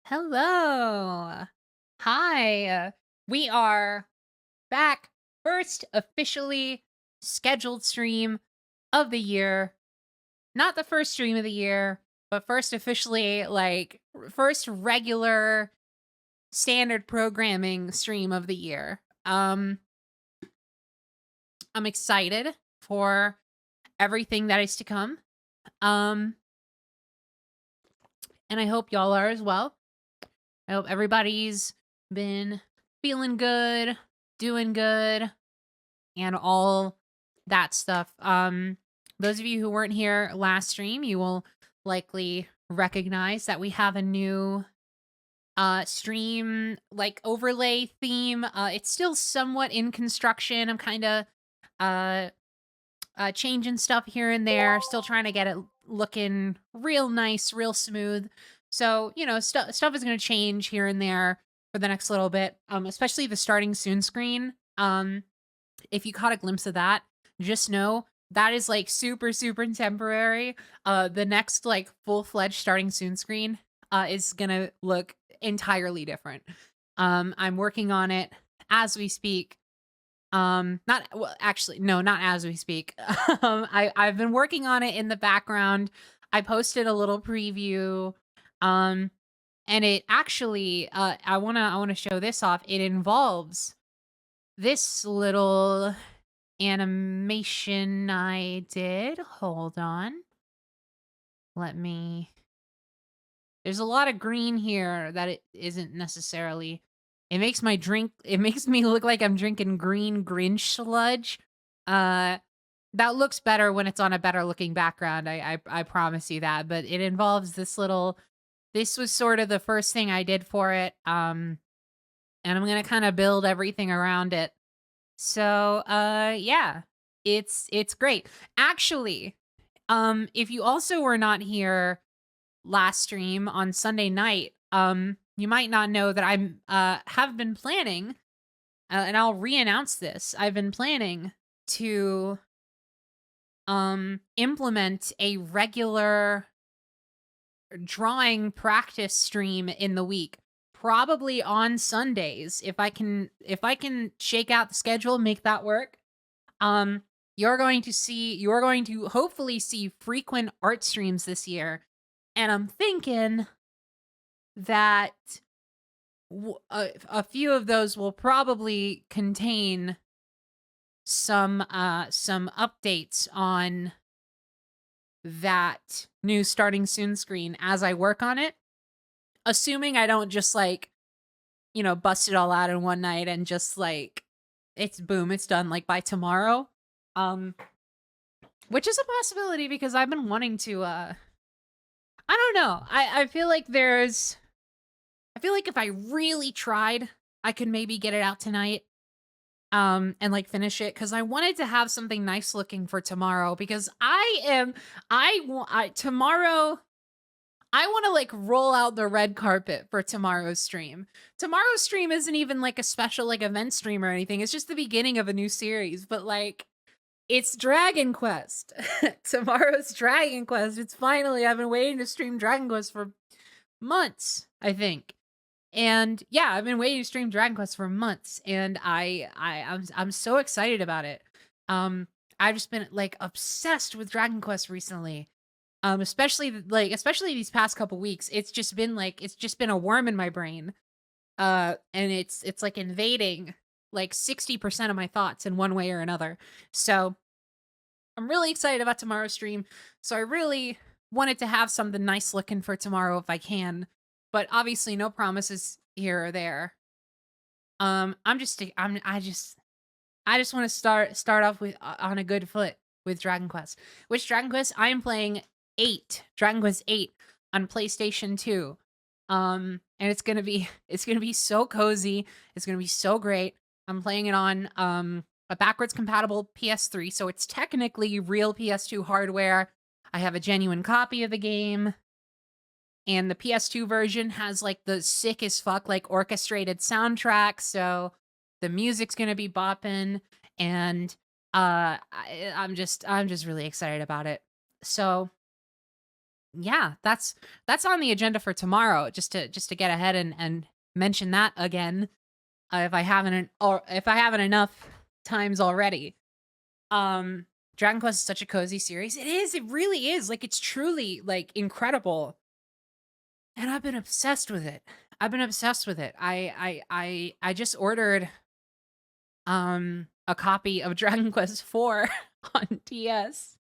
Hello. Hi. We are back. First officially scheduled stream of the year. Not the first stream of the year, but first officially, first regular standard programming stream of the year. I'm excited for everything that is to come. Um, and I hope y'all are as well. I hope everybody's been feeling good, doing good, and all that stuff. Those of you who weren't here last stream, you will likely recognize that we have a new stream like overlay theme. It's still somewhat in construction. I'm kind of uh changing stuff here and there, still trying to get it looking real nice, real smooth. So, stuff is going to change here and there for the next little bit. Especially the starting soon screen. If you caught a glimpse of that, just know that is like super super temporary. The next like full-fledged starting soon screen is going to look entirely different. I'm working on it as we speak. Not well, actually, no, not as we speak. I've been working on it in the background. I posted a little preview. Um, and it actually, I wanna show this off. It involves this little animation I did. Hold on. Let me. There's a lot of green here that it isn't necessarily. It makes me look like I'm drinking green Grinch sludge. Uh, that looks better when it's on a better looking background, I promise you that, but it involves this was sort of the first thing I did for it, and I'm gonna kinda build everything around it. So, yeah, it's great. Actually, if you also were not here last stream on Sunday night, you might not know that I'm have been planning, and I'll re-announce this. I've been planning to implement a regular drawing practice stream in the week. Probably on Sundays if I can shake out the schedule, make that work. Um you're going to hopefully see frequent art streams this year. And I'm thinking that a few of those will probably contain some updates on that new starting soon screen as I work on it. Assuming I don't just bust it all out in one night and just like it's done like by tomorrow. Um which is a possibility because I've been wanting to I don't know. I feel like if I really tried, I could maybe get it out tonight, and, like, finish it because I wanted to have something nice looking for tomorrow because tomorrow, I wanna, like, roll out the red carpet for tomorrow's stream. Tomorrow's stream isn't even, like, a special, like, event stream or anything, it's just the beginning of a new series, but, like, it's Dragon Quest. Tomorrow's Dragon Quest, I've been waiting to stream Dragon Quest for months, I think. And yeah, I've been waiting to stream Dragon Quest for months, and I'm so excited about it. Um, I've just been like obsessed with Dragon Quest recently. Especially these past couple weeks. It's just been a worm in my brain. And it's like invading like 60% of my thoughts in one way or another. So I'm really excited about tomorrow's stream. So I really wanted to have something nice looking for tomorrow if I can, but obviously no promises here or there. I just want to start off with on a good foot with Dragon Quest. Which Dragon Quest I am playing 8, Dragon Quest 8 on PlayStation 2. And it's gonna be so cozy. It's gonna be so great. I'm playing it on a backwards compatible PS3, so it's technically real PS2 hardware. I have a genuine copy of the game, and the PS2 version has like the sick as fuck like orchestrated soundtrack, so the music's gonna be bopping, and I'm just really excited about it. So yeah, that's on the agenda for tomorrow, just to get ahead and mention that again, if I haven't enough times already. Um, Dragon Quest is such a cozy series. It is, it really is. Like, it's truly, like, incredible, and I've been obsessed with it. I've been obsessed with it. I just ordered, a copy of Dragon Quest IV on DS,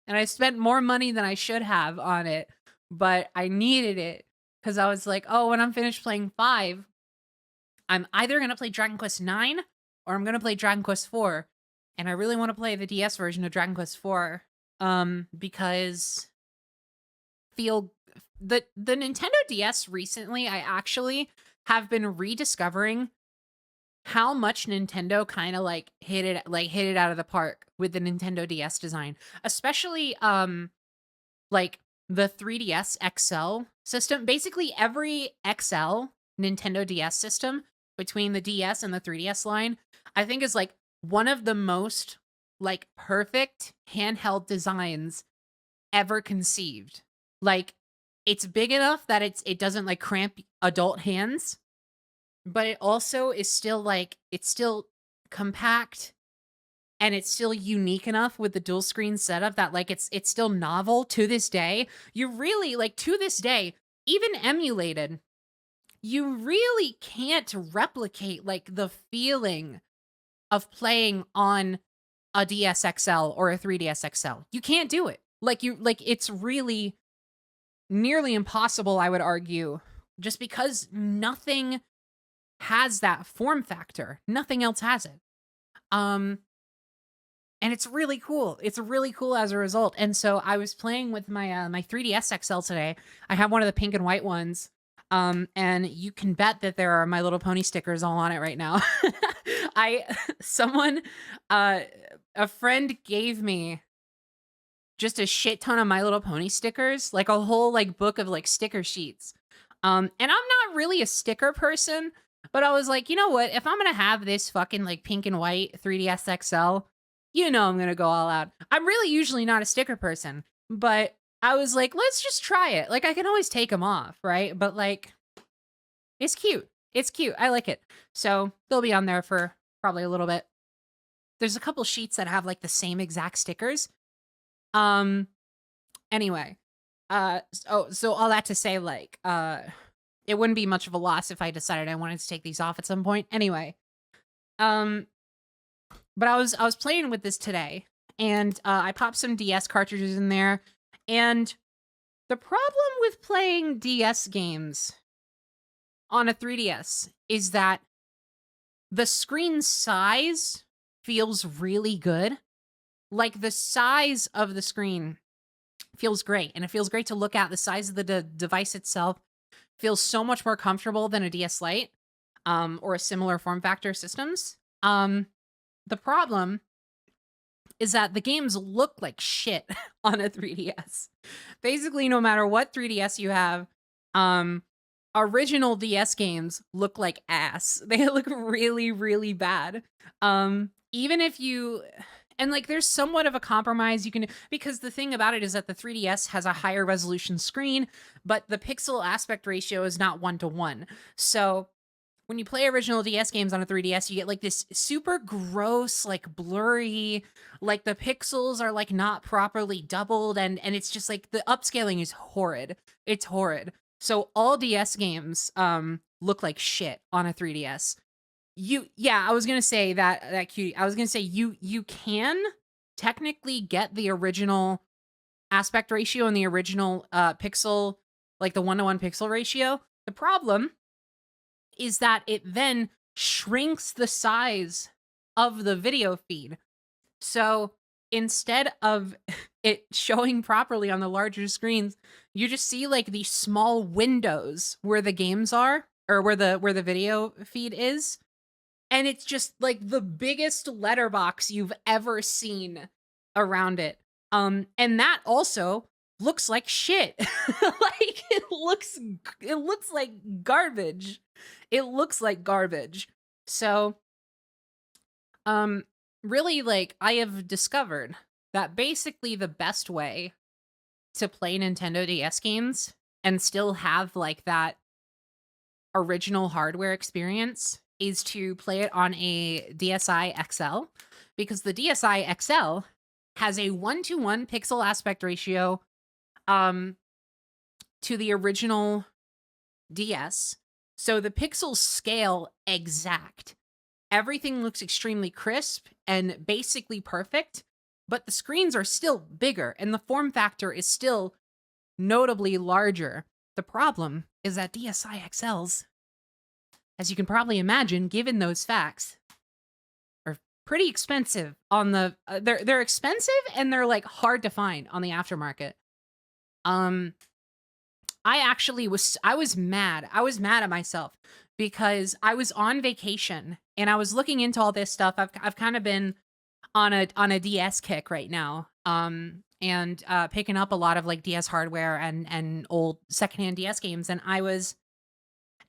and I spent more money than I should have on it, but I needed it because I was like, "Oh, when I'm finished playing 5, I'm either gonna play Dragon Quest 9 or I'm gonna play Dragon Quest 4." And I really wanna play the DS version of Dragon Quest 4, because feel the Nintendo DS recently, I actually have been rediscovering how much Nintendo kinda, like, hit it out of the park with the Nintendo DS design, especially, like, the 3DS XL system. Basically, every XL Nintendo DS system between the DS and the 3DS line, I think is, like, one of the most, like, perfect handheld designs ever conceived. Like, it's big enough that it doesn't, like, cramp adult hands, but it also is still, like, it's still compact, and it's still unique enough with the dual screen setup that, like, it's still novel to this day. You really, like, to this day, even emulated, you really can't replicate, like, the feeling of playing on a DS XL or a 3DS XL. You can't do it. Like, it's really nearly impossible, I would argue, just because nothing has that form factor. Nothing else has it. Um, and it's really cool. It's really cool as a result. And so I was playing with my 3DS XL today. I have one of the pink and white ones. And you can bet that there are My Little Pony stickers all on it right now. I someone a friend gave me just a shit ton of My Little Pony stickers, like a whole like book of like sticker sheets. And I'm not really a sticker person, but I was like, you know what? If I'm gonna have this fucking like pink and white 3DS XL, you know I'm gonna go all out. I'm really usually not a sticker person, but I was like, let's just try it. Like I can always take them off, right? But like, it's cute. It's cute. I like it. So they'll be on there for probably a little bit. There's a couple sheets that have like the same exact stickers. Um, Anyway, so all that to say, like, it wouldn't be much of a loss if I decided I wanted to take these off at some point. Anyway, um, but I was playing with this today, and I popped some DS cartridges in there, and the problem with playing DS games on a 3DS is that the screen size feels really good. Like the size of the screen feels great, and it feels great to look at. The size of the device itself feels so much more comfortable than a DS Lite, or a similar form factor systems. The problem is that the games look like shit on a 3DS. Basically, no matter what 3DS you have, um, original DS games look like ass. They look really, really bad. Even if you and like there's somewhat of a compromise you can because the thing about it is that the 3DS has a higher resolution screen, but the pixel aspect ratio is not 1 to 1. So when you play original DS games on a 3DS, you get like this super gross, like blurry, like the pixels are like not properly doubled and it's just like the upscaling is horrid. It's horrid. So all DS games look like shit on a 3DS. I was going to say that cutie. I was going to say you can technically get the original aspect ratio and the original pixel like the 1 to 1 pixel ratio. The problem is that it then shrinks the size of the video feed. So instead of it showing properly on the larger screens, you just see like these small windows where the games are or where the video feed is. And it's just like the biggest letterbox you've ever seen around it. And that also looks like shit. Like it looks like garbage. It looks like garbage. So, um, really, like, I have discovered that basically the best way to play Nintendo DS games and still have like that original hardware experience is to play it on a DSi XL, because the DSi XL has a 1-to-1 pixel aspect ratio um to the original DS. So the pixels scale exact. Everything looks extremely crisp and basically perfect, but the screens are still bigger and the form factor is still notably larger. The problem is that DSi XLs, as you can probably imagine, given those facts, are pretty expensive on the they're expensive and they're like hard to find on the aftermarket. I was mad. I was mad at myself because I was on vacation and I was looking into all this stuff. I've kind of been on a DS kick right now. And picking up a lot of like DS hardware and old secondhand DS games, and I was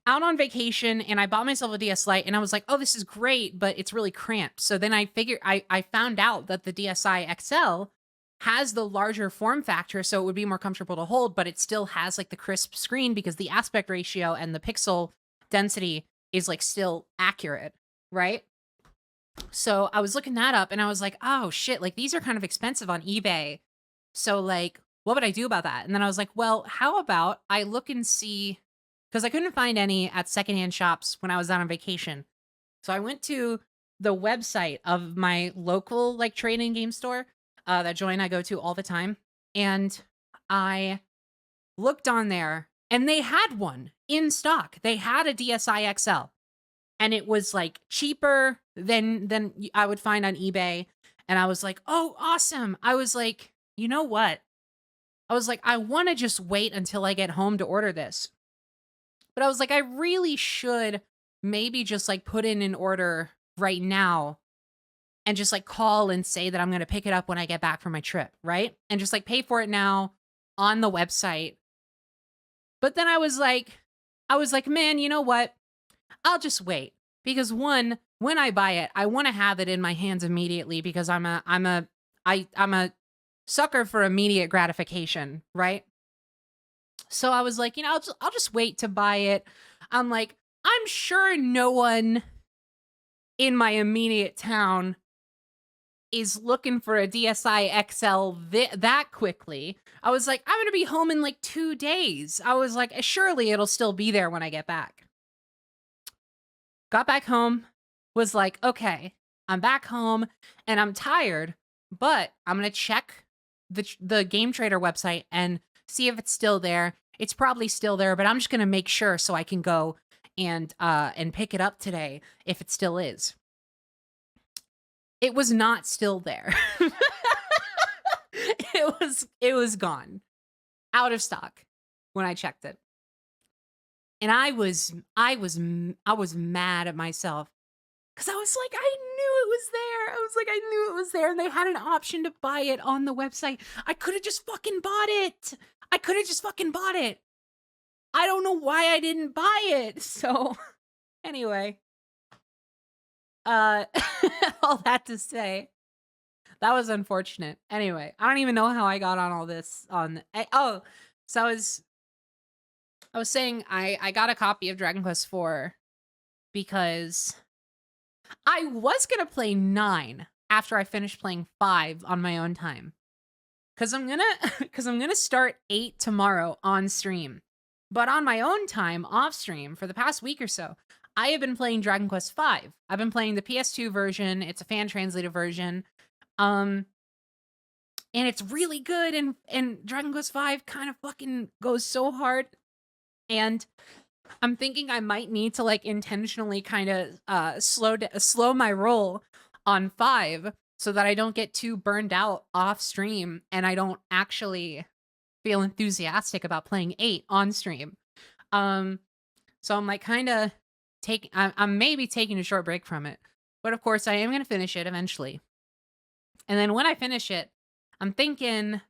out on vacation and I bought myself a DS Lite and I was like, "Oh, this is great, but it's really cramped." So then I found out that the DSi XL has the larger form factor, so it would be more comfortable to hold, but it still has like the crisp screen because the aspect ratio and the pixel density is like still accurate, right? So I was looking that up and I was like, "Oh shit, like these are kind of expensive on eBay." So like, what would I do about that? And then I was like, "Well, how about I look and see," because I couldn't find any at secondhand shops when I was out on vacation. So I went to the website of my local like trading game store that Joy and I go to all the time, and I looked on there, and they had one in stock. They had a DSi XL, and it was like cheaper than I would find on eBay. And I was like, "Oh, awesome!" I was like, "You know what?" I was like, "I want to just wait until I get home to order this." But I was like, I really should maybe just like put in an order right now and just like call and say that I'm going to pick it up when I get back from my trip, right? And just like pay for it now on the website. But then I was like, "Man, you know what? I'll just wait." Because one, when I buy it, I want to have it in my hands immediately because I'm a sucker for immediate gratification, right? So I was like, I'll just wait to buy it. I'm like, I'm sure no one in my immediate town is looking for a DSi XL that quickly. I was like, I'm going to be home in like 2 days. I was like, surely it'll still be there when I get back. Got back home, was like, okay, I'm back home and I'm tired, but I'm going to check the Game Trader website and see if it's still there. It's probably still there, but I'm just going to make sure so I can go and pick it up today if it still is. It was not still there. It was gone. Out of stock when I checked it. And I was mad at myself cuz I was like, I knew it was there. I was like, I knew it was there and they had an option to buy it on the website. I could have just fucking bought it. I could have just fucking bought it. I don't know why I didn't buy it. So, anyway, uh all that to say, that was unfortunate. Anyway, I don't even know how I got on all this so I was saying I got a copy of Dragon Quest IV because I was going to play 9 after I finished playing 5 on my own time. Cuz I'm going to start 8 tomorrow on stream. But on my own time off stream for the past week or so, I have been playing Dragon Quest V. I've been playing the PS2 version. It's a fan translated version. And it's really good, and Dragon Quest V kind of fucking goes so hard. And I'm thinking I might need to like intentionally kind of slow my roll on 5 so that I don't get too burned out off stream and I don't actually feel enthusiastic about playing 8 on stream. So I'm like kind of I'm maybe taking a short break from it. But of course I am going to finish it eventually. And then when I finish it, I'm thinking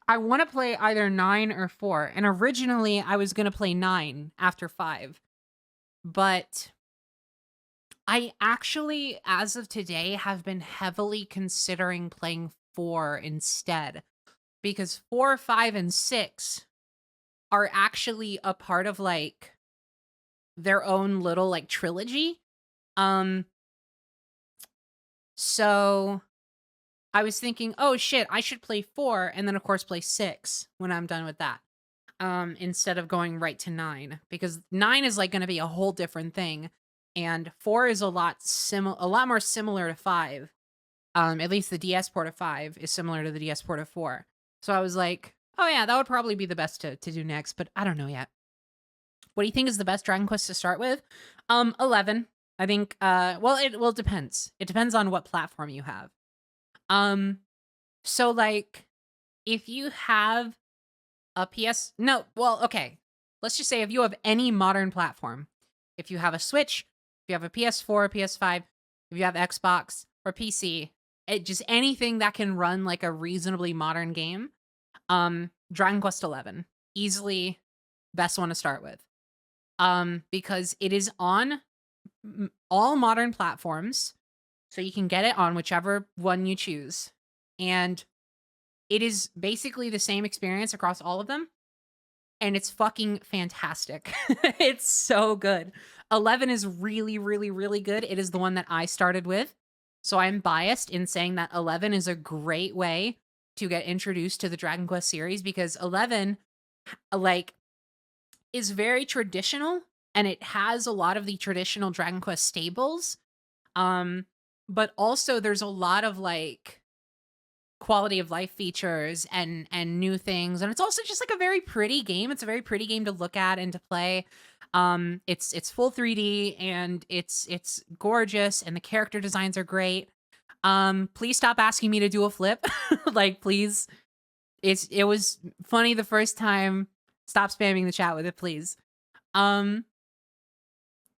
I want to play either 9 or 4. And originally I was going to play 9 after 5. But I actually, as of today, have been heavily considering playing 4 instead because 4, 5, and 6 are actually a part of like their own little like trilogy. Um, so I was thinking, oh shit, I should play 4 and then of course play 6 when I'm done with that. Instead of going right to 9 because 9 is like going to be a whole different thing and 4 is a lot more similar to 5. At least the DS port of 5 is similar to the DS port of 4. So I was like, oh yeah, that would probably be the best to do next, but I don't know yet. What do you think is the best Dragon Quest to start with? 11. I think it depends. It depends on what platform you have. So like if you have a PS no, well, okay. Let's just say if you have any modern platform, if you have a Switch, if you have a PS4, PS5, if you have Xbox or PC, just anything that can run like a reasonably modern game, Dragon Quest 11, easily best one to start with. Because it is on all modern platforms, so you can get it on whichever one you choose. And it is basically the same experience across all of them. And it's fucking fantastic. It's so good. 11 is really, really, really good. It is the one that I started with. So I'm biased in saying that 11 is a great way to get introduced to the Dragon Quest series because 11, like, is very traditional and it has a lot of the traditional Dragon Quest stables. But also there's a lot of like quality of life features and new things, and it's also just like a very pretty game. It's a very pretty game to look at and to play. It's full 3D and it's gorgeous and the character designs are great. Please stop asking me to do a flip. Like please. It was funny the first time. Stop spamming the chat with it, please.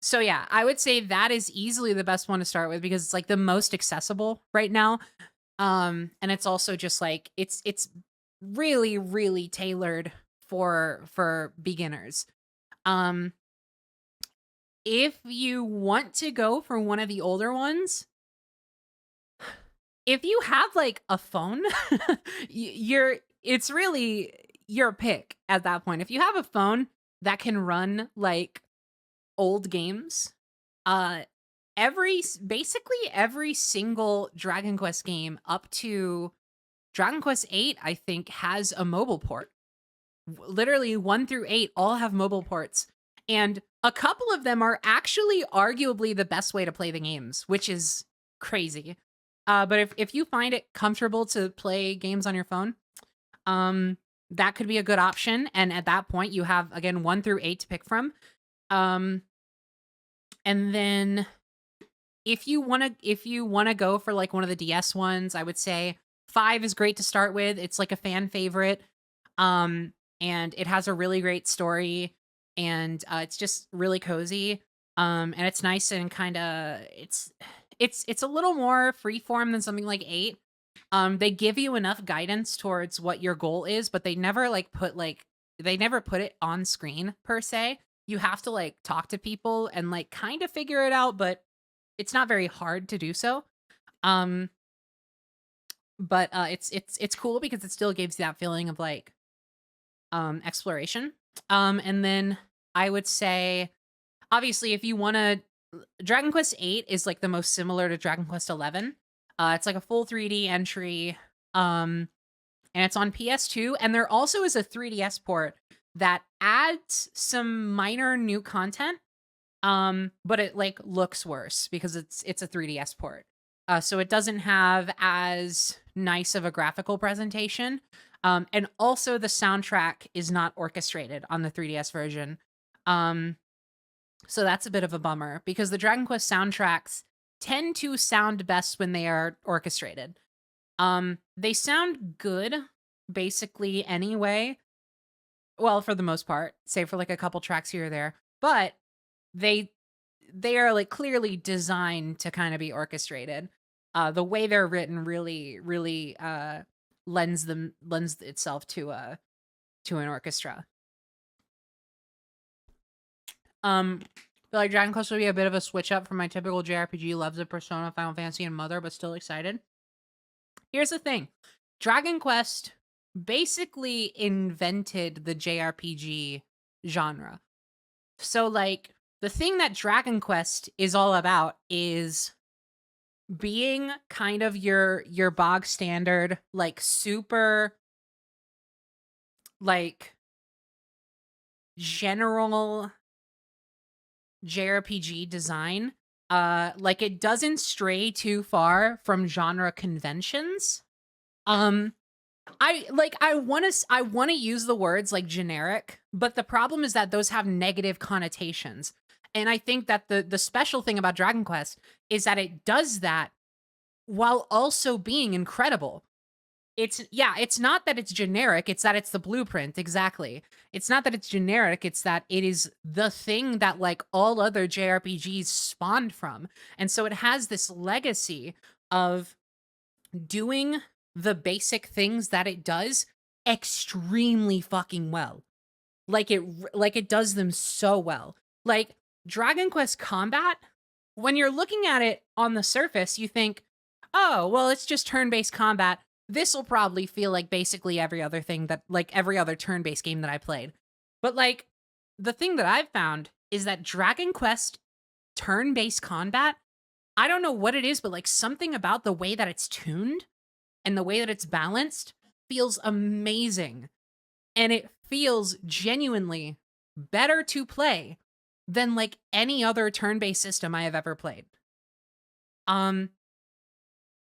So yeah, I would say that is easily the best one to start with because it's like the most accessible right now. And it's also just like it's really, really tailored for beginners. Um, if you want to go for one of the older ones, if you have like a phone, it's really your pick at that point. If you have a phone that can run like old games, uh basically every single Dragon Quest game up to Dragon Quest 8 I think has a mobile port. Literally 1 through 8 all have mobile ports and a couple of them are actually arguably the best way to play the games, which is crazy. But if you find it comfortable to play games on your phone, that could be a good option. And at that point, you have again 1 through 8 to pick from. And then if you wanna go for like one of the DS ones, I would say 5 is great to start with. It's like a fan favorite. And it has a really great story, and it's just really cozy. And it's nice and kind of it's a little more freeform than something like 8. They give you enough guidance towards what your goal is, but they never put it on screen per se. You have to like talk to people and like kind of figure it out, but it's not very hard to do so. Um, but it's cool because it still gives you that feeling of like exploration. And then I would say obviously if you want to Dragon Quest 8 is like the most similar to Dragon Quest 11. It's like a full 3D entry. And it's on PS2 and there also is a 3DS port that adds some minor new content. But it like looks worse because it's a 3DS port. So it doesn't have as nice of a graphical presentation. And also the soundtrack is not orchestrated on the 3DS version. So that's a bit of a bummer because the Dragon Quest soundtracks tend to sound best when they are orchestrated. They sound good basically anyway. Well, for the most part, save for like a couple tracks here or there. But they are like clearly designed to kind of be orchestrated. The way they're written really, really lends itself to an orchestra. But feel like Dragon Quest will be a bit of a switch up from my typical JRPG loves of Persona, Final Fantasy, and Mother, but still excited. Here's the thing. Dragon Quest basically invented the JRPG genre. So, like, the thing that Dragon Quest is all about is being kind of your bog standard, like, super, like, general JRPG design. Like, it doesn't stray too far from genre conventions. I want to use the words like generic, but the problem is that those have negative connotations. And I think that the special thing about Dragon Quest is that it does that while also being incredible. It's not that it's generic, it's that it's the blueprint, exactly. It's not that it's generic, it's that it is the thing that, like, all other JRPGs spawned from. And so it has this legacy of doing the basic things that it does extremely fucking well. Like it does them so well. Like, Dragon Quest combat, when you're looking at it on the surface, you think, "Oh, well, it's just turn-based combat. This will probably feel like basically every other thing that, like, every other turn-based game that I played." But, like, the thing that I've found is that Dragon Quest turn-based combat, I don't know what it is, but, like, something about the way that it's tuned and the way that it's balanced feels amazing. And it feels genuinely better to play than, like, any other turn-based system I have ever played. And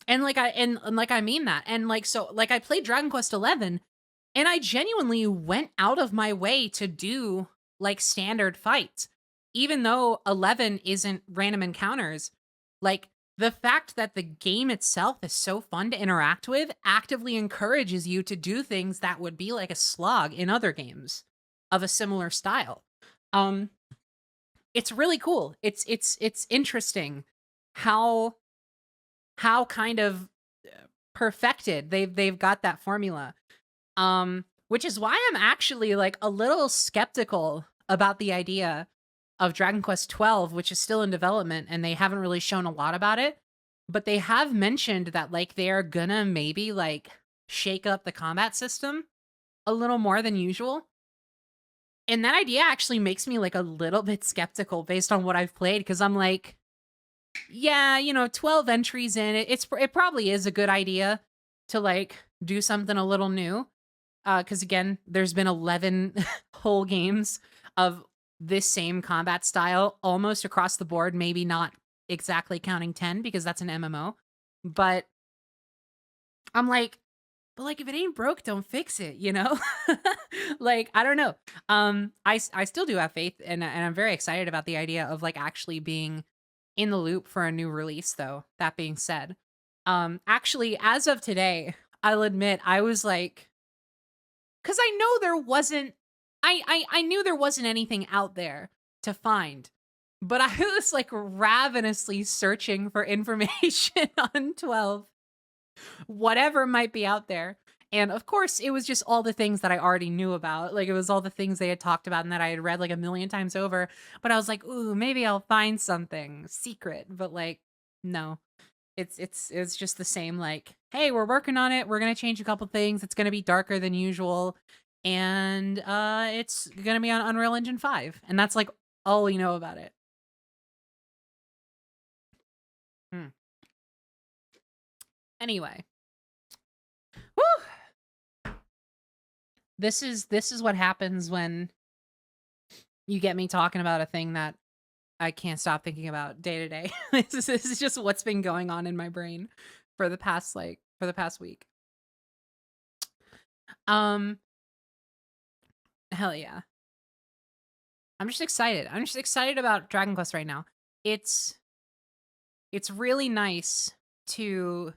I mean that. And, like, so, like, I played Dragon Quest 11 and I genuinely went out of my way to do, like, standard fights. Even though 11 isn't random encounters, like, the fact that the game itself is so fun to interact with actively encourages you to do things that would be like a slog in other games of a similar style. Um, it's really cool. It's interesting how kind of perfected they've got that formula. Which is why I'm actually, like, a little skeptical about the idea of Dragon Quest 12, which is still in development, and they haven't really shown a lot about it. But they have mentioned that, like, they're gonna maybe, like, shake up the combat system a little more than usual. And that idea actually makes me, like, a little bit skeptical based on what I've played, because I'm like, yeah, 12 entries in it. It probably is a good idea to, like, do something a little new. Because again, there's been 11 whole games of this same combat style almost across the board, maybe not exactly counting 10 because that's an MMO. But I'm like, but, like, if it ain't broke, don't fix it, you know? Like, I don't know. I still do have faith, and I'm very excited about the idea of, like, actually being in the loop for a new release, though. That being said, actually, as of today, I'll admit I was like, because I know there wasn't, I knew there wasn't anything out there to find, but I was, like, ravenously searching for information on 12, whatever might be out there. And of course, it was just all the things that I already knew about. Like, it was all the things they had talked about and that I had read, like, a million times over. But I was like, ooh, maybe I'll find something secret. But, like, no. It's just the same, like, hey, we're working on it. We're gonna change a couple things. It's gonna be darker than usual. And it's gonna be on Unreal Engine 5. And that's, like, all we know about it. Hmm. Anyway. Woo! This is what happens when you get me talking about a thing that I can't stop thinking about day to day. This is just what's been going on in my brain for the past week. Um, hell yeah. I'm just excited. I'm just excited about Dragon Quest right now. It's really nice to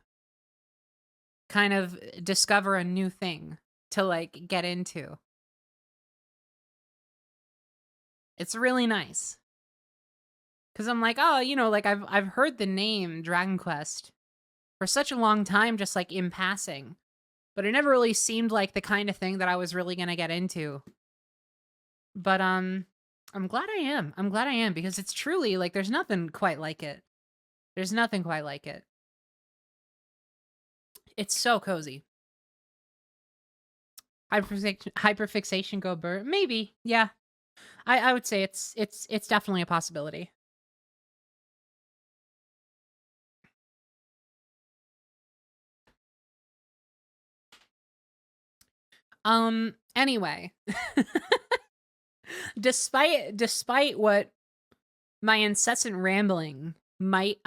kind of discover a new thing to, like, get into. It's really nice. Cause I'm like, oh, like, I've heard the name Dragon Quest for such a long time, just, like, in passing. But it never really seemed like the kind of thing that I was really gonna get into. But I'm glad I am. I'm glad I am because it's truly like there's nothing quite like it. There's nothing quite like it. It's so cozy. Hyperfixation go burr. Maybe. Yeah. I would say it's definitely a possibility. Anyway. despite what my incessant rambling might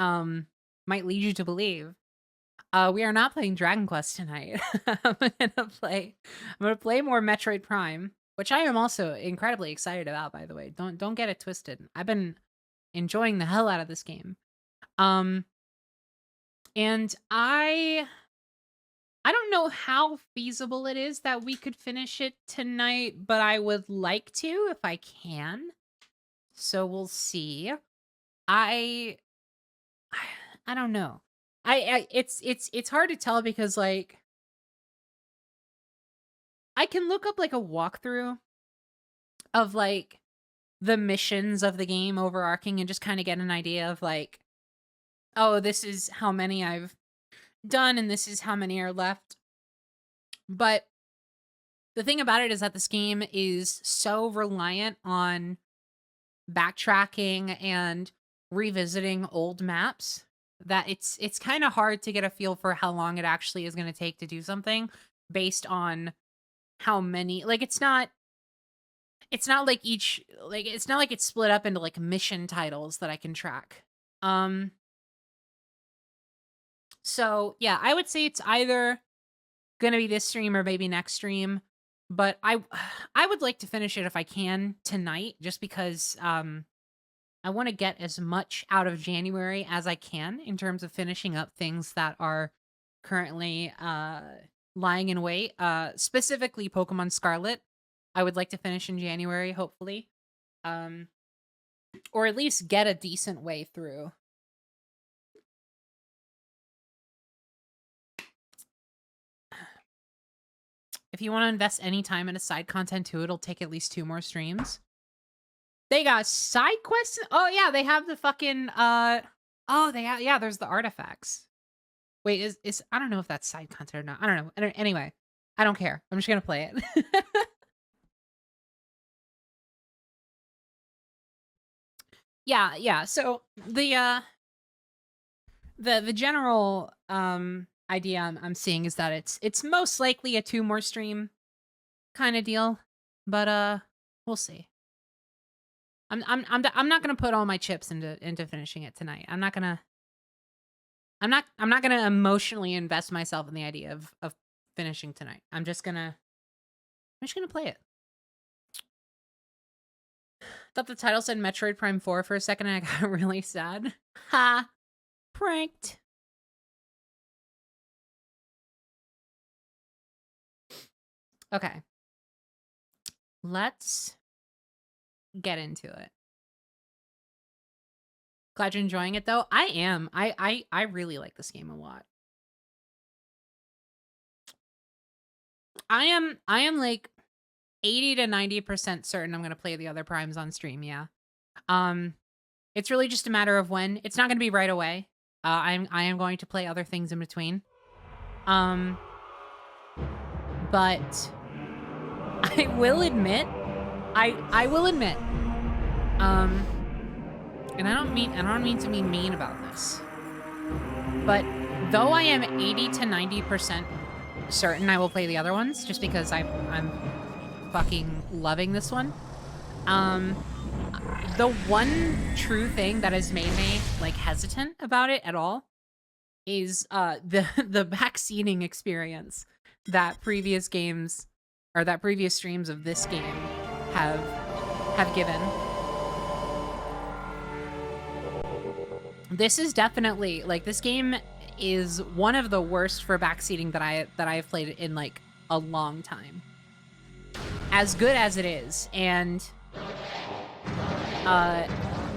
lead you to believe, we are not playing Dragon Quest tonight. I'm gonna play more Metroid Prime, which I am also incredibly excited about, by the way. Don't get it twisted. I've been enjoying the hell out of this game. And I don't know how feasible it is that we could finish it tonight, but I would like to if I can. So we'll see. I don't know. It's hard to tell because like I can look up like a walkthrough of like the missions of the game overarching and just kind of get an idea of like, oh, this is how many I've done and this is how many are left. But the thing about it is that this game is so reliant on backtracking and revisiting old maps that it's kind of hard to get a feel for how long it actually is going to take to do something based on how many, like it's not like it's not like it's split up into like mission titles that I can track. So yeah, I would say it's either gonna be this stream or maybe next stream, but I would like to finish it if I can tonight, just because I want to get as much out of January as I can in terms of finishing up things that are currently lying in wait. Specifically Pokemon Scarlet, I would like to finish in January, hopefully. Or at least get a decent way through. If you want to invest any time in a side content too, it'll take at least 2 more streams. They got side quests? Oh yeah, they have the fucking yeah, there's the artifacts. Wait, is I don't know if that's side content or not. I don't know. Anyway, I don't care. I'm just gonna play it. Yeah. So the general idea I'm seeing is that it's most likely a 2 more stream kind of deal, but we'll see. I'm not gonna put all my chips into finishing it tonight. I'm not gonna emotionally invest myself in the idea of finishing tonight. I'm just gonna play it. Thought the title said Metroid Prime 4 for a second and I got really sad. Ha! Pranked. Okay. Let's get into it. Glad you're enjoying it though. I am. I really like this game a lot. I am like 80 to 90% certain I'm going to play the other primes on stream, yeah. It's really just a matter of when. It's not going to be right away. I am going to play other things in between. But I will admit, I will admit, and I don't mean to be mean about this, but though I am 80 to 90% certain I will play the other ones, just because I'm fucking loving this one. The one true thing that has made me like hesitant about it at all is the backseating experience that previous games or that previous streams of this game have given. This is definitely like this game is one of the worst for backseating that I have played in like a long time. As good as it is, and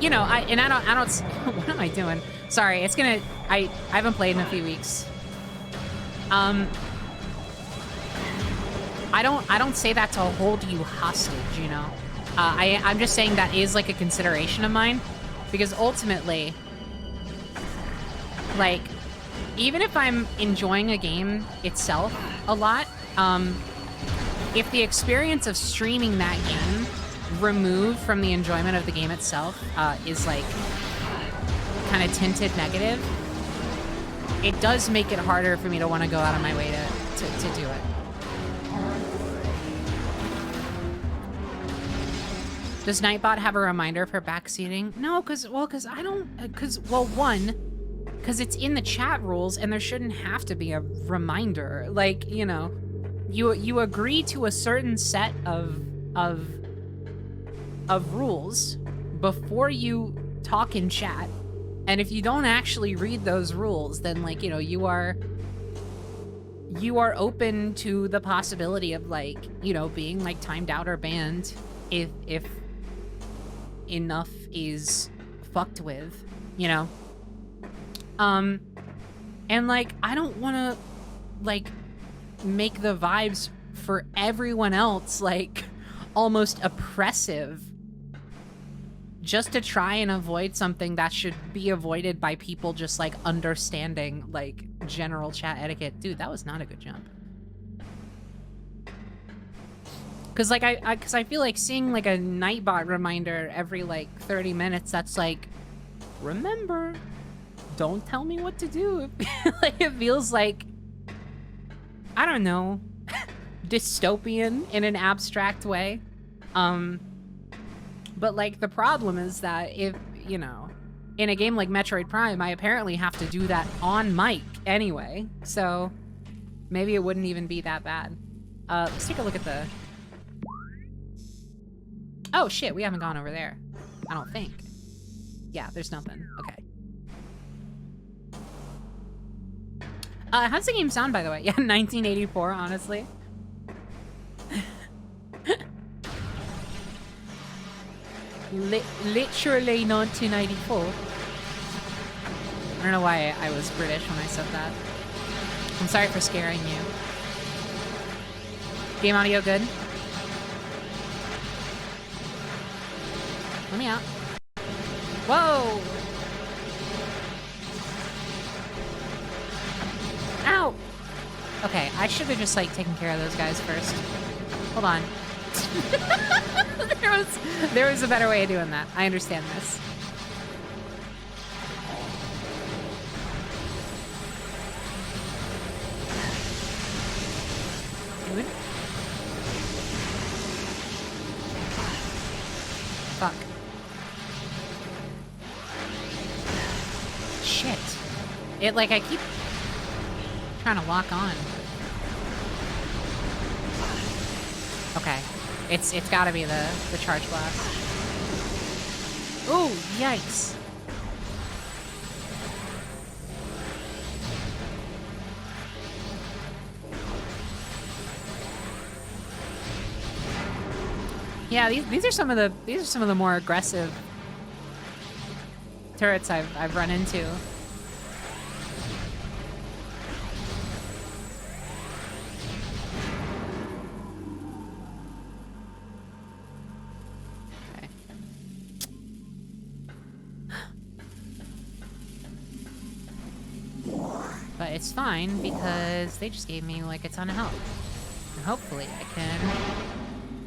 you know, I don't what am I doing? Sorry, it's gonna I haven't played in a few weeks. I don't say that to hold you hostage, you know. I'm just saying that is like a consideration of mine, because ultimately, like, even if I'm enjoying a game itself a lot, if the experience of streaming that game removed from the enjoyment of the game itself is like kind of tinted negative, it does make it harder for me to want to go out of my way to do it. Does Nightbot have a reminder for backseating? No, because I don't, because it's in the chat rules and there shouldn't have to be a reminder. Like, you know, you agree to a certain set of rules before you talk in chat. And if you don't actually read those rules, then, like, you know, you are open to the possibility of, like, you know, being like timed out or banned if enough is fucked with, you know? And like, I don't want to like make the vibes for everyone else like almost oppressive just to try and avoid something that should be avoided by people just like understanding like general chat etiquette. Dude, that was not a good jump. Cause like I feel like seeing like a Nightbot reminder every like 30 minutes, that's like, remember, don't tell me what to do. Like, it feels like, I don't know, dystopian in an abstract way. But like the problem is that if, you know, in a game like Metroid Prime, I apparently have to do that on mic anyway. So maybe it wouldn't even be that bad. Let's take a look at the... Oh shit, we haven't gone over there. I don't think. Yeah, there's nothing. Okay. How's the game sound, by the way? Yeah, 1984, honestly. Literally 1984. I don't know why I was British when I said that. I'm sorry for scaring you. Game audio good? Let me out. Whoa! Ow! Okay, I should have just like taken care of those guys first. Hold on. there was a better way of doing that. I understand this. Dude. Fuck. Shit. It like I keep trying to lock on. Okay. It's gotta be the charge blast. Ooh, yikes. Yeah, these are some of the more aggressive turrets I've run into. But it's fine because they just gave me like a ton of health. And hopefully I can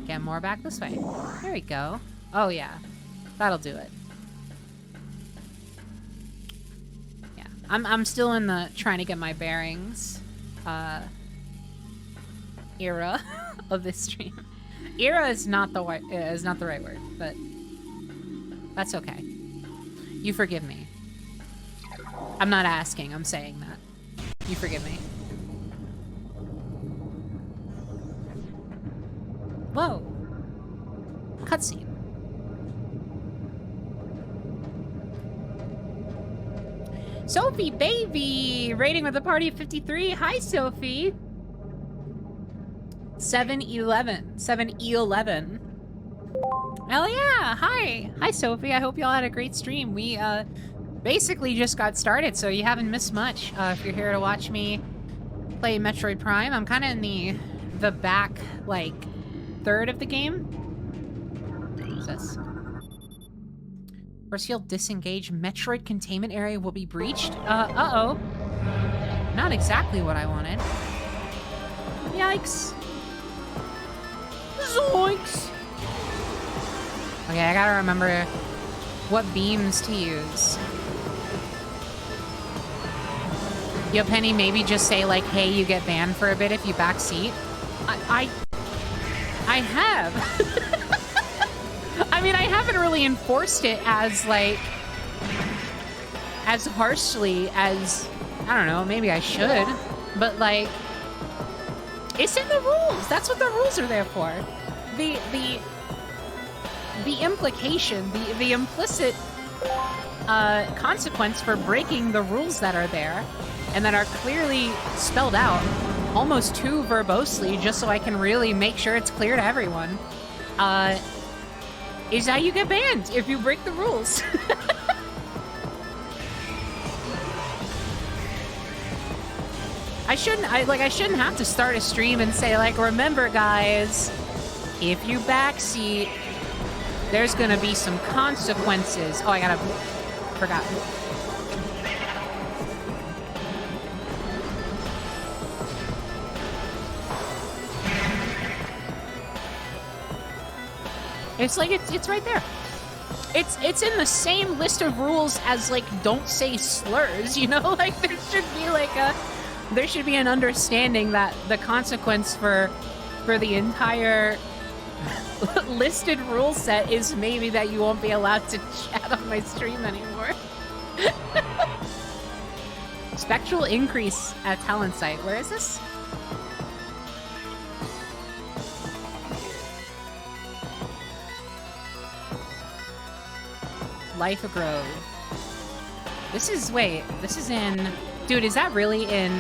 get more back this way. There we go. Oh yeah, that'll do it. Yeah, I'm still in the trying to get my bearings era of this stream. Era is not the right word, but that's okay. You forgive me. I'm not asking, I'm saying that. You forgive me. Whoa. Cutscene. Sophie, baby! Rating with a party of 53. Hi, Sophie. 7-11. 7-11. Hell yeah! Hi! Hi, Sophie. I hope y'all had a great stream. We, basically just got started, so you haven't missed much. If you're here to watch me play Metroid Prime, I'm kind of in the back, like, third of the game. this? Force field disengage. Metroid containment area will be breached. Uh-oh. Not exactly what I wanted. Yikes. Zoinks. Okay, I gotta remember what beams to use. Yo, Penny, maybe just say, like, hey, you get banned for a bit if you backseat. I have. I mean, I haven't really enforced it as, like, as harshly as, I don't know, maybe I should. But, like, it's in the rules. That's what the rules are there for. The implication, the implicit consequence for breaking the rules that are there and that are clearly spelled out almost too verbosely just so I can really make sure it's clear to everyone, is how you get banned if you break the rules. I shouldn't have to start a stream and say, like, remember guys, if you backseat, there's gonna be some consequences. Oh, forgot. It's like, it's right there. It's in the same list of rules as, like, don't say slurs, you know? Like, there should be an understanding that the consequence for the entire listed rule set is maybe that you won't be allowed to chat on my stream anymore. Spectral increase at Tallon site. Where is this? Life of Grove. This is in... Dude, is that really in,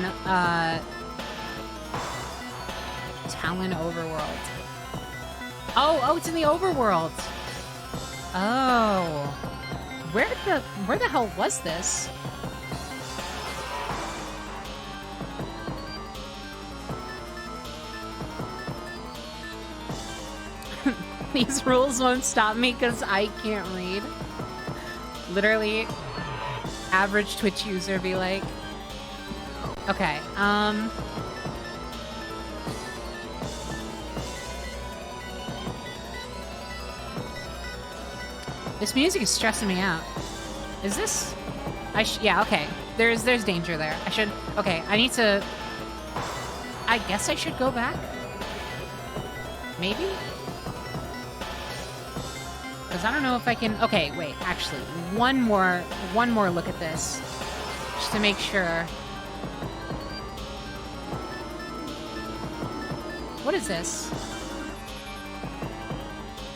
Tallon Overworld? Oh, it's in the Overworld. Oh. Where the hell was this? These rules won't stop me because I can't read. Literally, average Twitch user be like, okay, this music is stressing me out. Is this? Yeah, okay. There's danger there. Okay, I need to... I guess I should go back? Maybe? Because I don't know if I can... Okay, wait, actually, one more look at this. Just to make sure. What is this?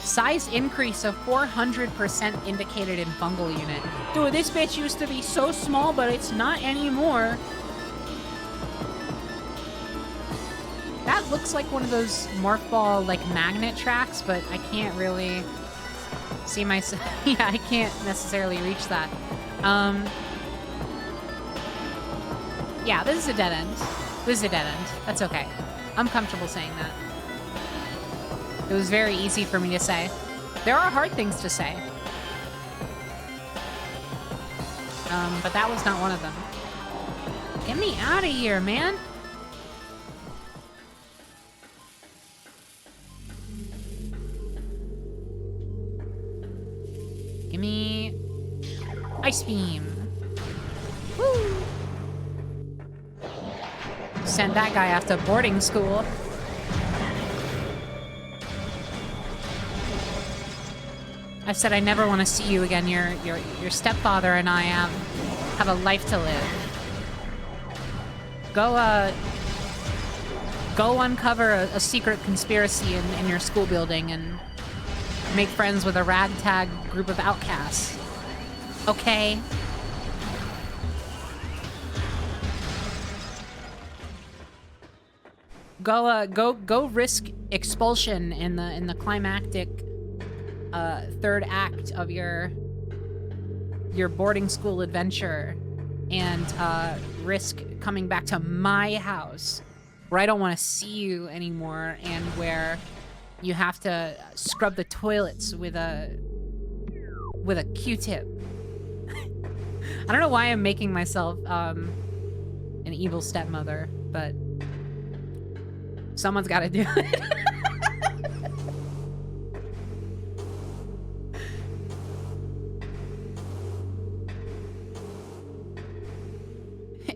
Size increase of 400% indicated in fungal unit. Dude, this bitch used to be so small, but it's not anymore. That looks like one of those morph ball, like, magnet tracks, but I can't really see myself. Yeah, I can't necessarily reach that. Yeah, this is a dead end. This is a dead end. That's okay. I'm comfortable saying that. It was very easy for me to say. There are hard things to say. But that was not one of them. Get me out of here, man! Give me... Ice Beam. Woo! Send that guy off to boarding school. I said I never want to see you again. Your stepfather and I have a life to live. Go uncover a secret conspiracy in your school building and make friends with a ragtag group of outcasts. Okay? Go risk expulsion in the climactic third act of your boarding school adventure and risk coming back to my house where I don't want to see you anymore and where you have to scrub the toilets with a Q-tip. I don't know why I'm making myself an evil stepmother, but someone's got to do it.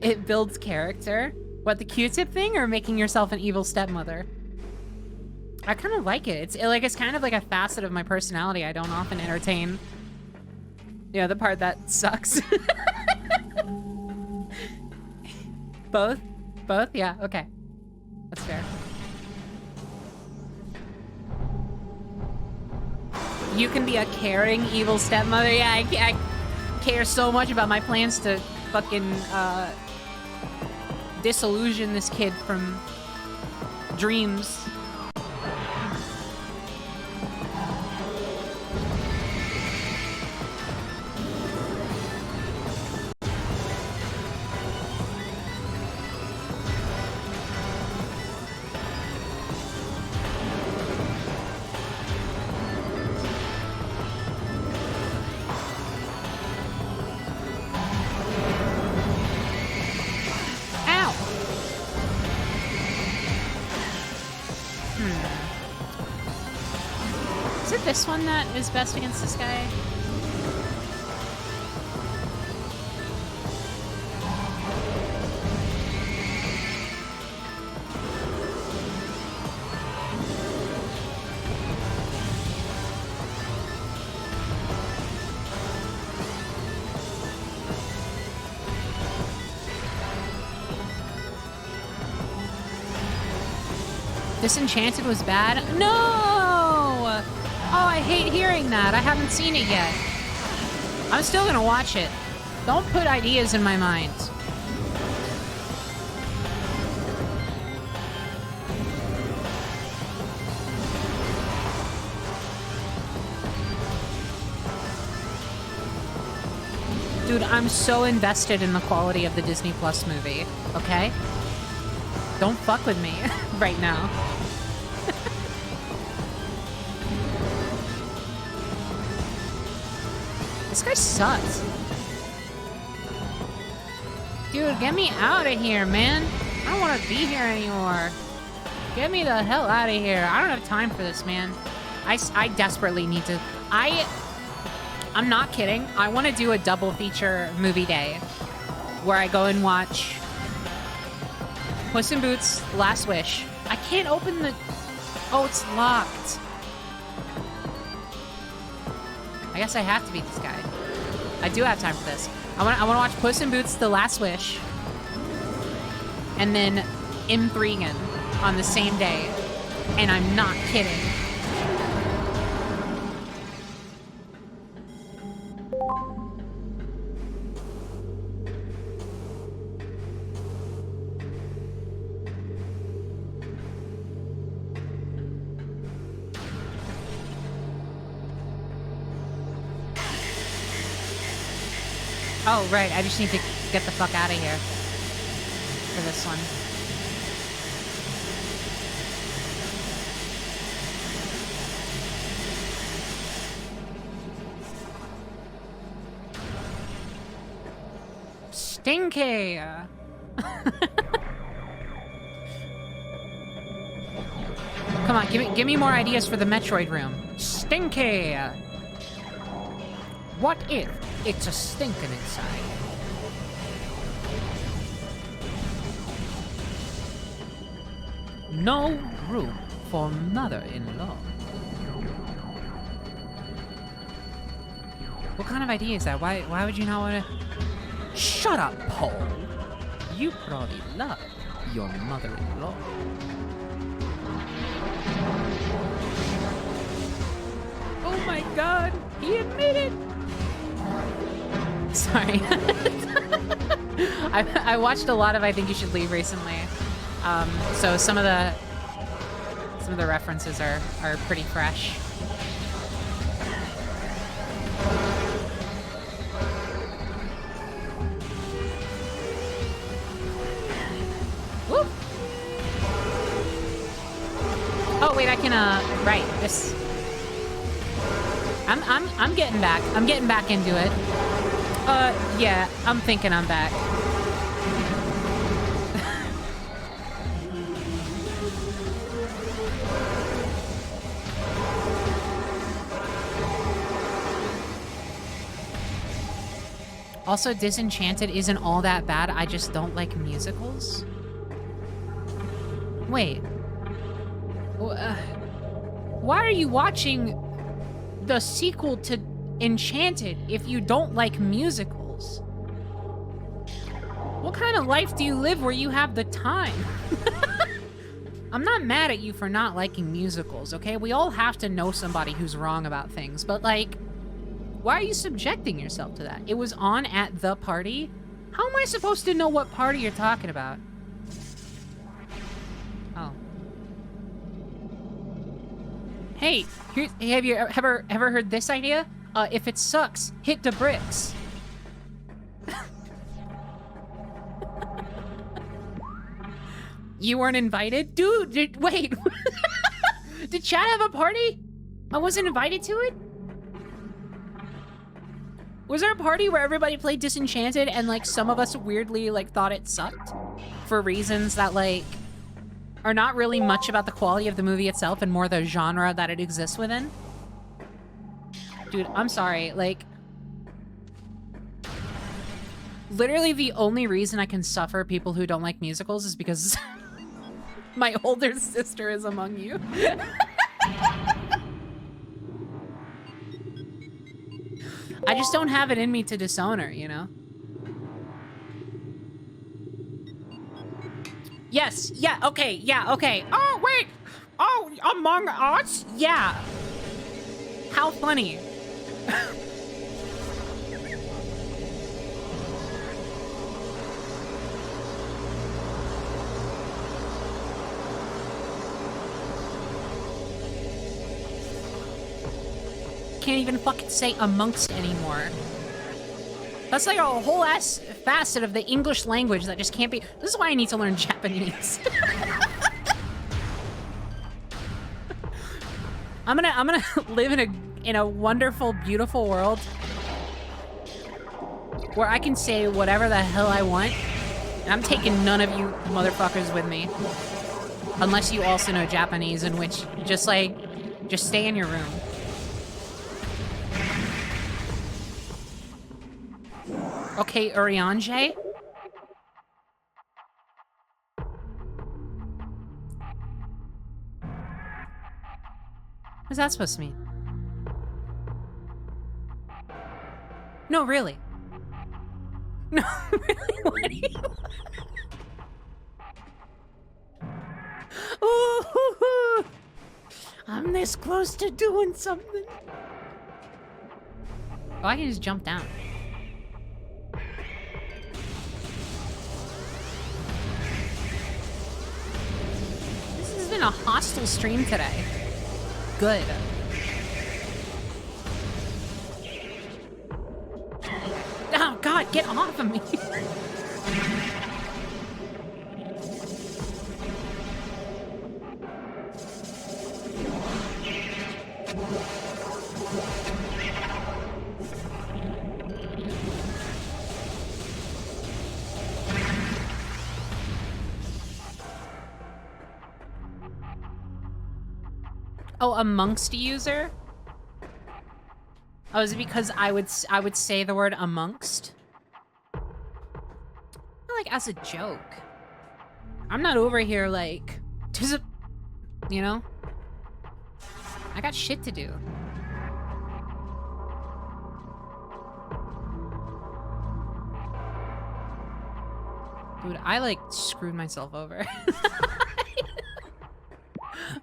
It builds character. What, the Q-tip thing, or making yourself an evil stepmother? I kind of like it. It's kind of like a facet of my personality I don't often entertain. Yeah, the part that sucks. Both? Both? Yeah, okay. That's fair. You can be a caring evil stepmother. Yeah, I care so much about my plans to fucking disillusion this kid from dreams. This one that is best against this guy? Disenchanted was bad? No! Oh, I hate hearing that. I haven't seen it yet. I'm still gonna watch it. Don't put ideas in my mind. Dude, I'm so invested in the quality of the Disney Plus movie, okay? Don't fuck with me right now. This guy sucks. Dude, get me out of here, man. I don't want to be here anymore. Get me the hell out of here. I don't have time for this, man. I desperately need to... I'm not kidding. I want to do a double feature movie day where I go and watch Puss in Boots, Last Wish. I can't open the... Oh, it's locked. I guess I have to beat this guy. I do have time for this. I want to watch Puss in Boots: The Last Wish, and then M3 on the same day, and I'm not kidding. Oh, right. I just need to get the fuck out of here for this one. Stinky! Come on, give me more ideas for the Metroid room. Stinky! What if it's a stinking inside? No room for mother-in-law. What kind of idea is that? Why would you not want to... Shut up, Paul. You probably love your mother-in-law. Oh my god, he admitted! Sorry. I watched a lot of I Think You Should Leave recently. So some of the references are pretty fresh. Whoop. Oh wait, I can, right, this... I'm getting back. I'm getting back into it. Yeah, I'm thinking I'm back. Also, Disenchanted isn't all that bad. I just don't like musicals. Wait. Why are you watching the sequel to Enchanted if you don't like musicals? What kind of life do you live where you have the time? I'm not mad at you for not liking musicals, okay? We all have to know somebody who's wrong about things, but like, why are you subjecting yourself to that? It was on at the party? How am I supposed to know what party you're talking about? Oh. Hey, have you ever heard this idea? If it sucks, hit the bricks. You weren't invited? Dude, wait. Did Chad have a party? I wasn't invited to it? Was there a party where everybody played Disenchanted and like some of us weirdly like thought it sucked? For reasons that like are not really much about the quality of the movie itself and more the genre that it exists within? Dude, I'm sorry, like... Literally the only reason I can suffer people who don't like musicals is because my older sister is among you. I just don't have it in me to disown her, you know? Yes, yeah, okay. Oh, wait! Oh, Among Us? Yeah. How funny. Can't even fucking say amongst anymore. That's like a whole ass facet of the English language that just can't be. This is why I need to learn Japanese. I'm gonna live in a wonderful, beautiful world where I can say whatever the hell I want. And I'm taking none of you motherfuckers with me. Unless you also know Japanese, in which just stay in your room. Okay, Uriange? What's that supposed to mean? No, really. No, really? What do you... Ooh, I'm this close to doing something. Oh, I can just jump down. Been a hostile stream today. Good. Oh God, get off of me. Oh, amongst user? Oh, is it because I would say the word amongst? Like as a joke. I'm not over here like, you know? I got shit to do. Dude, I like screwed myself over.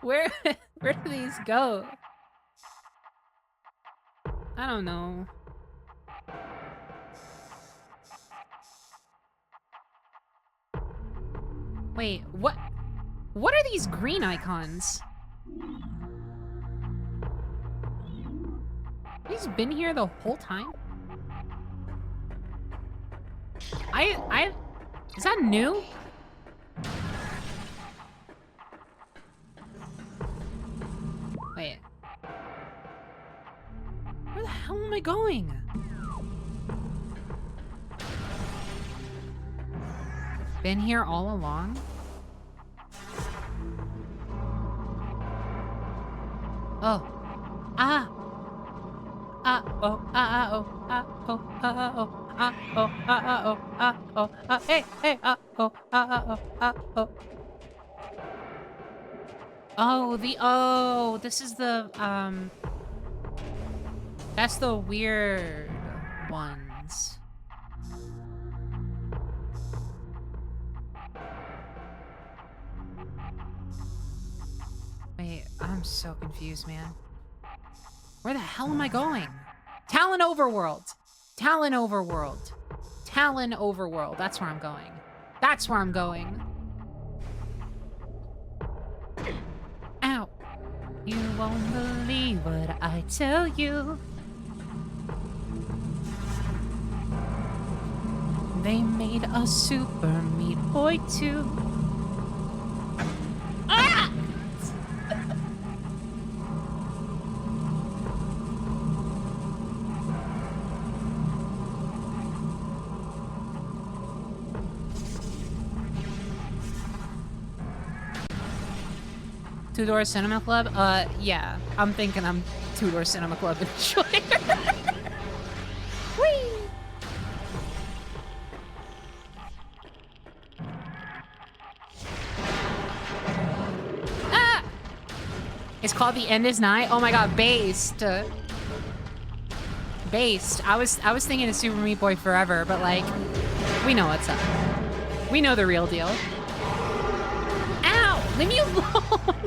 Where do these go? I don't know. Wait, what are these green icons? He's been here the whole time? Is that new? hell am I going? Been here all along? Oh. Ah. Ah. Oh. Ah. Oh. Ah. Oh. Ah. Oh. Ah. Oh. Ah. Oh. Ah. Oh. Ah. Hey. Hey. Ah. Oh. Ah. Oh. Ah. Oh. Oh, this is the, that's the weird ones. Wait, I'm so confused, man. Where the hell am I going? Tallon Overworld. Tallon Overworld. Tallon Overworld. That's where I'm going. That's where I'm going. Ow. You won't believe what I tell you. They made a Super Meat Boy too. Ah! Two-Door Cinema Club? Yeah. I'm thinking I'm Two-Door Cinema Club enjoyer. Whee! Ah! It's called The End Is Nigh? Oh my god, based. Based. I was thinking of Super Meat Boy Forever, but like, we know what's up. We know the real deal. Ow! Leave me alone!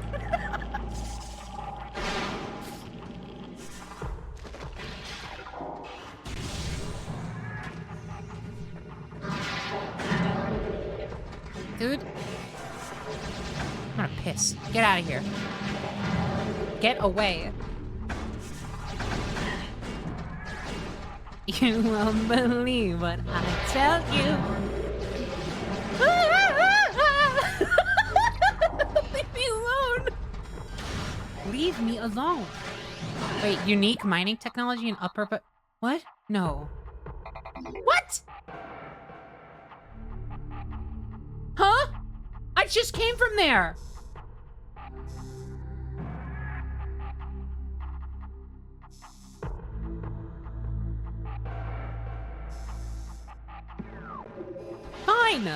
Dude. I'm gonna piss. Get out of here. Get away. You won't believe what I tell you. Leave me alone. Leave me alone. Wait, unique mining technology in upper but what? No. What? Huh? I just came from there. Fine.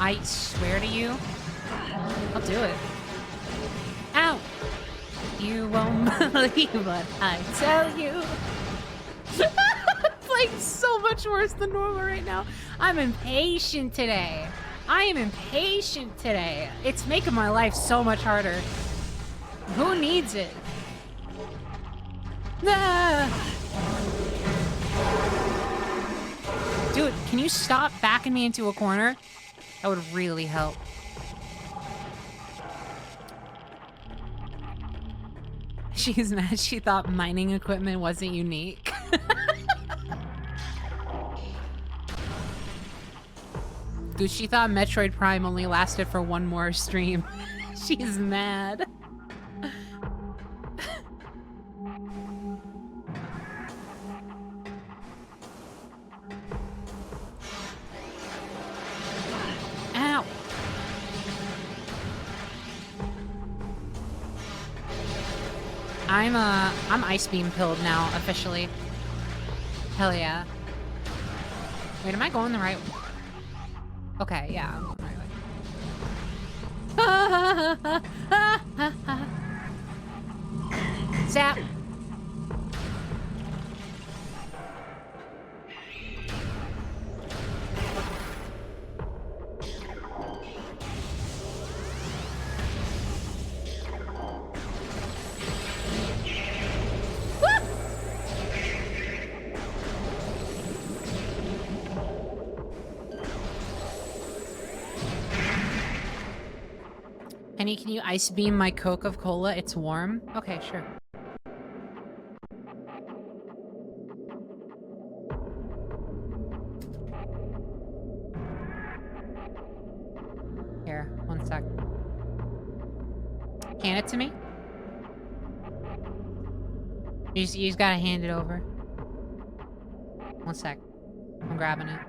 I swear to you, I'll do it. Ow. You won't believe what I tell you. It's like so much worse than normal right now. I'm impatient today. I am impatient today. It's making my life so much harder. Who needs it? Ah. Dude, can you stop backing me into a corner? That would really help. She's mad she thought mining equipment wasn't unique. Dude, she thought Metroid Prime only lasted for one more stream. She's mad. Ow. I'm ice beam pilled now, officially. Hell yeah. Wait, am I going the right way? Okay, yeah, I'm going the right way. Zap. Penny, can you ice beam my Coca-Cola? It's warm. Okay, sure. Here, one sec. Hand it to me. You just gotta hand it over. One sec. I'm grabbing it.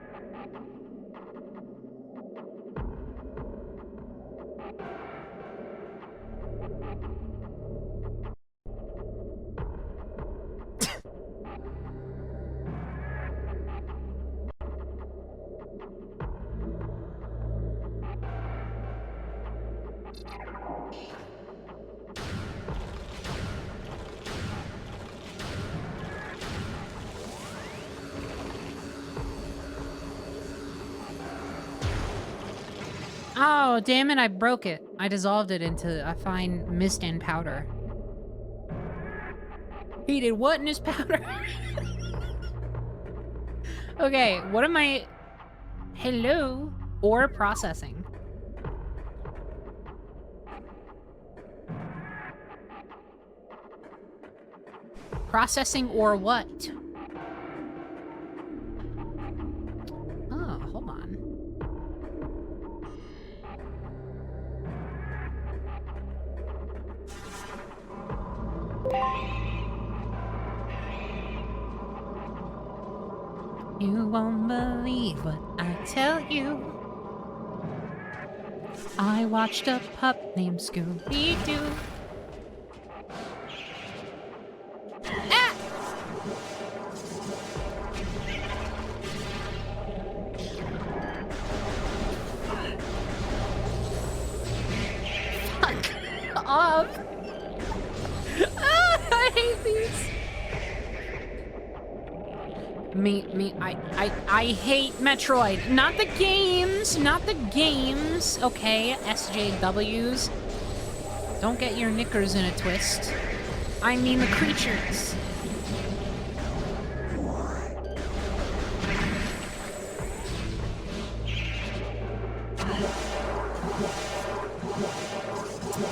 Oh, damn it, I broke it. I dissolved it into a fine mist and powder. He did what in his powder? Okay, what am I... Hello? Or processing. Processing or what? Oh, hold on. You won't believe what I tell you. I watched a pup named Scooby-Doo. Ah! Fuck off. Ah, I hate these. I hate Metroid. Not the games, not the games. Okay, SJWs. Don't get your knickers in a twist. I mean the creatures.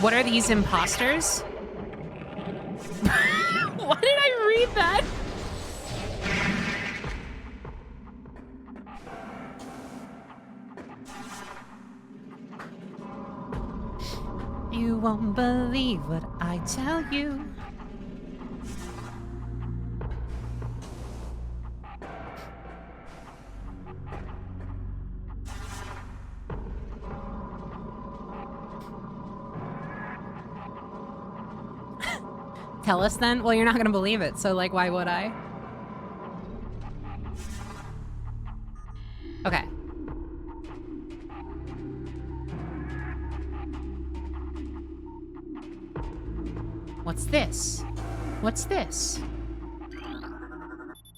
What are these imposters? Why did I read that? You won't believe what I tell you. Tell us then? Well, you're not gonna believe it, so like, why would I? Okay. What's this? What's this?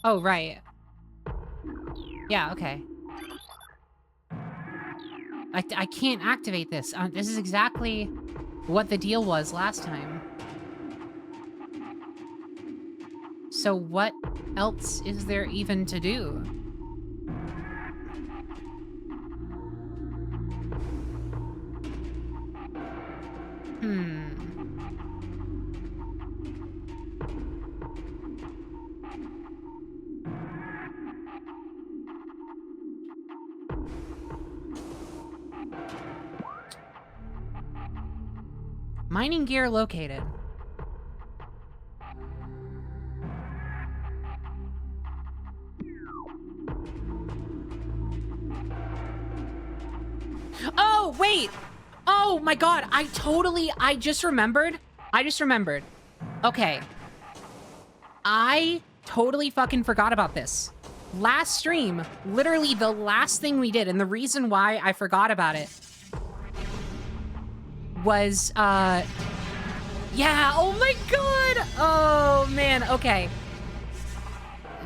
Oh, right. Yeah, okay. I can't activate this. This is exactly what the deal was last time. So what else is there even to do? Mining gear located. Oh, wait! Oh my god, I just remembered. Okay. I totally fucking forgot about this. Last stream, literally the last thing we did, and the reason why I forgot about it was, yeah, oh my god! Oh, man, okay.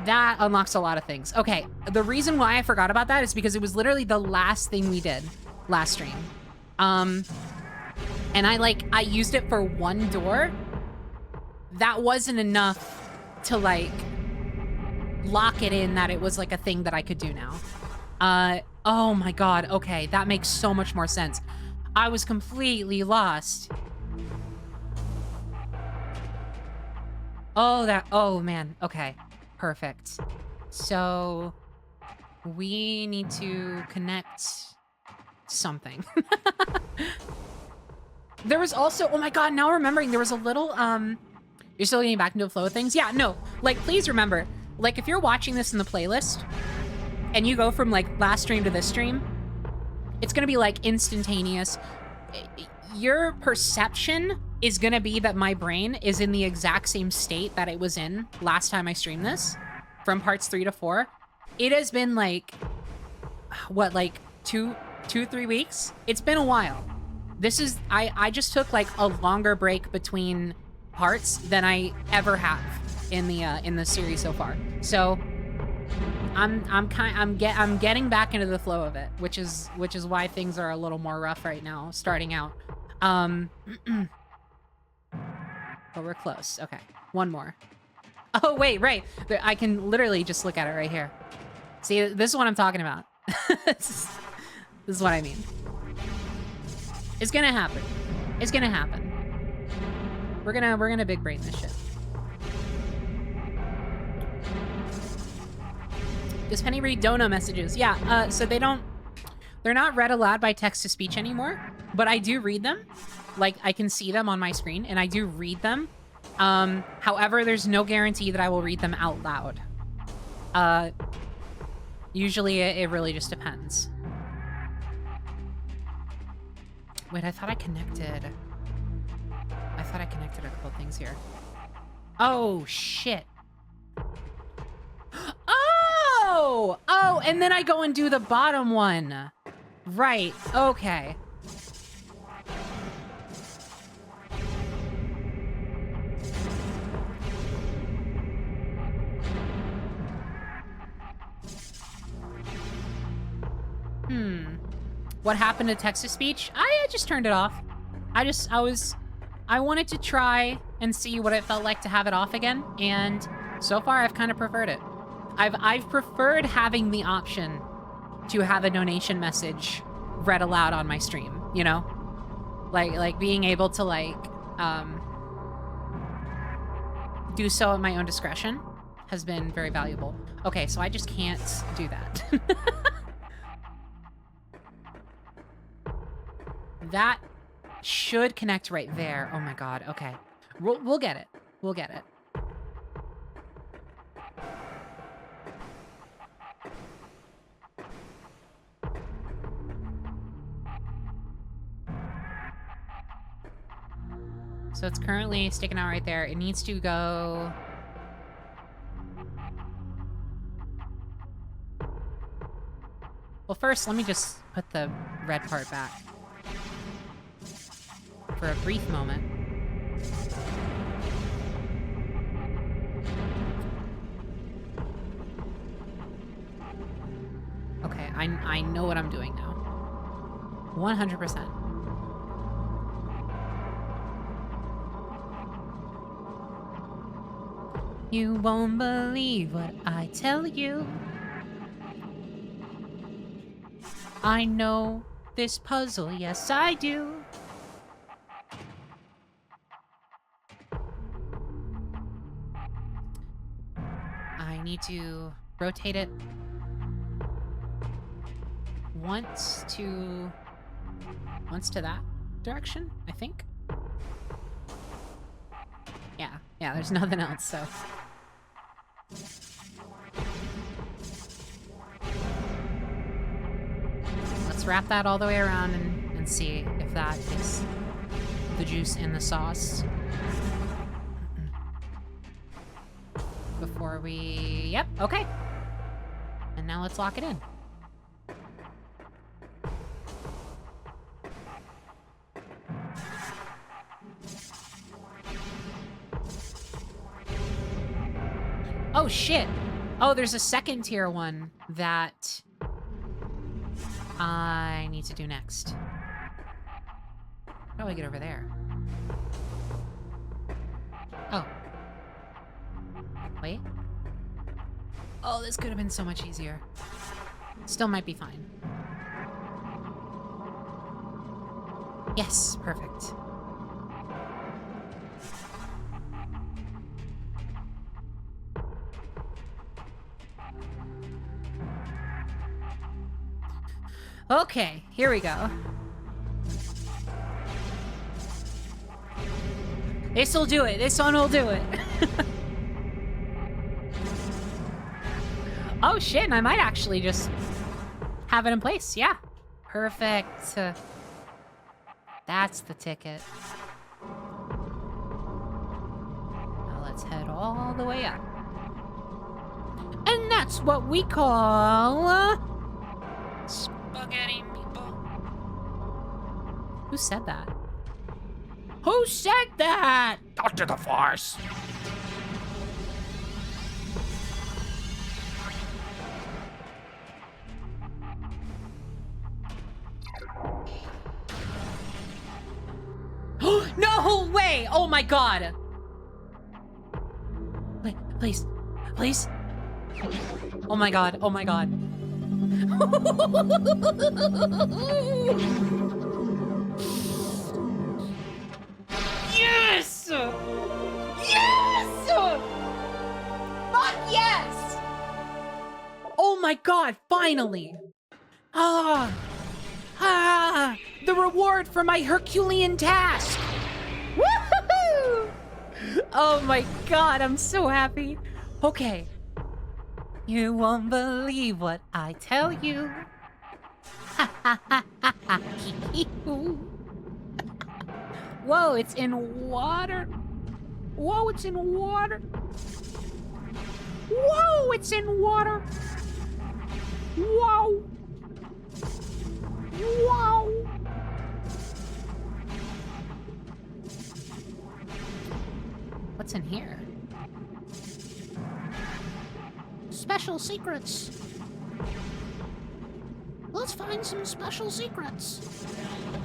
That unlocks a lot of things. Okay, the reason why I forgot about that is because it was literally the last thing we did last stream. And I used it for one door. That wasn't enough to, like, lock it in that it was, like, a thing that I could do now. Oh my god, okay, that makes so much more sense. I was completely lost. Oh man, okay, perfect. So, we need to connect something. There was also, oh my god, now remembering, there was a little, You're still getting back into the flow of things? Yeah, no. Like, please remember, like, if you're watching this in the playlist and you go from, like, last stream to this stream, it's gonna be, like, instantaneous. Your perception is gonna be that my brain is in the exact same state that it was in last time I streamed this, from parts 3 to 4. It has been, like, what, like, 3 weeks? It's been a while. This is, I just took, like, a longer break between parts than I ever have in the series so far. So I'm getting back into the flow of it, which is why things are a little more rough right now starting out. But we're close. Okay, one more. Oh wait, right. I can literally just look at it right here. See, this is what I'm talking about. This is what I mean. It's gonna happen. It's gonna happen. We're gonna big brain this shit. Does Penny read dono messages? Yeah, so they're not read aloud by text-to-speech anymore, but I do read them. Like, I can see them on my screen, and I do read them. However, there's no guarantee that I will read them out loud. Usually it really just depends. Wait, I thought I connected a couple things here. Oh, shit. Oh, and then I go and do the bottom one. Right, okay. What happened to text-to-speech? I just turned it off. I wanted to try and see what it felt like to have it off again, and so far I've kind of preferred it. I've preferred having the option to have a donation message read aloud on my stream, you know? Like being able to, like, do so at my own discretion has been very valuable. Okay, so I just can't do that. That should connect right there. Oh my god, okay. We'll get it. We'll get it. So it's currently sticking out right there. It needs to go... Well, first, let me just put the red part back. For a brief moment. Okay, I know what I'm doing now. 100%. You won't believe what I tell you. I know this puzzle, yes I do. I need to rotate it once to that direction, I think. Yeah, there's nothing else, so. Let's wrap that all the way around and see if that is the juice in the sauce. Before we... Yep, okay. And now let's lock it in. Oh, shit. Oh, there's a second tier one that I need to do next. How do I get over there? Oh. Wait. Oh, this could have been so much easier. Still might be fine. Yes, perfect. Okay, here we go. This'll do it. This one will do it. Oh shit, and I might actually just have it in place. Yeah. Perfect. That's the ticket. Now let's head all the way up. And that's what we call spaghetti meatball. Who said that? Who said that? Dr. the Force. No way! Oh my god! Please, please. Oh my god, oh my god. Yes! Yes! Fuck yes! Oh my god, finally! The reward for my Herculean task! Woohoo! Oh my god, I'm so happy. Okay. You won't believe what I tell you. Whoa, it's in water. Whoa, it's in water. Whoa, it's in water. Whoa. Whoa. What's in here? Special secrets. Let's find some special secrets.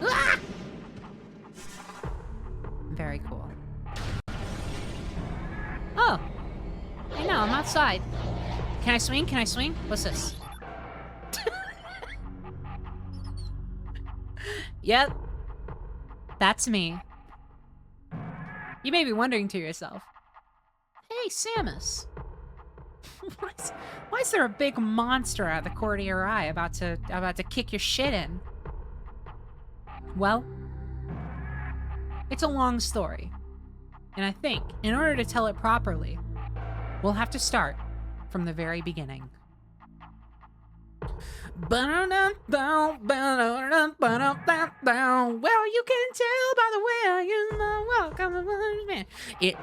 Ah! Very cool. Oh. I know, I'm outside. Can I swing? Can I swing? What's this? Yep. That's me. You may be wondering to yourself, hey, Samus. Why is there a big monster out of the corner of your eye about to kick your shit in? Well, it's a long story. And I think, in order to tell it properly, we'll have to start from the very beginning. Well, you can tell by the way I use my walk. I'm a man.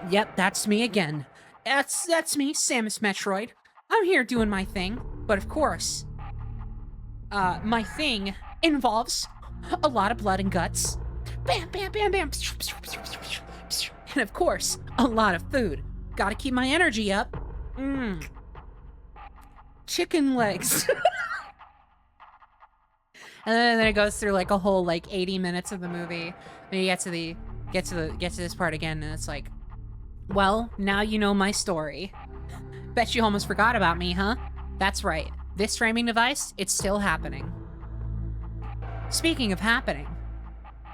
Yep, that's me again. That's me, Samus Metroid. I'm here doing my thing, but of course, my thing involves a lot of blood and guts. Bam, bam, bam, bam. And of course, a lot of food. Gotta keep my energy up. Chicken legs. And then it goes through like a whole like 80 minutes of the movie. And you get to this part again, and it's like, well, now you know my story. Bet you almost forgot about me, huh? That's right. This framing device, it's still happening. Speaking of happening,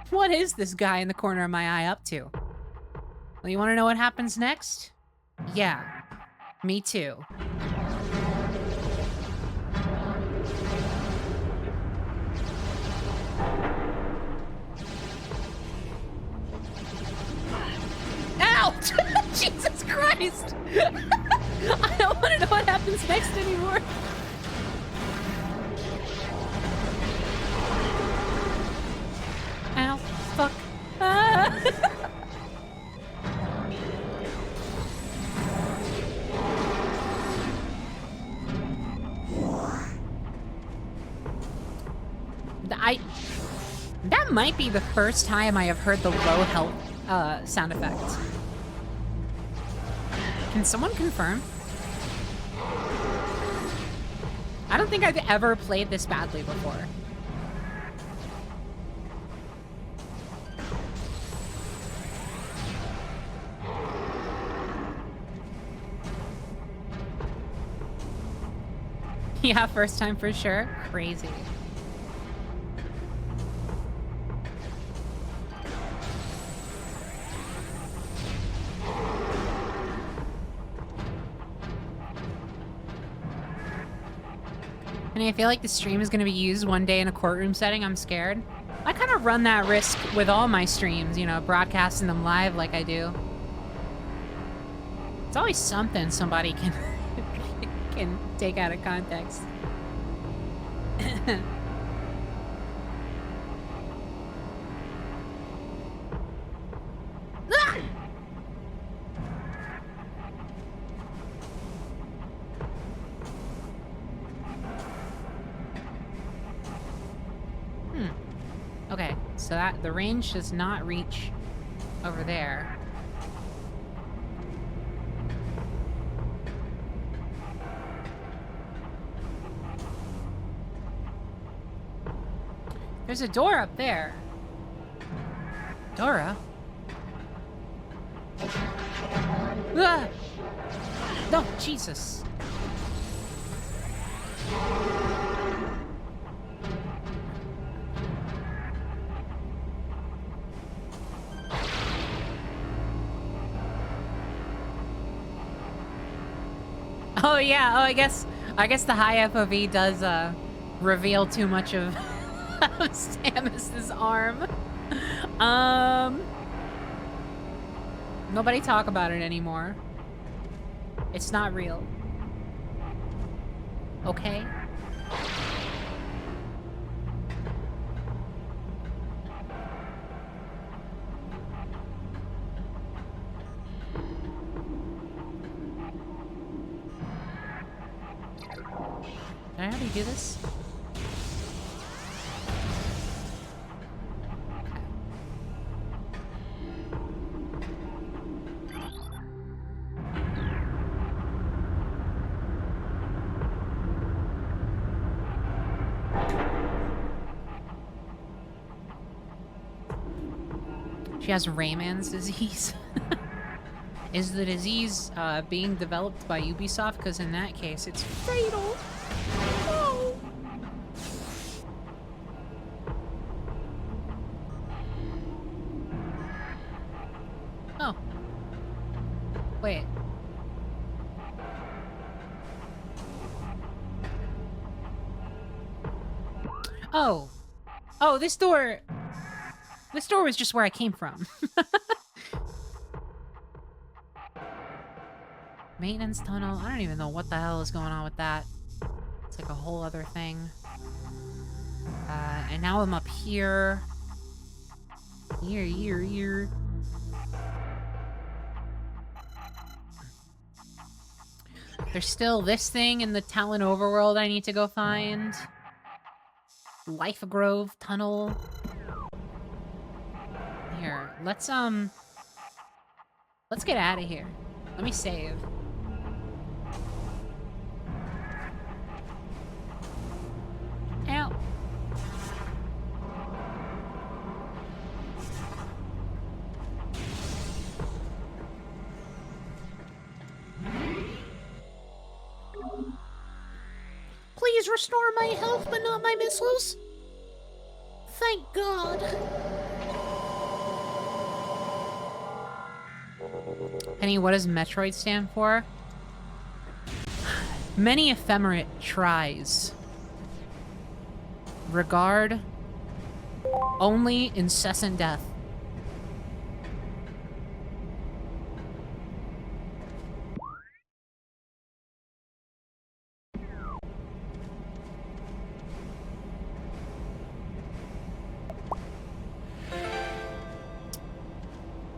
what is this guy in the corner of my eye up to? Well, you want to know what happens next? Yeah, me too. Ow! Jesus Christ! I don't want to know what happens next anymore. Ow. Fuck. Ah. That might be the first time I have heard the low health sound effect. Can someone confirm? I don't think I've ever played this badly before. Yeah, first time for sure. Crazy. And I feel like the stream is going to be used one day in a courtroom setting. I'm scared. I kind of run that risk with all my streams, you know, broadcasting them live like I do. It's always something somebody can can take out of context. Ah! Okay, so that the range does not reach over there. There's a door up there. Dora? Ah! No, Jesus. Oh yeah, oh I guess the high FOV does reveal too much of Samus's arm. Nobody talk about it anymore. It's not real. Okay? Can I already do this? She has Rayman's disease. Is the disease being developed by Ubisoft? Because in that case, it's fatal. No. Oh. Wait. Oh. Oh, this door... This door was just where I came from. Maintenance tunnel. I don't even know what the hell is going on with that. It's like a whole other thing. And now I'm up here. Here. There's still this thing in the Tallon Overworld I need to go find. Life Grove tunnel. Here, let's get out of here. Let me save. Ow. Please restore my health, but not my missiles. Thank God. Penny, what does Metroid stand for? Many ephemerate tries. Regard. Only incessant death.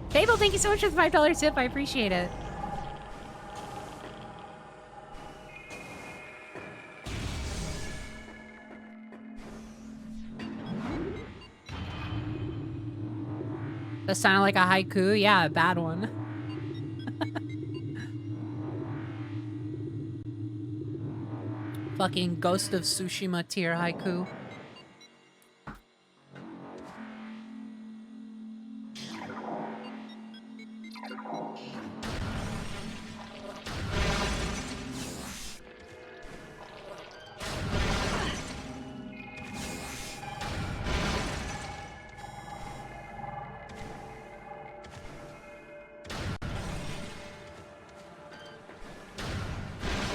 Fable, thank you so much for the $5 tip. I appreciate it. That sounded like a haiku? Yeah, a bad one. Fucking Ghost of Tsushima tier haiku.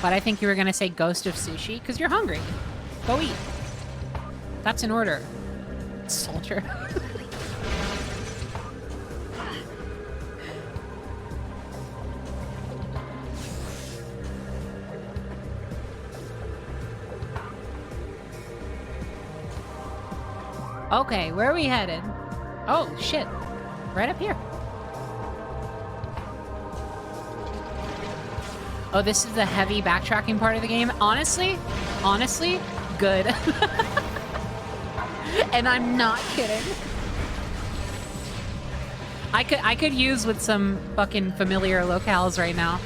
But I think you were gonna say Ghost of Sushi, because you're hungry. Go eat. That's an order. Soldier. Okay, where are we headed? Oh, shit. Right up here. Oh, this is the heavy backtracking part of the game. Honestly, good. And I'm not kidding. I could use with some fucking familiar locales right now.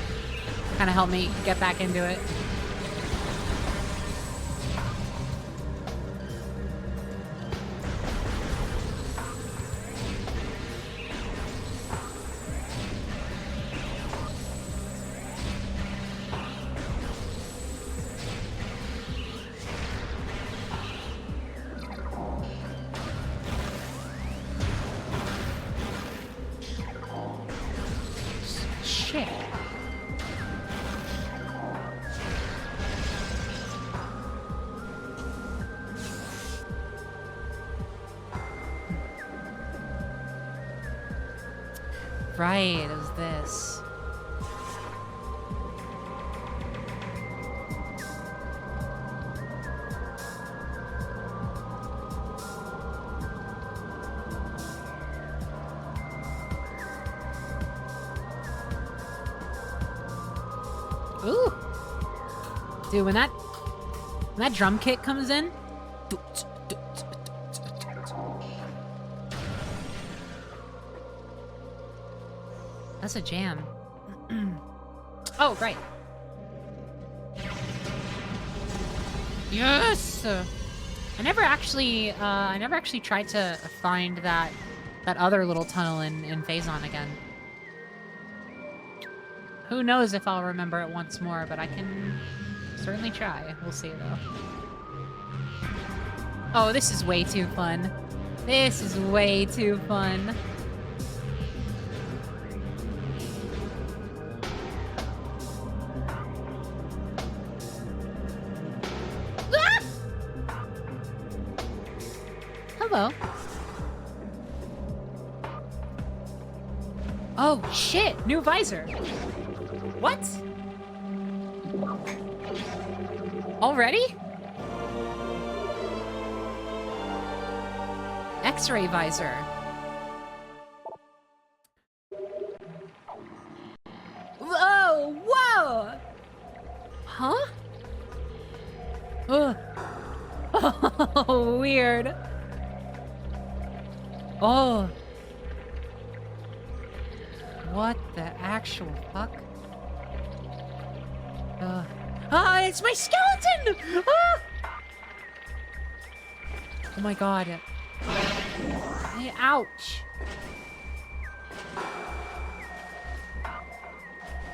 Kind of help me get back into it. Right, it was this. Ooh. Dude, when that drum kit comes in, that's a jam. Oh, right. Yes. I never actually tried to find that other little tunnel in Phaton again. Who knows if I'll remember it once more, but I can certainly try. We'll see though. Oh, this is way too fun. This is way too fun. Hello. Oh, shit! New visor! What? Already? X-ray visor. Whoa! Whoa! Huh? Ugh. Oh, weird. Oh. What the actual fuck? Ah, it's my skeleton! Ah! Oh my god. Hey, ouch.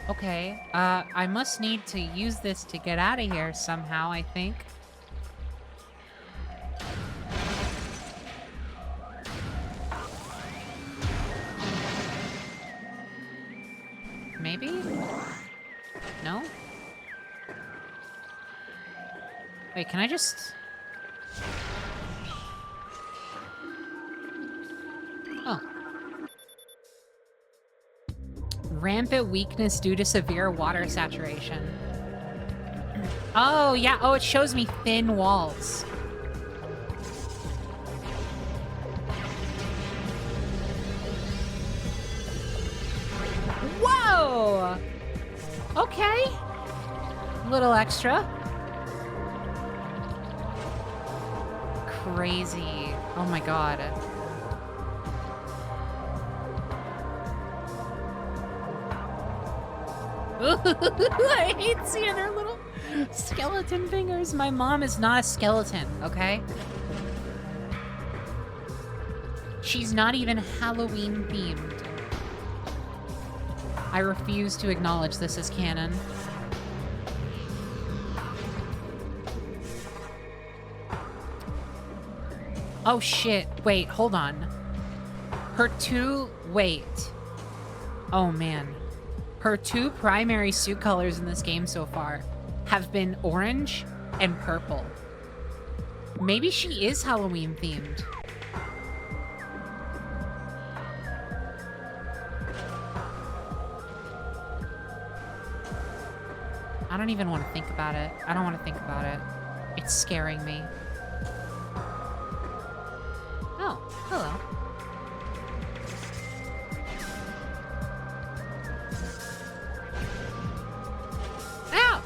Okay, I must need to use this to get out of here somehow, I think. Maybe? No? Wait, can I just... Oh. Rampant weakness due to severe water saturation. Oh, yeah. Oh, it shows me thin walls. Whoa! Okay. A little extra. Crazy. Oh my god. I hate seeing her little skeleton fingers. My mom is not a skeleton, okay? She's not even Halloween themed. I refuse to acknowledge this as canon. Oh shit, wait, hold on. Wait. Oh man. Her two primary suit colors in this game so far have been orange and purple. Maybe she is Halloween themed. I don't even want to think about it. I don't want to think about it. It's scaring me. Hello. Ow!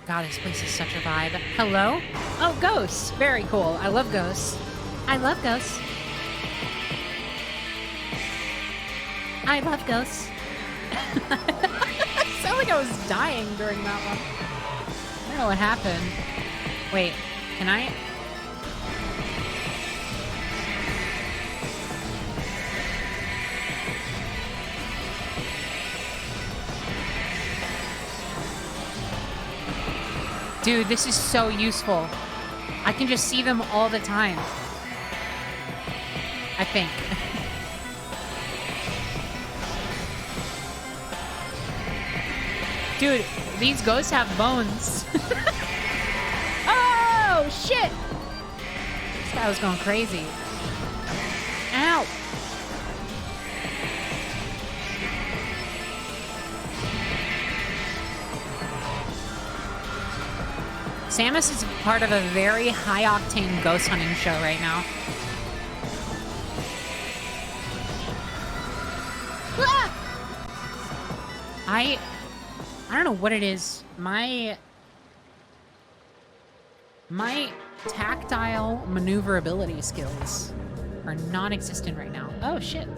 God, this place is such a vibe. Hello? Oh, ghosts. Very cool. I love ghosts. I love ghosts. I love ghosts. I sound like I was dying during that one. I don't know what happened. Wait, can I? Dude, this is so useful. I can just see them all the time. I think. Dude, these ghosts have bones. Oh, shit! This guy was going crazy. Ow! Samus is part of a very high-octane ghost hunting show right now. Ah! I don't know what it is. My tactile maneuverability skills are non-existent right now. Oh, shit.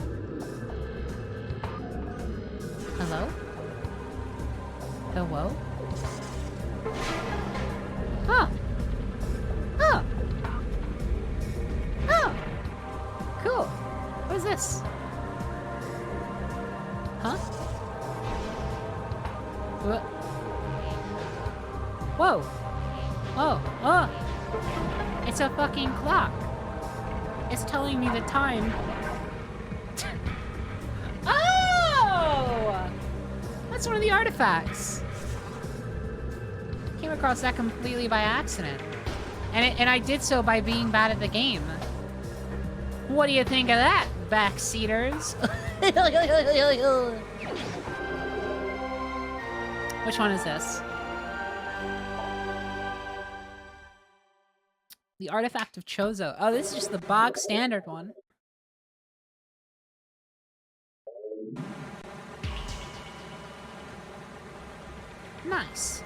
Hello? Hello? Oh. Oh. Oh. Cool. What is this? Huh? What? Whoa. Oh. Oh. It's a fucking clock. It's telling me the time. Oh! That's one of the artifacts. Came across that completely by accident. And I did so by being bad at the game. What do you think of that, backseaters? Which one is this? The Artifact of Chozo. Oh, this is just the bog standard one. Nice.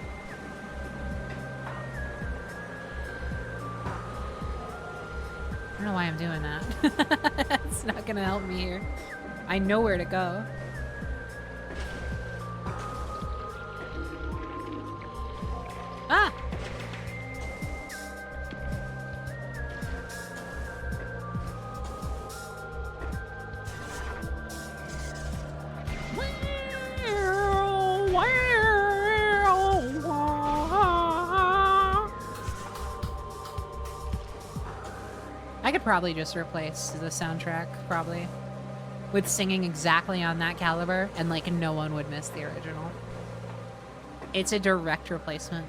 I don't know why I'm doing that. It's not gonna help me here. I know where to go. Ah! I could probably just replace the soundtrack, probably, with singing exactly on that caliber, and like no one would miss the original. It's a direct replacement.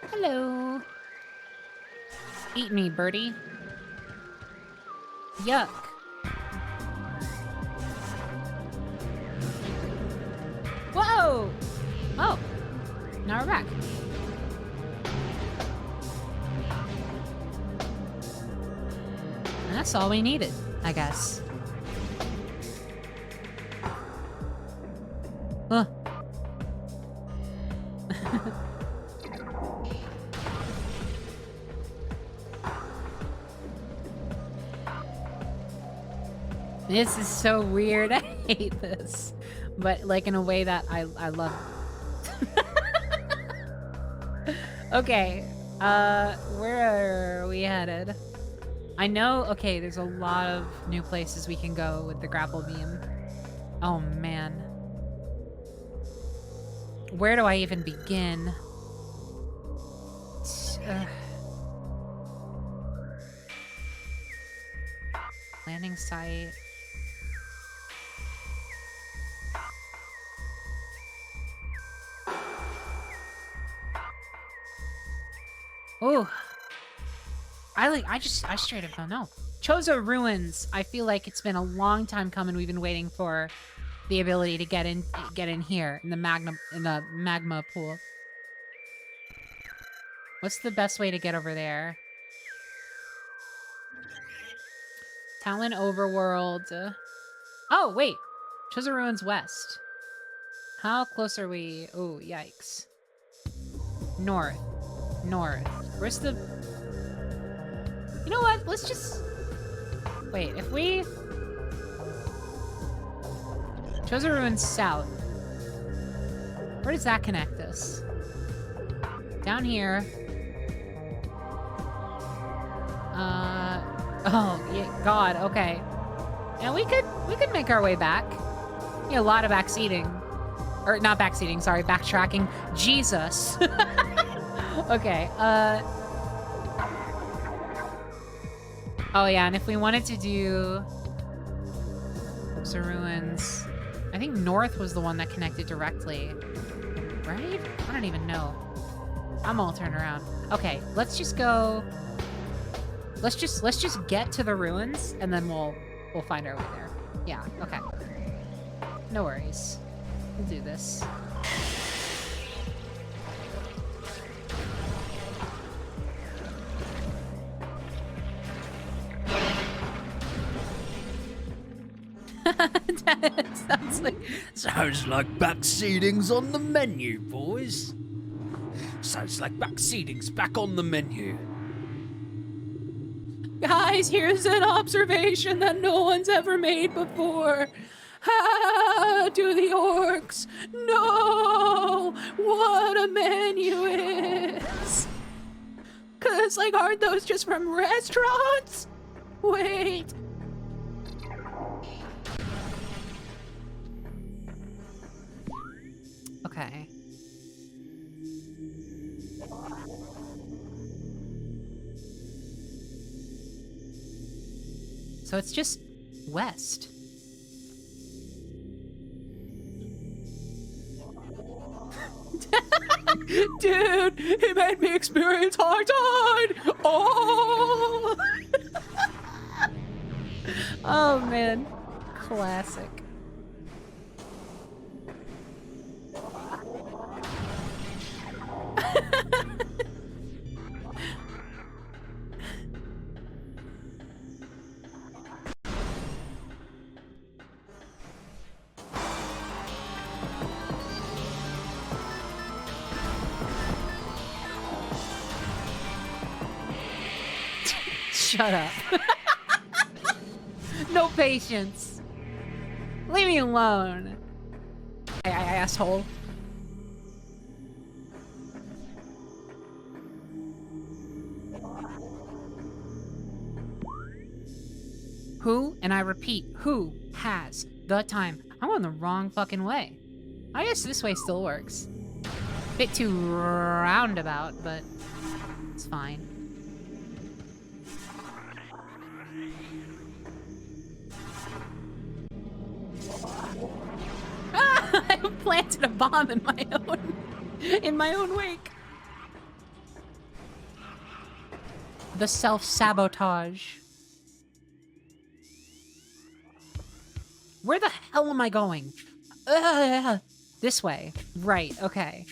Hello. Eat me, birdie. Yuck. Whoa! Oh. Now we're back. And that's all we needed, I guess. Huh. This is so weird. I hate this. But like in a way that I love. Okay. Where are we headed? I know, okay, there's a lot of new places we can go with the grapple beam. Oh man. Where do I even begin? Landing site. Oh, I straight up don't know. Chozo Ruins. I feel like it's been a long time coming. We've been waiting for the ability to get in here in the magma pool. What's the best way to get over there? Tallon Overworld. Oh, wait. Chozo Ruins West. How close are we? Oh, yikes. North. North. Where's the... You know what? Let's just... Wait, if we... Chozo Ruins South. Where does that connect us? Down here. Oh, yeah, God, okay. Yeah, we could make our way back. Yeah, a lot of backseating. Or, not backseating, sorry, backtracking. Jesus. Okay, oh, yeah, and if we wanted to do... Ruins... I think North was the one that connected directly. Right? I don't even know. I'm all turned around. Okay, let's just go... Let's just get to the ruins, and then we'll find our way there. Yeah, okay. No worries. We'll do this. Sounds like backseating's on the menu, boys. Sounds like backseating's back on the menu. Guys, here's an observation that no one's ever made before. Ah, to the orcs. No, what a menu is. 'Cause, like, aren't those just from restaurants? Wait. Okay. So it's just west. Dude, he made me experience hard tide. Oh. Oh man, classic. Shut up. No patience. Leave me alone. I asshole. Who, and I repeat, who has the time? I'm going the wrong fucking way. I guess this way still works. Bit too roundabout, but it's fine. Ah, I planted a bomb in my own wake. The self-sabotage. Where the hell am I going? This way. Right, okay.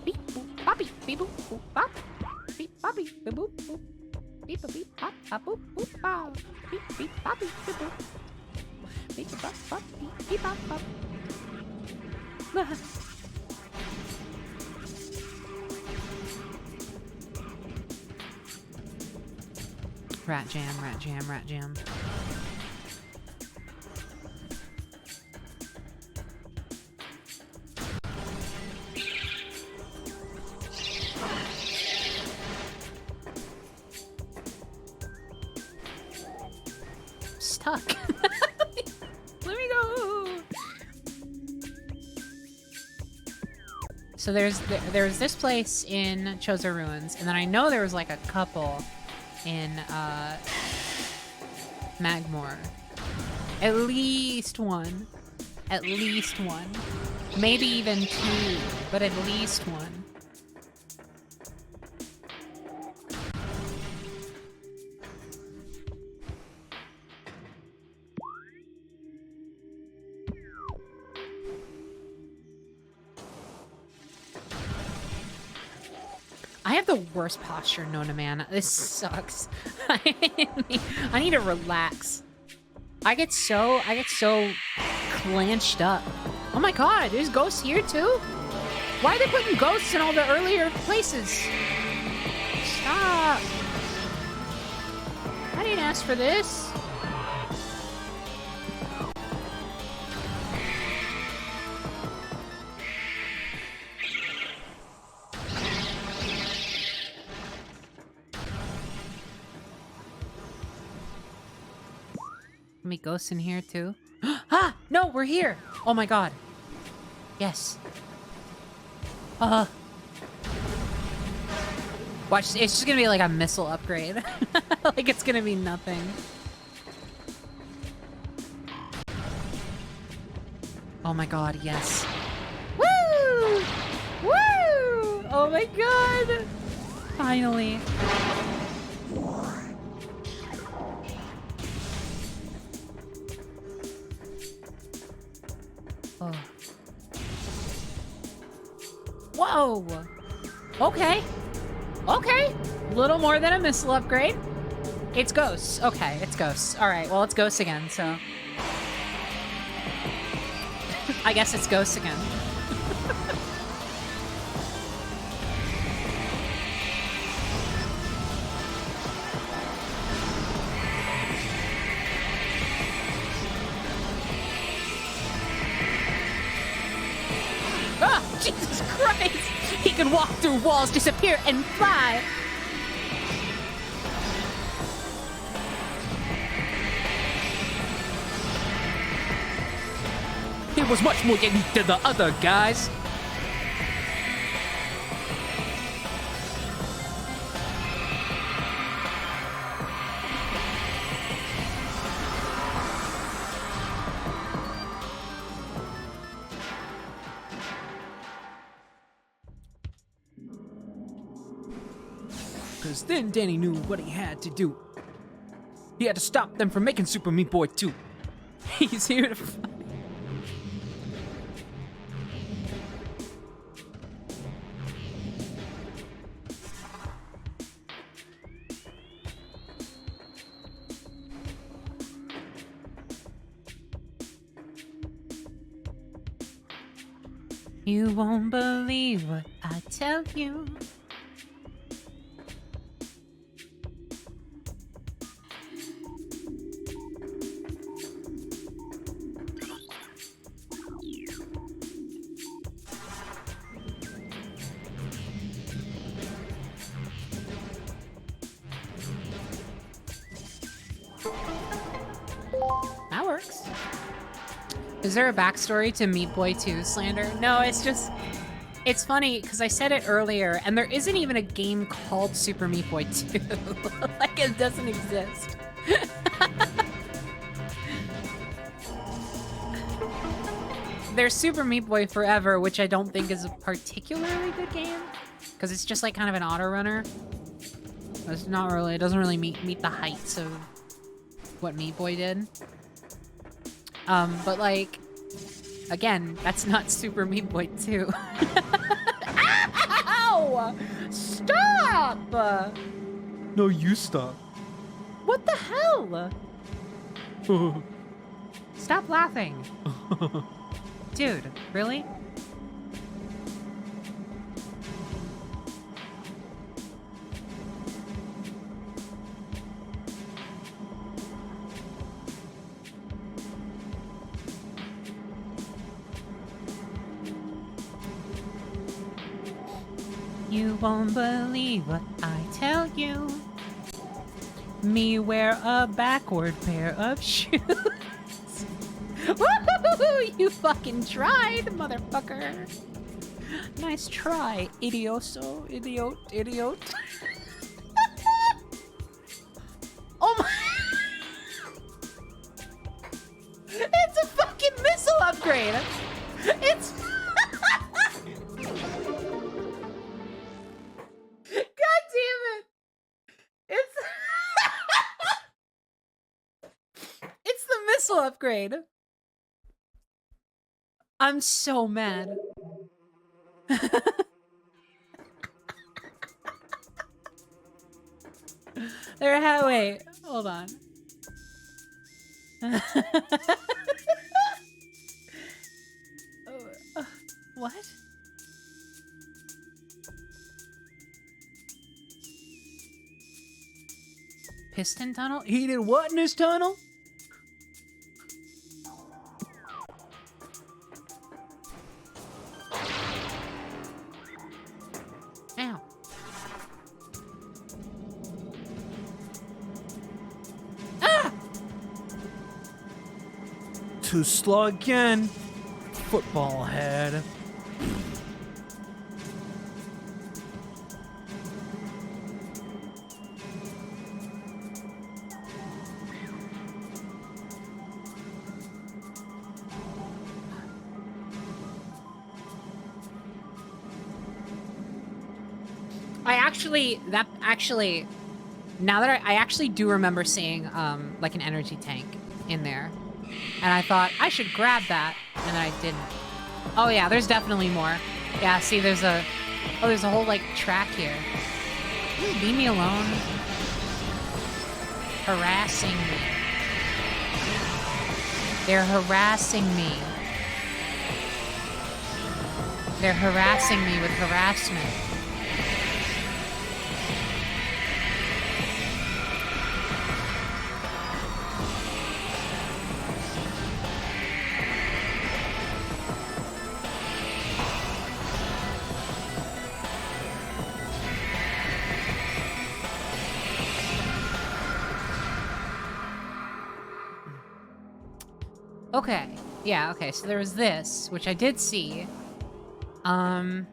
Beep boop boppy beep boop boop bop. Beep boppy beep boop boop. Beep a beep bop bop boop boop bop. Beep beep boppy beep boop. Beep a bop bop beep beep bop bop. Rat jam, rat jam, rat jam. stuck. Let me go. So there's this place in Chozo Ruins, and then I know there was like a couple in Magmore. At least one. At least one. Maybe even two, but at least one. I have the worst posture known to man. This sucks. I need to relax. I get so clenched up. Oh my god, there's ghosts here too? Why are they putting ghosts in all the earlier places? Stop. I didn't ask for this. Me ghosts in here too? Ah! No, we're here! Oh my god. Yes. Watch, it's just gonna be like a missile upgrade. Like it's gonna be nothing. Oh my god, yes. Woo! Woo! Oh my god! Finally. Oh. Whoa! Okay. Okay. Little more than a missile upgrade. It's ghosts. Okay, it's ghosts. Alright, well, it's ghosts again, so. I guess it's ghosts again. Jesus Christ! He can walk through walls, disappear, and fly! He was much more unique than the other guys. Because then Danny knew what he had to do. He had to stop them from making Super Meat Boy 2. He's here to fight. You won't believe what I tell you. That works. Is there a backstory to Meat Boy 2 slander? No, it's just... It's funny, because I said it earlier, and there isn't even a game called Super Meat Boy 2. Like, it doesn't exist. There's Super Meat Boy Forever, which I don't think is a particularly good game, because it's just like kind of an auto runner. It's not really, it doesn't really meet the heights of what Meat Boy did. But like, again, that's not Super Meat Boy 2. Ow! Stop! No, you stop. What the hell? Stop laughing. Dude, really? You won't believe what I tell you. me wear a backward pair of shoes. Woohoo! You fucking tried, motherfucker. Nice try, idioso, idiot. Oh my! It's a fucking missile upgrade. It's. God damn it! It's. It's the missile upgrade. I'm so mad. Wait, hold on. What? Piston tunnel? He did what in his tunnel? Ow. Ah! Too slow again. Football head. Now that I actually do remember seeing like an energy tank in there, and I thought I should grab that, and then I didn't. Oh yeah, there's definitely more. Yeah, see, there's a whole like track here. Leave me alone. Harassing me. They're harassing me. They're harassing me with harassment. Okay. Yeah, okay. So there was this, which I did see. And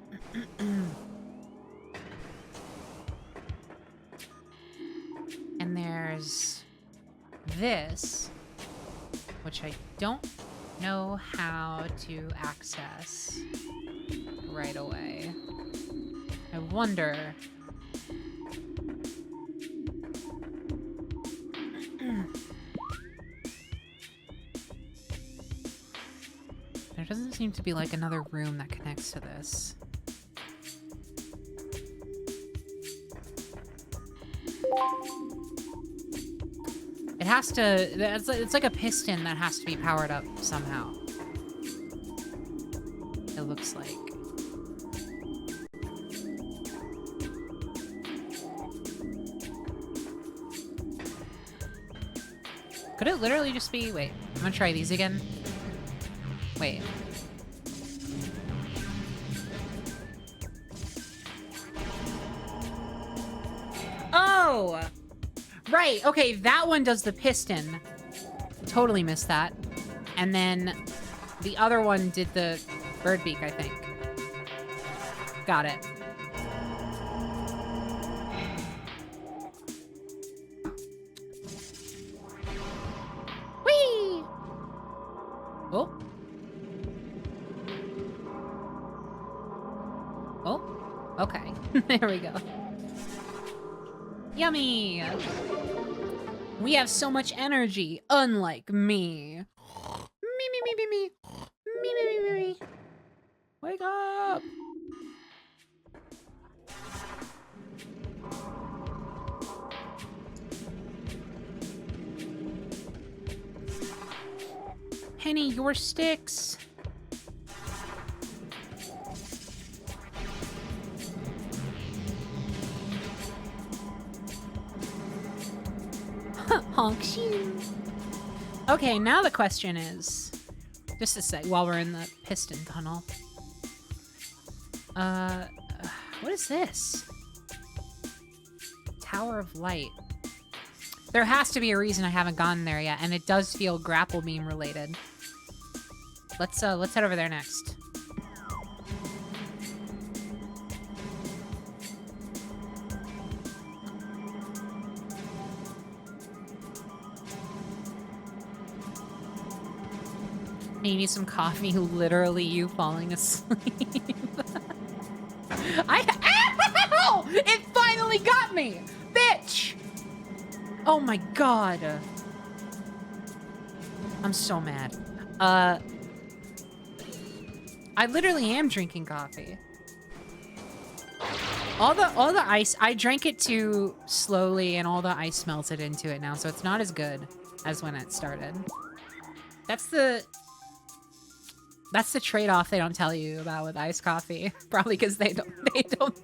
there's this, which I don't know how to access right away. I wonder. There doesn't seem to be like another room that connects to this. It has to, it's like a piston that has to be powered up somehow. It looks like. Could it literally just be, wait, I'm gonna try these again. Wait. Oh! Right, okay, that one does the piston. Totally missed that. And then the other one did the bird beak, I think. Got it. Whee! Oh. Oh, okay. There we go. Yummy! We have so much energy, unlike me. Me, me, me, me, me. Me, me, me, me, me. Wake up! Penny, your sticks. Honk shoe. Okay, now the question is, just to say, while we're in the piston tunnel, what is this? Tower of Light. There has to be a reason I haven't gotten there yet, and it does feel grapple beam related. Let's head over there next. You need some coffee, literally you falling asleep. Ow! It finally got me! Bitch! Oh my god. I'm so mad. I literally am drinking coffee. All the ice, I drank it too slowly and all the ice melted into it now, so it's not as good as when it started. That's the trade-off they don't tell you about with iced coffee. Probably because they don't,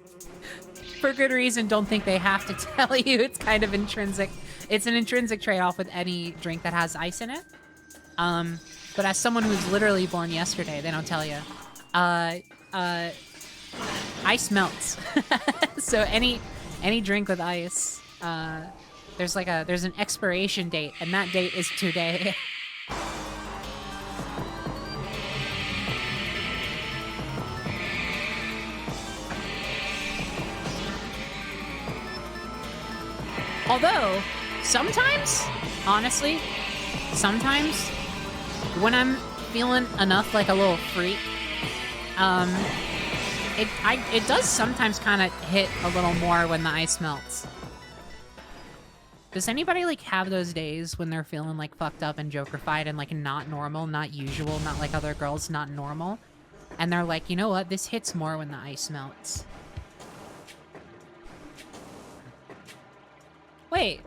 for good reason, don't think they have to tell you. It's kind of intrinsic. It's an intrinsic trade-off with any drink that has ice in it. But as someone who's literally born yesterday, they don't tell you. Ice melts. So any drink with ice, there's an expiration date, and that date is today. Although, sometimes, honestly, sometimes when I'm feeling enough like a little freak, it does sometimes kind of hit a little more when the ice melts. Does anybody like have those days when they're feeling like fucked up and jokerfied and like not normal, not usual, not like other girls, not normal? And they're like, you know what? This hits more when the ice melts. Wait,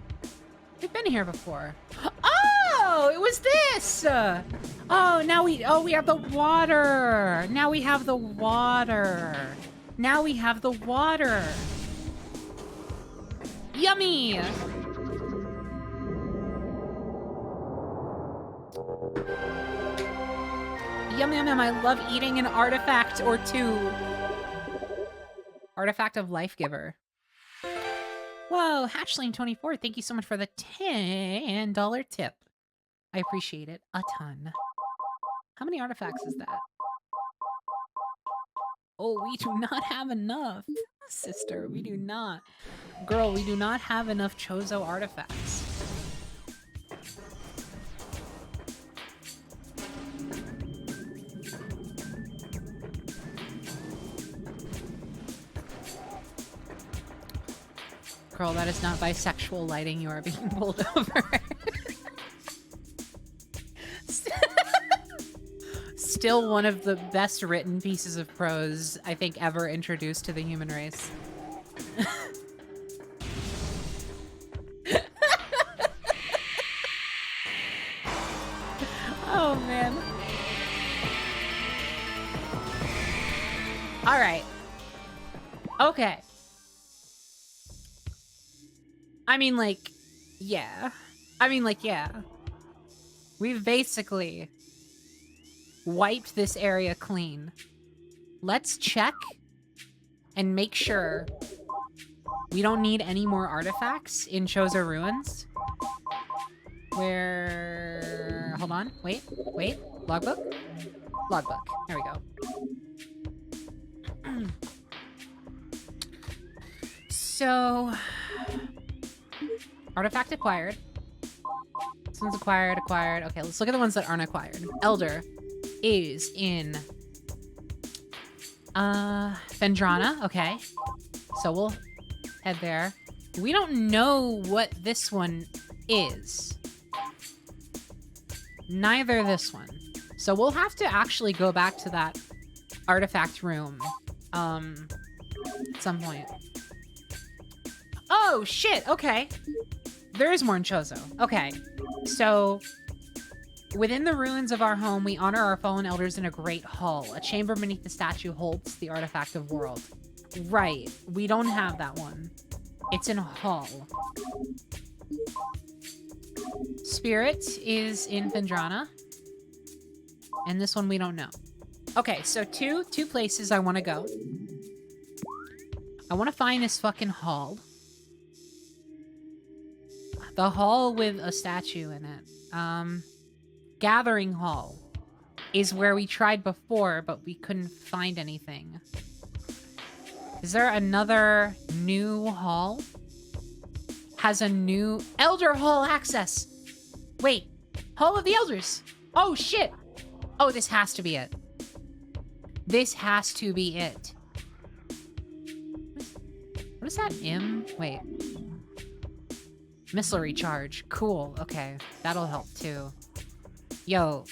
we've been here before. Oh, it was this. Oh, now we have the water. Now we have the water. Now we have the water. Yummy. Yum, yum, yum. I love eating an artifact or two. Artifact of Life Giver. Whoa, Hatchling24, thank you so much for the $10 tip. I appreciate it a ton. How many artifacts is that? Oh, we do not have enough. Sister, we do not. Girl, we do not have enough Chozo artifacts. Girl, that is not bisexual lighting. You are being pulled over. Still one of the best written pieces of prose I think ever introduced to the human race. Oh, man. All right. Okay. I mean, like, yeah. We've basically wiped this area clean. Let's check and make sure we don't need any more artifacts in Chozo Ruins. Where... Hold on. Wait. Logbook? Logbook. There we go. So... Artifact acquired. This one's acquired. Okay, let's look at the ones that aren't acquired. Elder is in Fendrana. Okay, so we'll head there. We don't know what this one is. Neither this one. So we'll have to actually go back to that artifact room at some point. Oh shit, okay. There is more in Chozo. Okay, so within the ruins of our home, we honor our fallen elders in a great hall. A chamber beneath the statue holds the artifact of world. Right, we don't have that one. It's in a hall. Spirit is in Fendrana. And this one we don't know. Okay, so two places I want to go. I want to find this fucking hall. The hall with a statue in it. Gathering Hall is where we tried before, but we couldn't find anything. Is there another new hall? Has a new Elder Hall access. Wait, Hall of the Elders. Oh, shit. Oh, this has to be it. This has to be it. What is that? Wait. Missile recharge. Cool. Okay. That'll help too. Yo,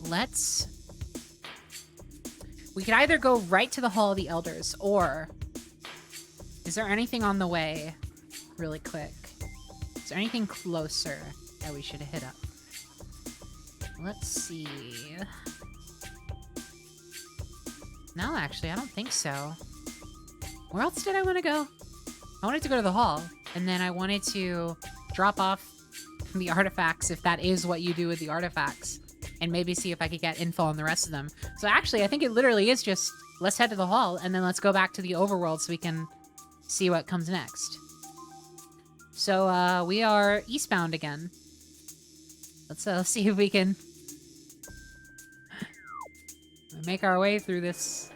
let's... We could either go right to the Hall of the Elders, or... Is there anything on the way? Really quick. Is there anything closer that we should hit up? Let's see... No, actually, I don't think so. Where else did I want to go? I wanted to go to the hall, and then I wanted to drop off the artifacts, if that is what you do with the artifacts, and maybe see if I could get info on the rest of them. So actually, I think it literally is just, let's head to the hall, and then let's go back to the overworld so we can see what comes next. So, we are eastbound again. Let's see if we can make our way through this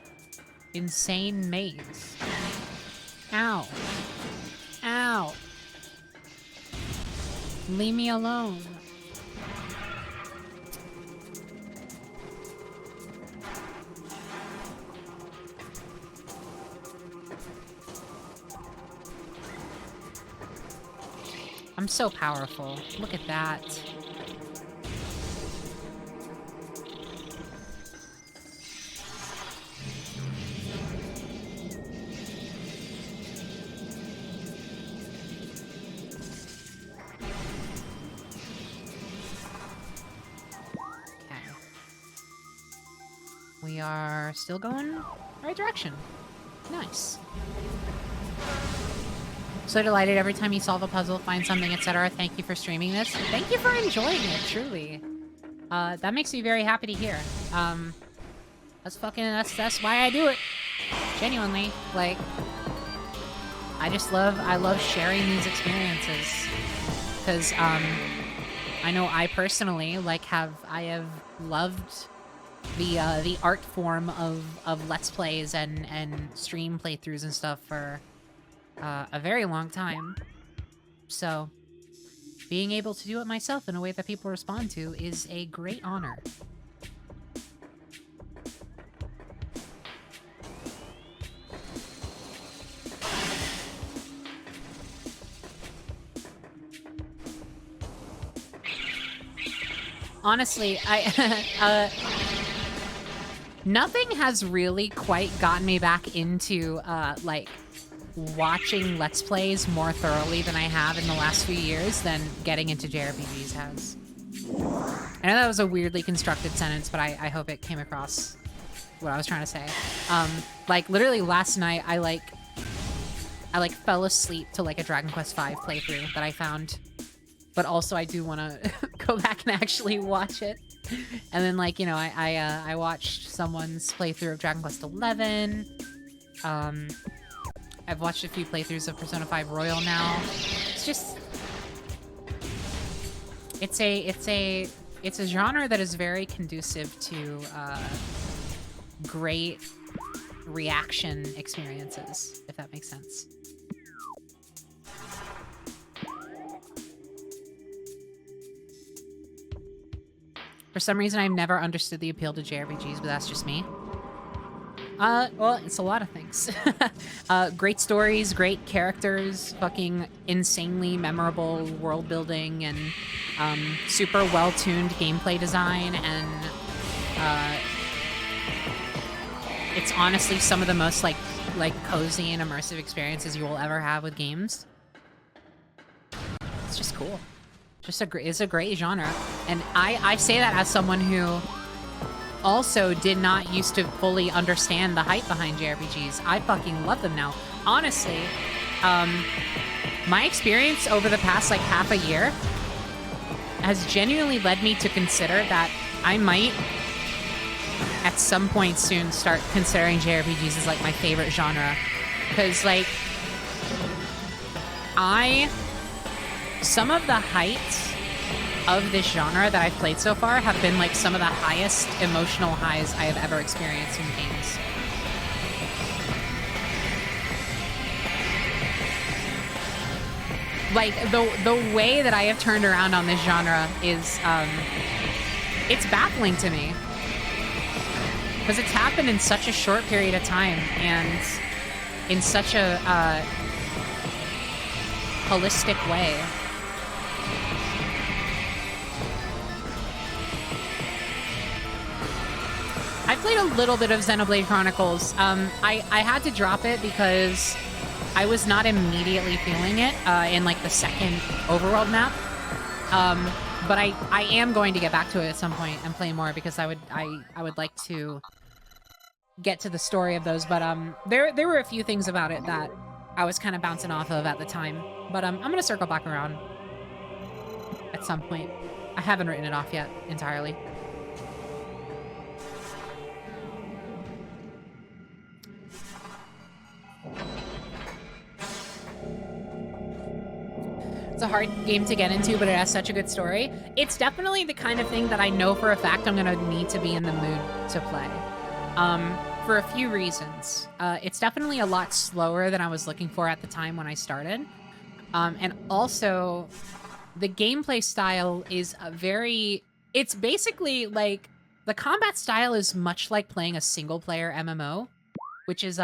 insane maze. Ow. Ow. Leave me alone. I'm so powerful. Look at that. We are still going the right direction. Nice. So delighted every time you solve a puzzle, find something, etc. Thank you for streaming this. Thank you for enjoying it, truly. That makes me very happy to hear. That's why I do it. Genuinely. Like, I love sharing these experiences. Because, I know I personally, like, I have loved the art form of Let's Plays and stream playthroughs and stuff for a very long time. So being able to do it myself in a way that people respond to is a great honor. Honestly, nothing has really quite gotten me back into, like, watching Let's Plays more thoroughly than I have in the last few years than getting into JRPGs has. I know that was a weirdly constructed sentence, but I hope it came across what I was trying to say. Like, literally last night, I fell asleep to, like, a Dragon Quest V playthrough that I found. But also, I do want to go back and actually watch it. And then, like, you know, I watched someone's playthrough of Dragon Quest XI. I've watched a few playthroughs of Persona 5 Royal now. It's just... It's a genre that is very conducive to great reaction experiences, if that makes sense. For some reason, I've never understood the appeal to JRPGs, but that's just me. Well, it's a lot of things. Great stories, great characters, fucking insanely memorable world building, and super well-tuned gameplay design, and it's honestly some of the most like cozy and immersive experiences you will ever have with games. It's just cool. It's a great genre, and I say that as someone who also did not used to fully understand the hype behind JRPGs. I fucking love them now. Honestly, my experience over the past like half a year has genuinely led me to consider that I might at some point soon start considering JRPGs as like my favorite genre, because like I some of the heights of this genre that I've played so far have been like some of the highest emotional highs I have ever experienced in games. Like the way that I have turned around on this genre is it's baffling to me. Because it's happened in such a short period of time and in such a holistic way. I played a little bit of Xenoblade Chronicles. I had to drop it because I was not immediately feeling it in like the second overworld map. But I am going to get back to it at some point and play more because I would like to get to the story of those. But there were a few things about it that I was kind of bouncing off of at the time. But I'm gonna circle back around at some point. I haven't written it off yet entirely. It's a hard game to get into, but it has such a good story. It's definitely the kind of thing that I know for a fact I'm gonna need to be in the mood to play. For a few reasons. It's definitely a lot slower than I was looking for at the time when I started. And also, the gameplay style is it's basically like, the combat style is much like playing a single-player MMO, which is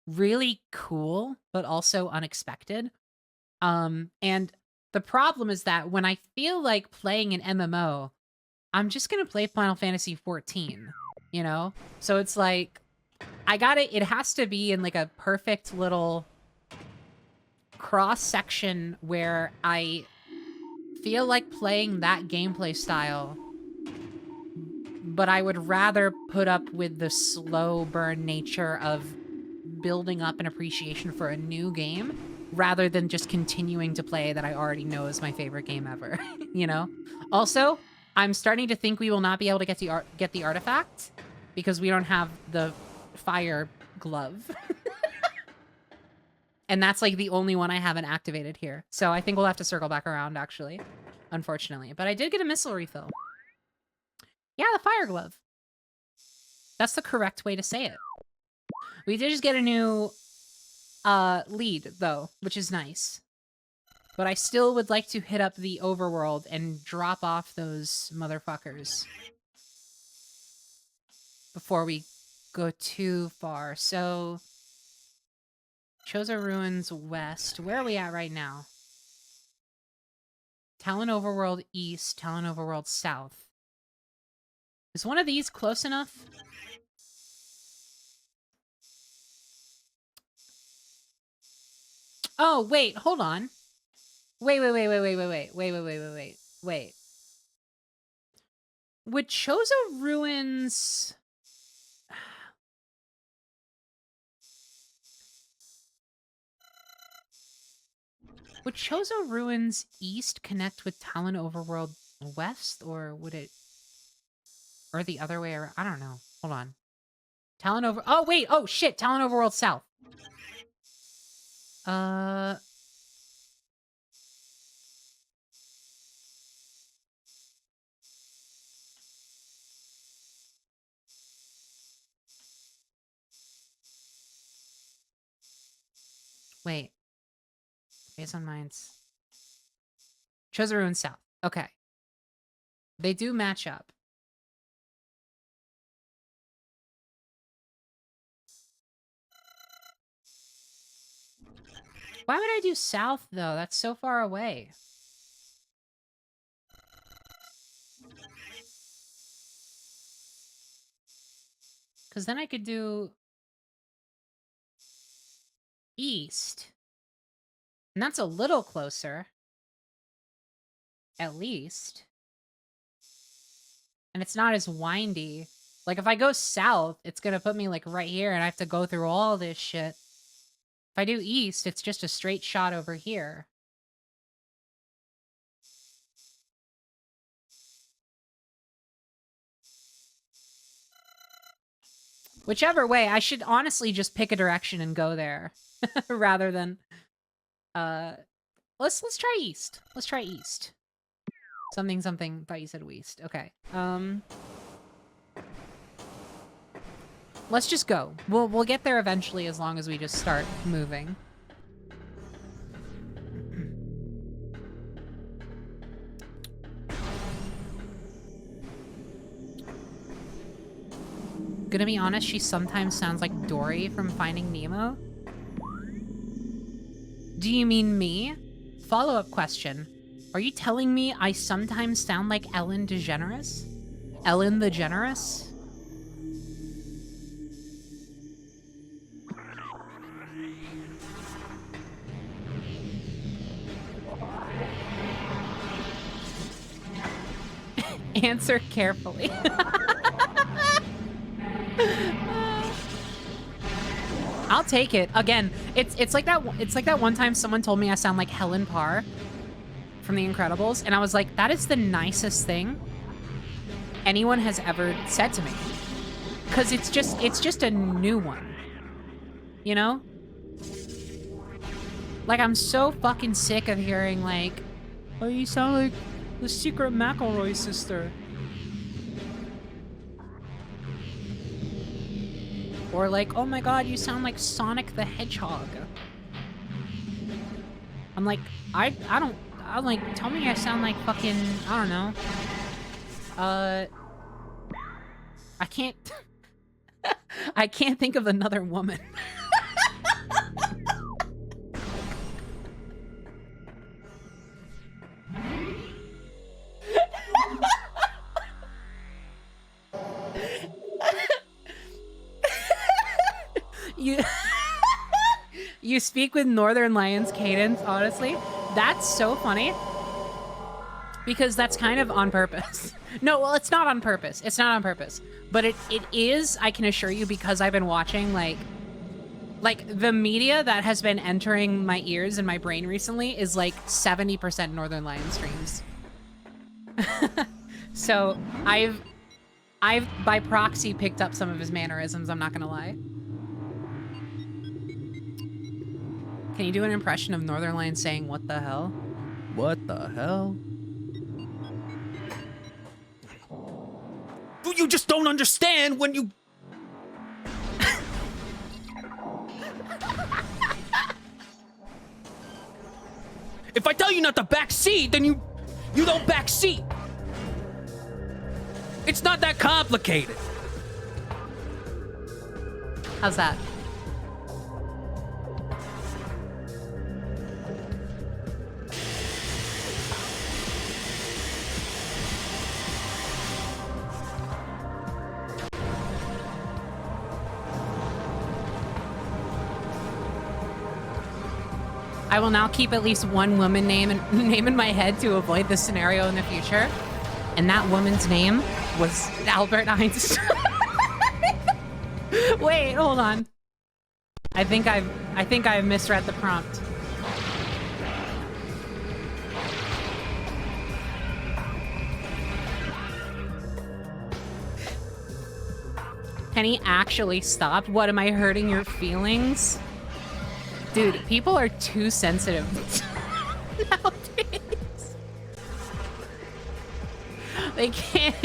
really cool, but also unexpected. And the problem is that when I feel like playing an MMO, I'm just gonna play Final Fantasy XIV, you know? So it's like, it has to be in like a perfect little cross-section where I feel like playing that gameplay style, but I would rather put up with the slow burn nature of building up an appreciation for a new game rather than just continuing to play that I already know is my favorite game ever, you know? Also, I'm starting to think we will not be able to get the artifact because we don't have the fire glove. And that's like the only one I haven't activated here. So I think we'll have to circle back around, actually, unfortunately. But I did get a missile refill. Yeah, the fire glove. That's the correct way to say it. We did just get a new lead, though, which is nice. But I still would like to hit up the overworld and drop off those motherfuckers before we go too far. So, Chozo Ruins west. Where are we at right now? Tallon Overworld east, Tallon Overworld south. Is one of these close enough? Oh, wait, hold on. Wait. Would Chozo Ruins... Would Chozo Ruins east connect with Tallon Overworld west, or would it... Or the other way around? I don't know. Hold on. Tallon Over... Oh, wait! Oh, shit! Tallon Overworld south. Wait. Phaton Mines. Chozo Ruins south. Okay. They do match up. Why would I do south, though? That's so far away. Because then I could do east. And that's a little closer. At least. And it's not as windy. Like, if I go south, it's going to put me, like, right here, and I have to go through all this shit. If I do east, it's just a straight shot over here. Whichever way, I should honestly just pick a direction and go there. Rather than... let's try east. Let's try east. Something something. Thought you said west. Okay. Let's just go. We'll get there eventually as long as we just start moving. Gonna be honest, she sometimes sounds like Dory from Finding Nemo. Do you mean me? Follow-up question. Are you telling me I sometimes sound like Ellen DeGeneres? Ellen the Generous? Answer carefully. I'll take it. Again, it's like that one time someone told me I sound like Helen Parr from The Incredibles, and I was like, that is the nicest thing anyone has ever said to me. Cause it's just a new one. You know? Like, I'm so fucking sick of hearing like, oh, you sound like the secret McElroy sister. Or like, oh my god, you sound like Sonic the Hedgehog. I'm like, I'm like, tell me I sound like fucking, I don't know. I can't, I can't think of another woman. You speak with Northern Lions cadence, honestly. That's so funny. Because that's kind of on purpose. No, well, it's not on purpose. It's not on purpose. But it is, I can assure you, because I've been watching, like the media that has been entering my ears and my brain recently is like 70% Northern Lion streams. So I've by proxy picked up some of his mannerisms, I'm not gonna lie. Can you do an impression of Northern Lion saying, what the hell? What the hell? You just don't understand when you... If I tell you not to backseat, then you don't backseat. It's not that complicated. How's that? I will now keep at least one woman name in my head to avoid this scenario in the future. And that woman's name was Albert Einstein. Wait, hold on. I think I've misread the prompt. Kenny actually stopped. What, am I hurting your feelings? Dude, people are too sensitive nowadays. They can't.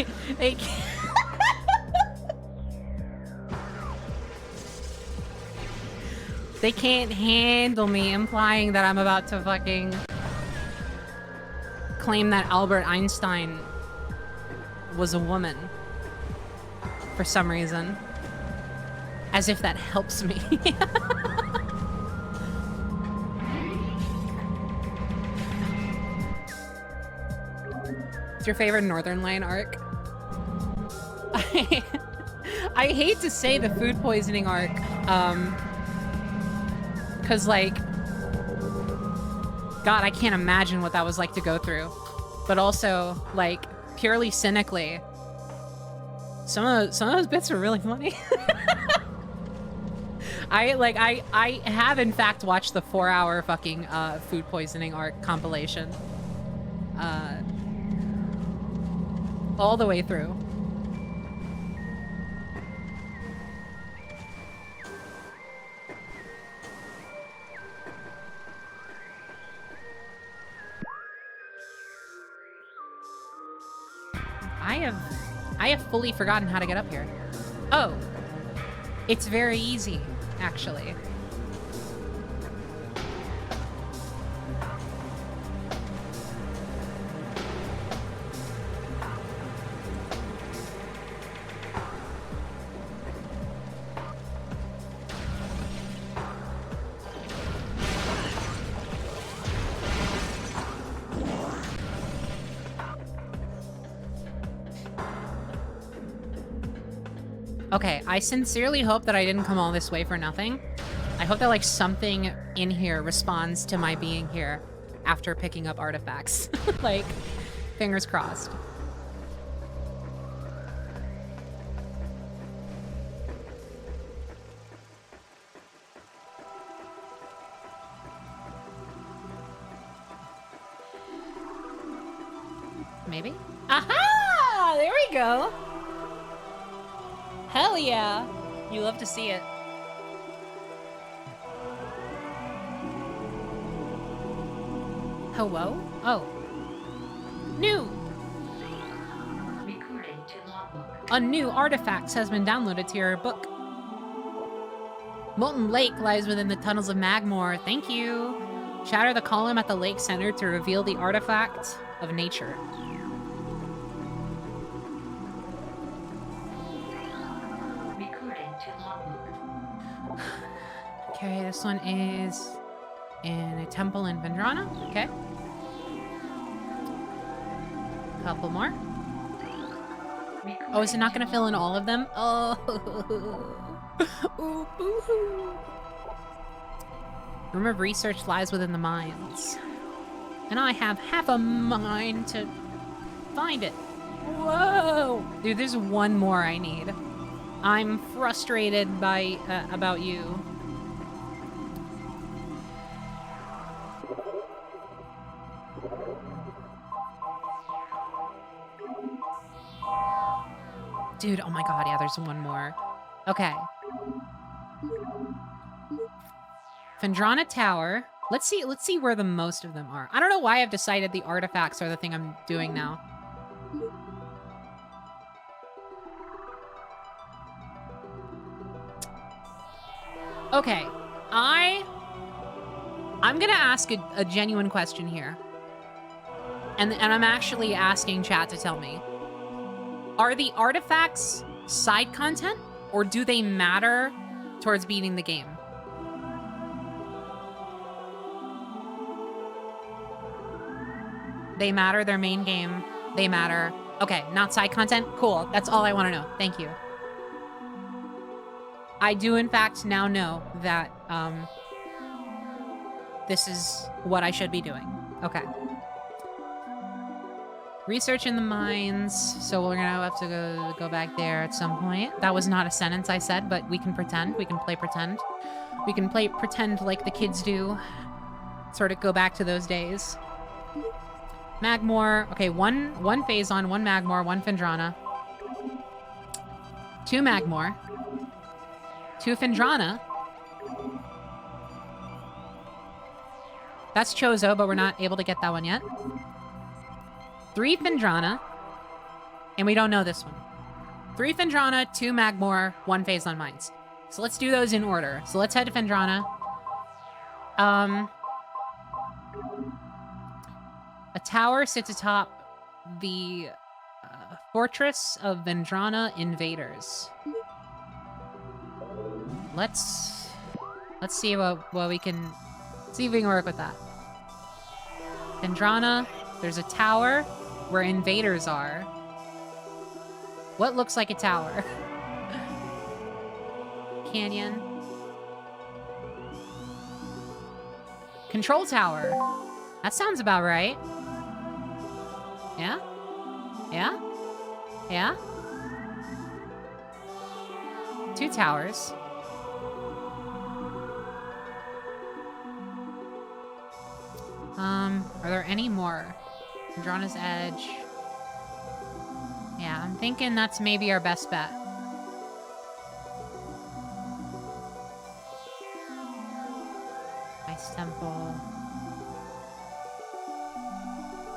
They can't handle me implying that I'm about to fucking claim that Albert Einstein was a woman for some reason. As if that helps me. Your favorite Northern Lion arc? I hate to say the food poisoning arc, cause like, God, I can't imagine what that was like to go through. But also, like, purely cynically, some of those bits are really funny. I have in fact watched the 4-hour fucking food poisoning arc compilation. All the way through. I have fully forgotten how to get up here. Oh. It's very easy, actually. Okay, I sincerely hope that I didn't come all this way for nothing. I hope that, like, something in here responds to my being here after picking up artifacts. Like, fingers crossed. Maybe? Aha! There we go! Hell yeah! You love to see it. Hello? Oh. New! A new artifact has been downloaded to your book. Molten Lake lies within the tunnels of Magmore. Thank you. Shatter the column at the lake center to reveal the artifact of nature. Okay, this one is in a temple in Fendrana. Okay. Couple more. Oh, is it not going to fill in all of them? Oh. Ooh, boo-hoo. Room of research lies within the mines. And I have half a mind to find it. Whoa! Dude, there's one more I need. I'm frustrated by about you. Dude, oh my god, yeah, there's one more. Okay. Fendrana Tower. Let's see where the most of them are. I don't know why I've decided the artifacts are the thing I'm doing now. Okay. I'm gonna ask a genuine question here. And I'm actually asking chat to tell me. Are the artifacts side content, or do they matter towards beating the game? They matter, their main game. They matter. Okay, not side content? Cool. That's all I want to know. Thank you. I do, in fact, now know that this is what I should be doing. Okay. Research in the mines, so we're gonna have to go back there at some point. That was not a sentence I said, but we can pretend. We can play pretend. We can play pretend like the kids do. Sort of go back to those days. Magmore. Okay, one Phaton, one Magmore, one Fendrana. 2 Magmore. 2 Fendrana. That's Chozo, but we're not able to get that one yet. 3 Fendrana. And we don't know this one. 3 Fendrana, 2 Magmore, 1 Phaton Mines. So let's do those in order. So let's head to Fendrana. A tower sits atop the fortress of Fendrana invaders. Let's see what we can see if we can work with that. Fendrana, there's a tower where invaders are. What looks like a tower? Canyon. Control tower. That sounds about right. Yeah? Yeah? Yeah? 2 towers. Are there any more? Fendrana's Edge. Yeah, I'm thinking that's maybe our best bet. Ice Temple.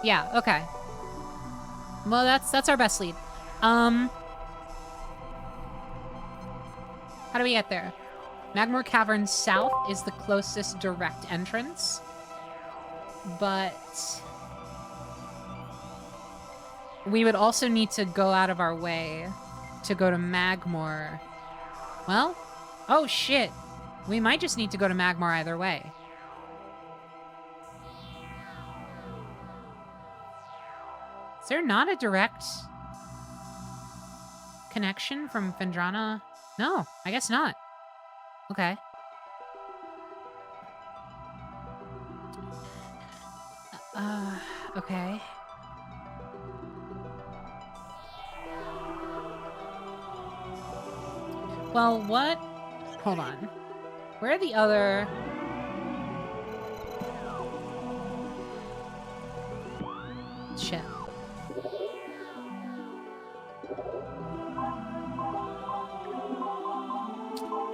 Yeah, okay. Well, that's our best lead. How do we get there? Magmore Cavern South is the closest direct entrance. But we would also need to go out of our way to go to Magmore. Well, oh shit. We might just need to go to Magmore either way. Is there not a direct connection from Fendrana? No, I guess not. Okay. Okay. Well, what? Hold on. Where are the other... Shit.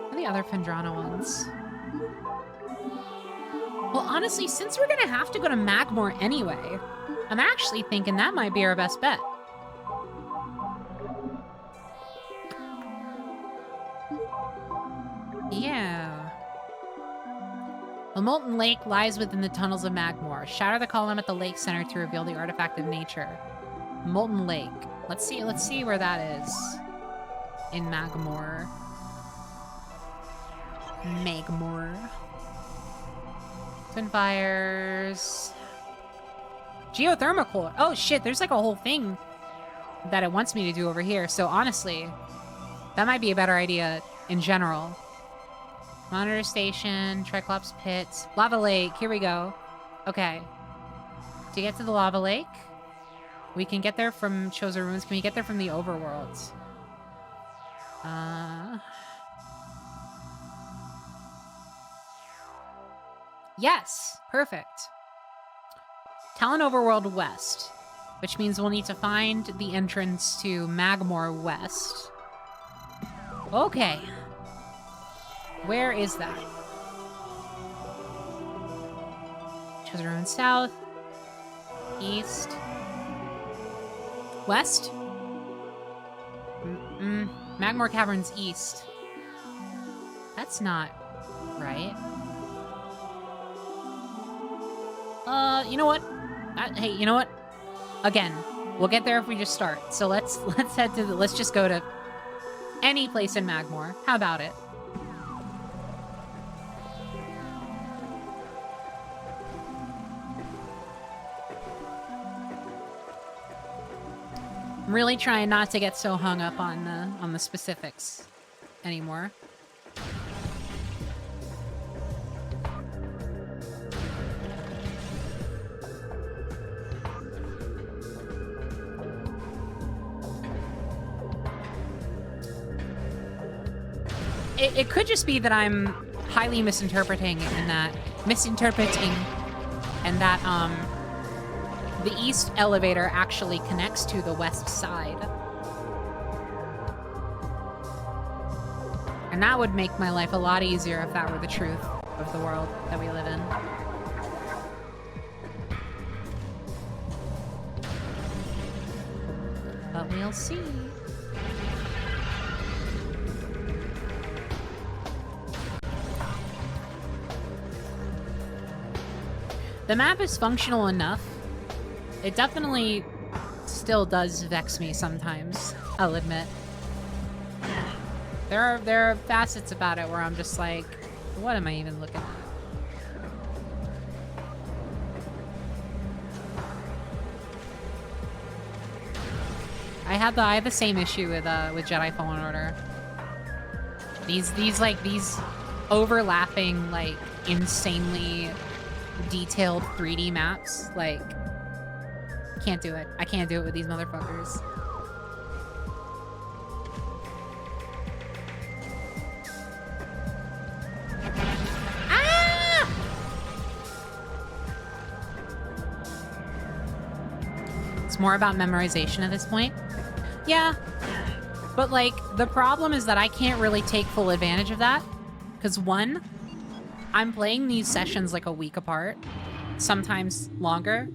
Where are the other Fendrana ones? Well, honestly, since we're gonna have to go to Magmore anyway, I'm actually thinking that might be our best bet. Yeah. The molten lake lies within the tunnels of Magmore. Shatter the column at the lake center to reveal the artifact of nature. Molten lake. Let's see where that is. In Magmore. Magmore. Twin fires. Geothermal. Oh shit, there's like a whole thing that it wants me to do over here. So honestly, that might be a better idea in general. Monitor station, Triclops pit, lava lake. Here we go. Okay. To get to the lava lake, we can get there from Chosen Ruins. Can we get there from the Overworld? Yes, perfect. Tallon Overworld West, which means we'll need to find the entrance to Magmore West. Okay. Where is that? Chosen Ruins South. East. West? Magmore Caverns East. That's not right. You know what? Hey, you know what? Again, we'll get there if we just start. So let's head to let's just go to any place in Magmore. How about it? I'm really trying not to get so hung up on the specifics anymore. It could just be that I'm highly misinterpreting and that the east elevator actually connects to the west side. And that would make my life a lot easier if that were the truth of the world that we live in. But we'll see. The map is functional enough. It definitely still does vex me sometimes, I'll admit. There are facets about it where I'm just like, what am I even looking at? I had the same issue with Jedi Fallen Order. These overlapping, like, insanely detailed 3D maps, like, can't do it. I can't do it with these motherfuckers. Ah! It's more about memorization at this point. Yeah, but like, the problem is that I can't really take full advantage of that, because one, I'm playing these sessions like a week apart, sometimes longer,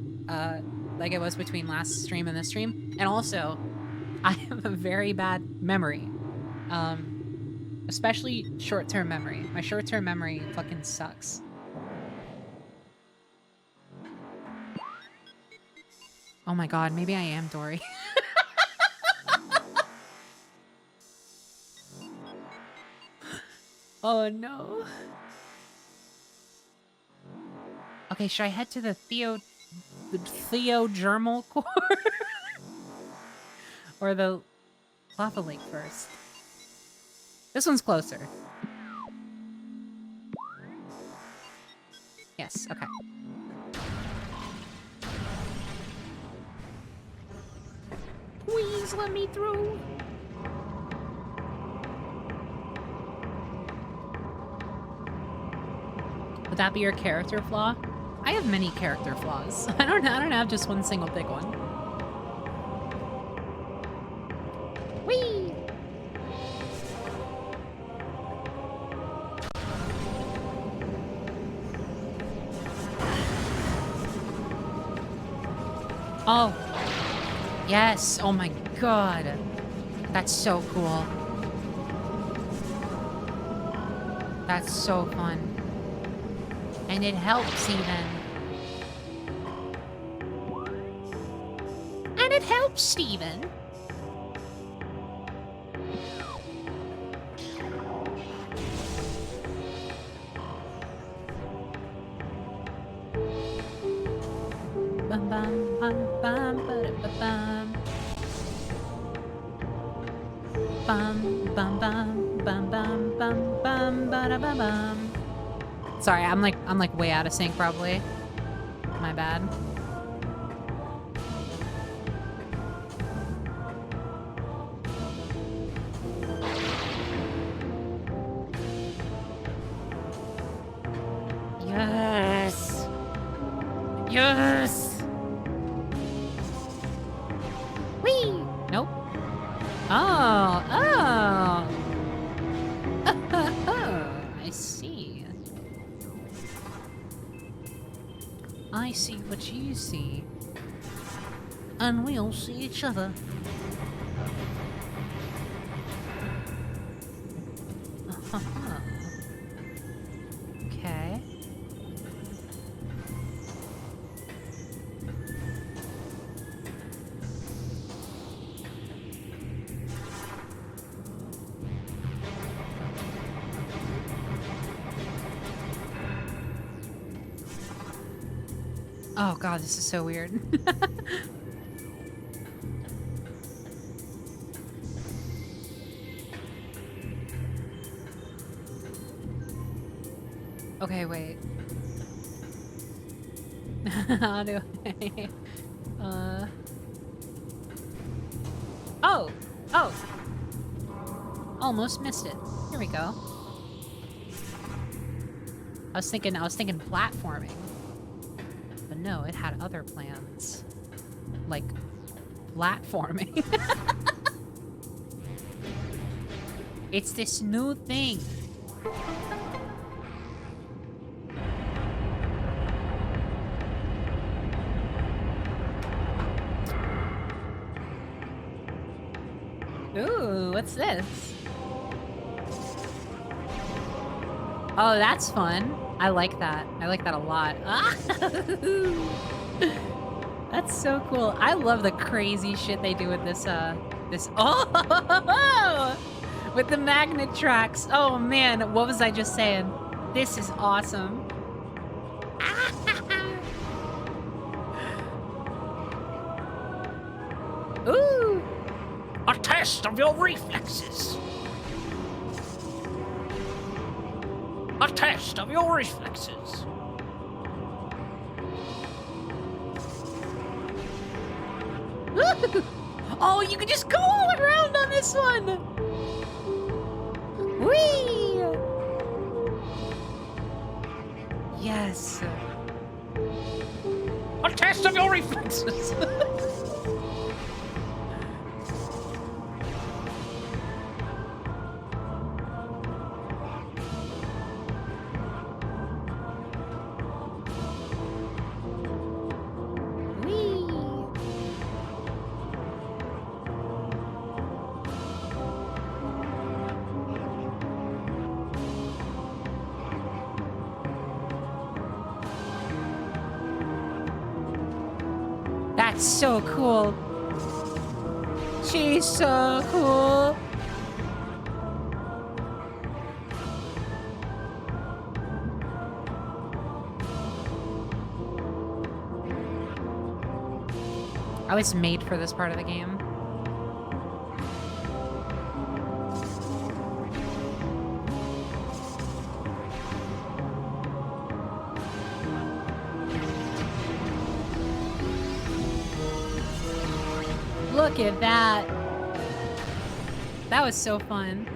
like it was between last stream and this stream. And also, I have a very bad memory. Especially short-term memory. My short-term memory fucking sucks. Oh my god, maybe I am Dory. Oh no. Okay, should I head to the Theogermal core? Or the lava lake first? This one's closer. Yes, okay. Please let me through. Would that be your character flaw? I have many character flaws. I don't have just one single big one. Whee! Oh. Yes. Oh my god. That's so cool. That's so fun. And it helps even. And it helps Steven. Bum bum bum bum ba-da-ba-bum. Bum bum bum bum bum bum bum ba-da-ba-bum. Sorry, I'm like way out of sync probably. My bad. Yes. Yes. Whee! Nope. Oh, oh. I see. I see what you see. And we'll see each other. Okay. Oh god, this is so weird. Okay, wait. How do I... Oh! Oh! Almost missed it. Here we go. I was thinking platforming. But no, it had other plans. Like, platforming. It's this new thing. Ooh, what's this? Oh, that's fun. I like that. I like that a lot. That's so cool. I love the crazy shit they do with this, oh! With the magnet tracks. Oh man, what was I just saying? This is awesome. Ooh! A test of your reflexes. A test of your reflexes. Oh, you can just go all around on this one. Whee! Yes. A test of your reflexes. Whee! So cool. She's so cool. I was made for this part of the game. Look at that. That was so fun.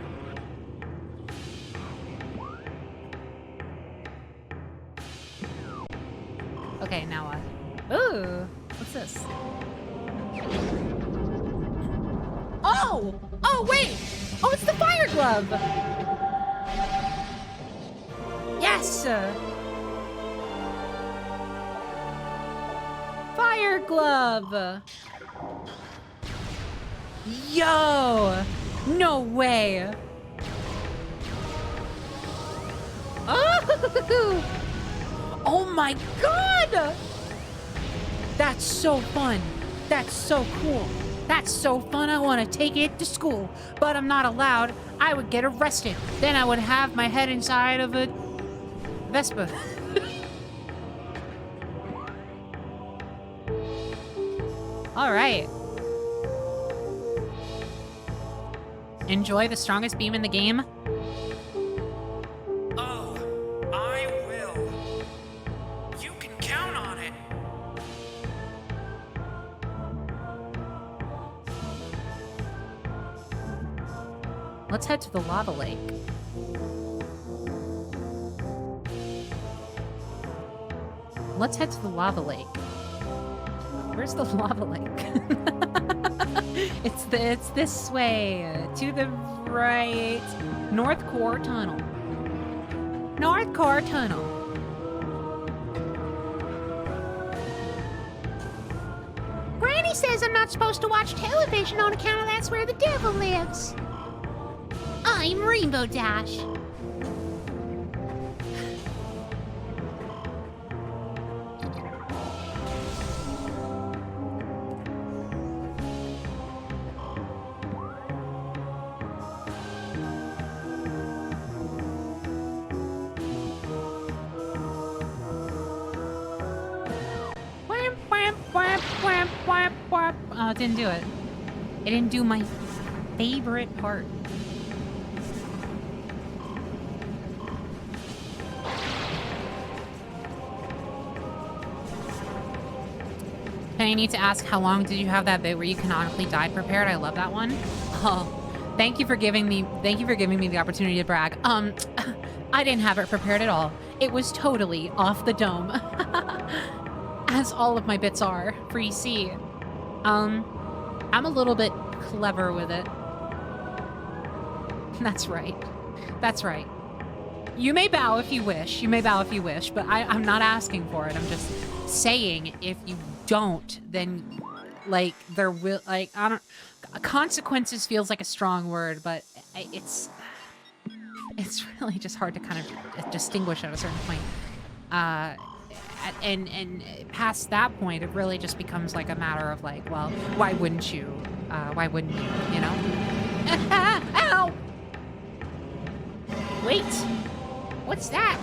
Okay, now what? Ooh, what's this? Oh! Oh, wait! Oh, it's the fire glove! Yes! Fire glove! Yo! No way! Oh! Oh my god! That's so fun. That's so cool. That's so fun. I want to take it to school, but I'm not allowed. I would get arrested. Then I would have my head inside of a Vespa. All right. Enjoy the strongest beam in the game. Oh, I will. You can count on it. Let's head to the lava lake. Let's head to the lava lake. Where's the lava lake? It's this way. To the right. North Core Tunnel. North Core Tunnel. Granny says I'm not supposed to watch television on account of that's where the devil lives. I'm Rainbow Dash. Oh, it didn't do it. It didn't do my favorite part. I need to ask, how long did you have that bit where you canonically died prepared? I love that one. Oh, thank you for giving me the opportunity to brag. I didn't have it prepared at all. It was totally off the dome. As all of my bits are, for EC. I'm a little bit clever with it. That's right. That's right. You may bow if you wish. You may bow if you wish, but I'm not asking for it. I'm just saying if you don't, then, like, there will, like, I don't... Consequences feels like a strong word, but it's really just hard to kind of distinguish at a certain point. And past that point, it really just becomes like a matter of like, well, why wouldn't you? Why wouldn't you, you know? Ow! Wait, what's that?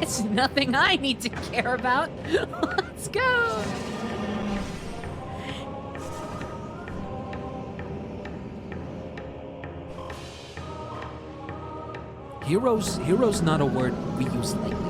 It's nothing I need to care about. Let's go. Hero's not a word we use lightly.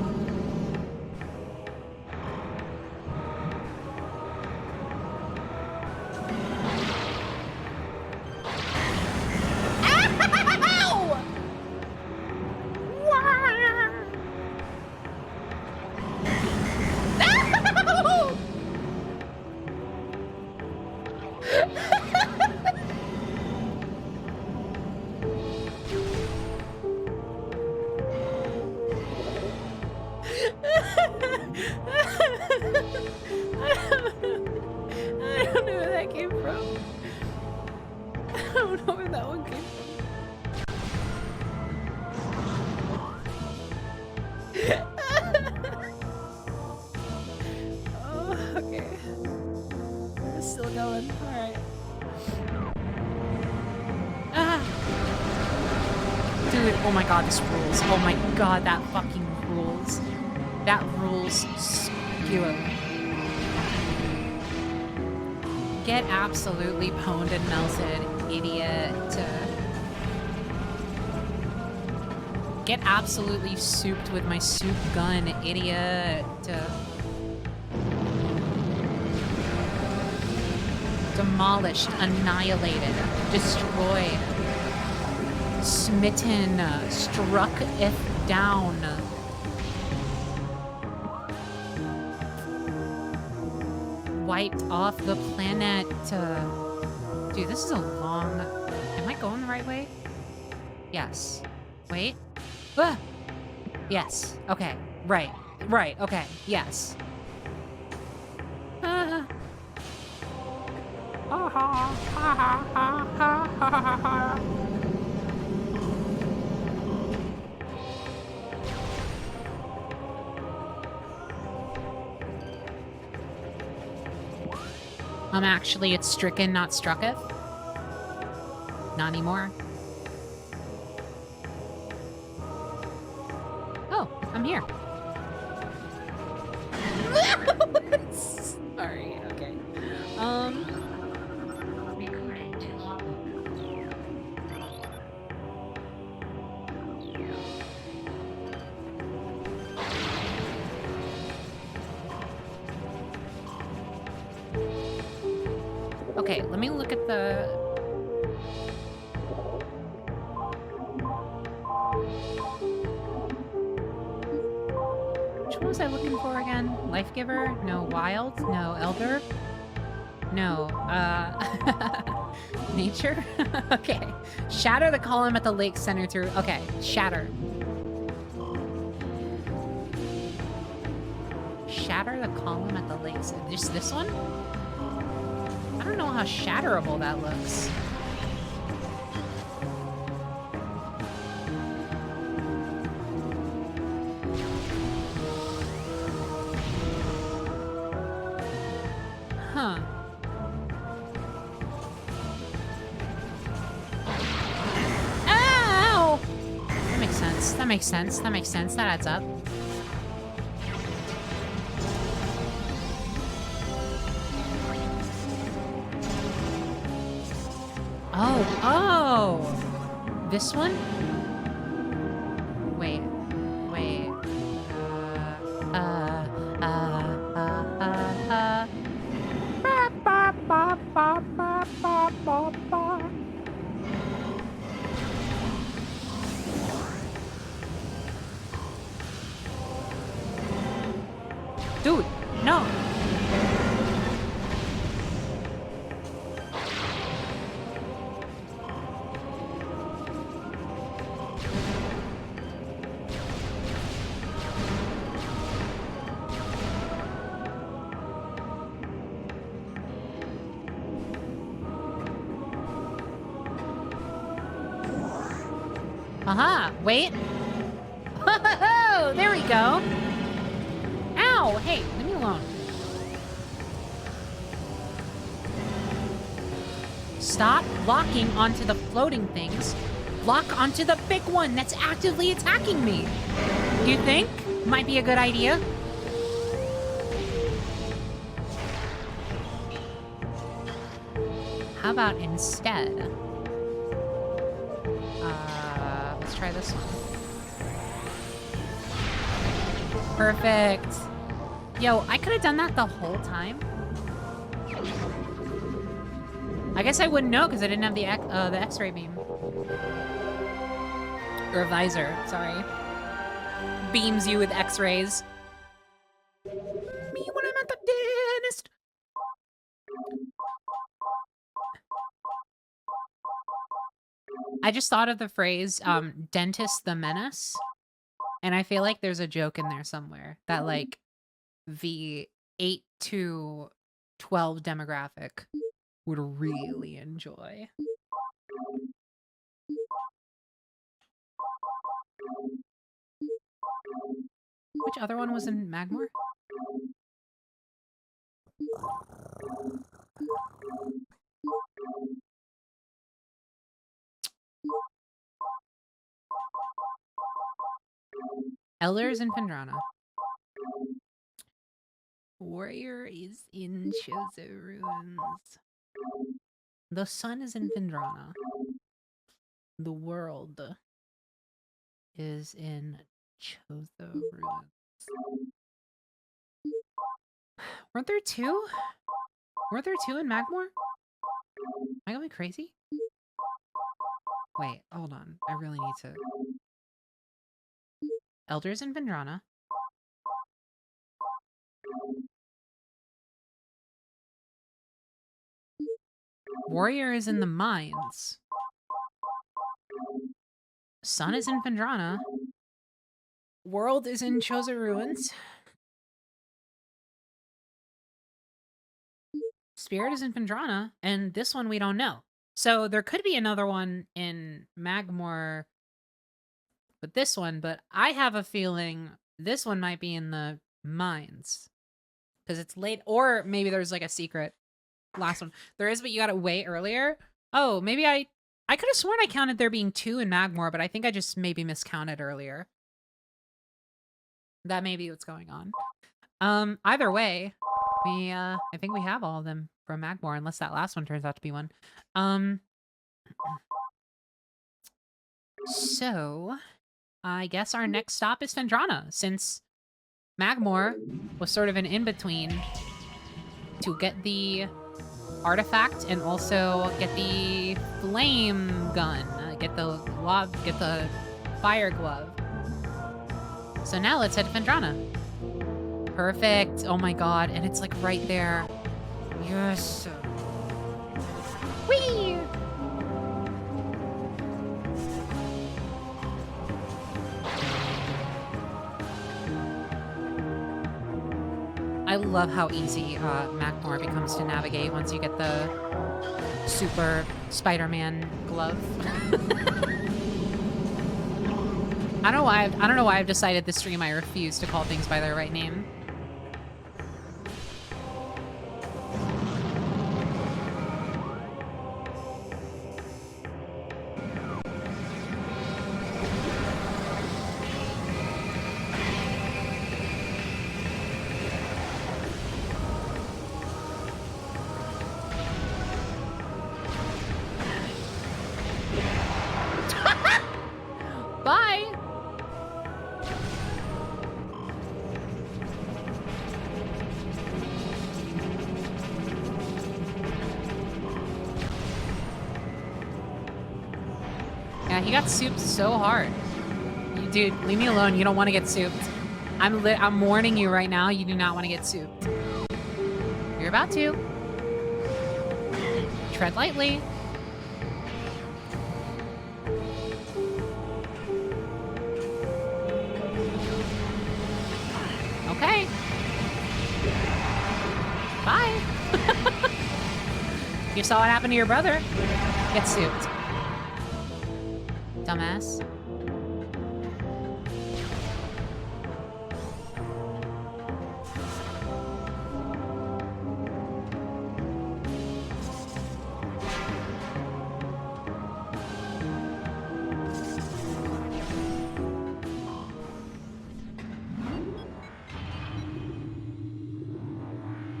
Still going. All right. Ah. Dude, oh my god, this rules. Oh my god, that fucking rules. That rules skewer. Get absolutely pwned and melted, idiot. Get absolutely souped with my soup gun, idiot. Demolished, annihilated, destroyed, smitten, struck if down. Wiped off the planet. Dude, this is a long... Am I going the right way? Yes. Wait. Ah! Yes. Okay. Right. Right. Okay. Yes. Ah. Actually, it's stricken, not strucketh. Not anymore. Oh, I'm here. Sorry, okay. Okay, let me look at the... Which one was I looking for again? Life Giver? No. Wild? No. Elder? No. Nature? Okay. Shatter the column at the lake center through... Okay, shatter. Shatter the column at the lake center. Just this one? I don't know how shatterable that looks. Huh. Ow! That makes sense. That makes sense. That makes sense. That adds up. Oh! This one? Wait. Dude, no! Aha! Wait! Oh, there we go! Ow! Hey, leave me alone. Stop locking onto the floating things. Lock onto the big one that's actively attacking me. You think? Might be a good idea. How about instead? Let's try this one. Perfect. Yo, I could have done that the whole time. I guess I wouldn't know because I didn't have the X-ray beam. Or visor, sorry. Beams you with X-rays. Me when I'm at the dentist. I just thought of the phrase, dentist the menace. And I feel like there's a joke in there somewhere that, like, the 8 to 12 demographic would really enjoy. Which other one was in Magmore? Elders in Fendrana. Warrior is in Chozo Ruins. The sun is in Fendrana. The world is in Chozo Ruins. Weren't there two? Weren't there two in Magmore? Am I going crazy? Wait, hold on. I really need to... Elders in Fendrana. Warrior is in the mines. Sun is in Fendrana. World is in Chozo Ruins. Spirit is in Fendrana. And this one we don't know. So there could be another one in Magmore with this one, but I have a feeling this one might be in the mines. Because it's late. Or maybe there's like a secret last one. There is, but you got it way earlier. Oh, maybe I could have sworn I counted there being two in Magmore, but I think I just maybe miscounted earlier. That may be what's going on. Either way, I think we have all of them from Magmore, unless that last one turns out to be one. So I guess our next stop is Fendrana, since Magmore was sort of an in-between to get the artifact and also get the flame gun, get the fire glove. So now let's head to Fendrana. Perfect. Oh my god, and it's like right there. Yes. Whee! I love how easy Magmore becomes to navigate once you get the super Spider-Man glove. I don't know why I've decided this stream I refuse to call things by their right name. Bye! Yeah, he got souped so hard. Dude, leave me alone. You don't want to get souped. I'm warning you right now. You do not want to get souped. You're about to. Tread lightly. Okay. Bye. You saw what happened to your brother. Get souped. Dumbass.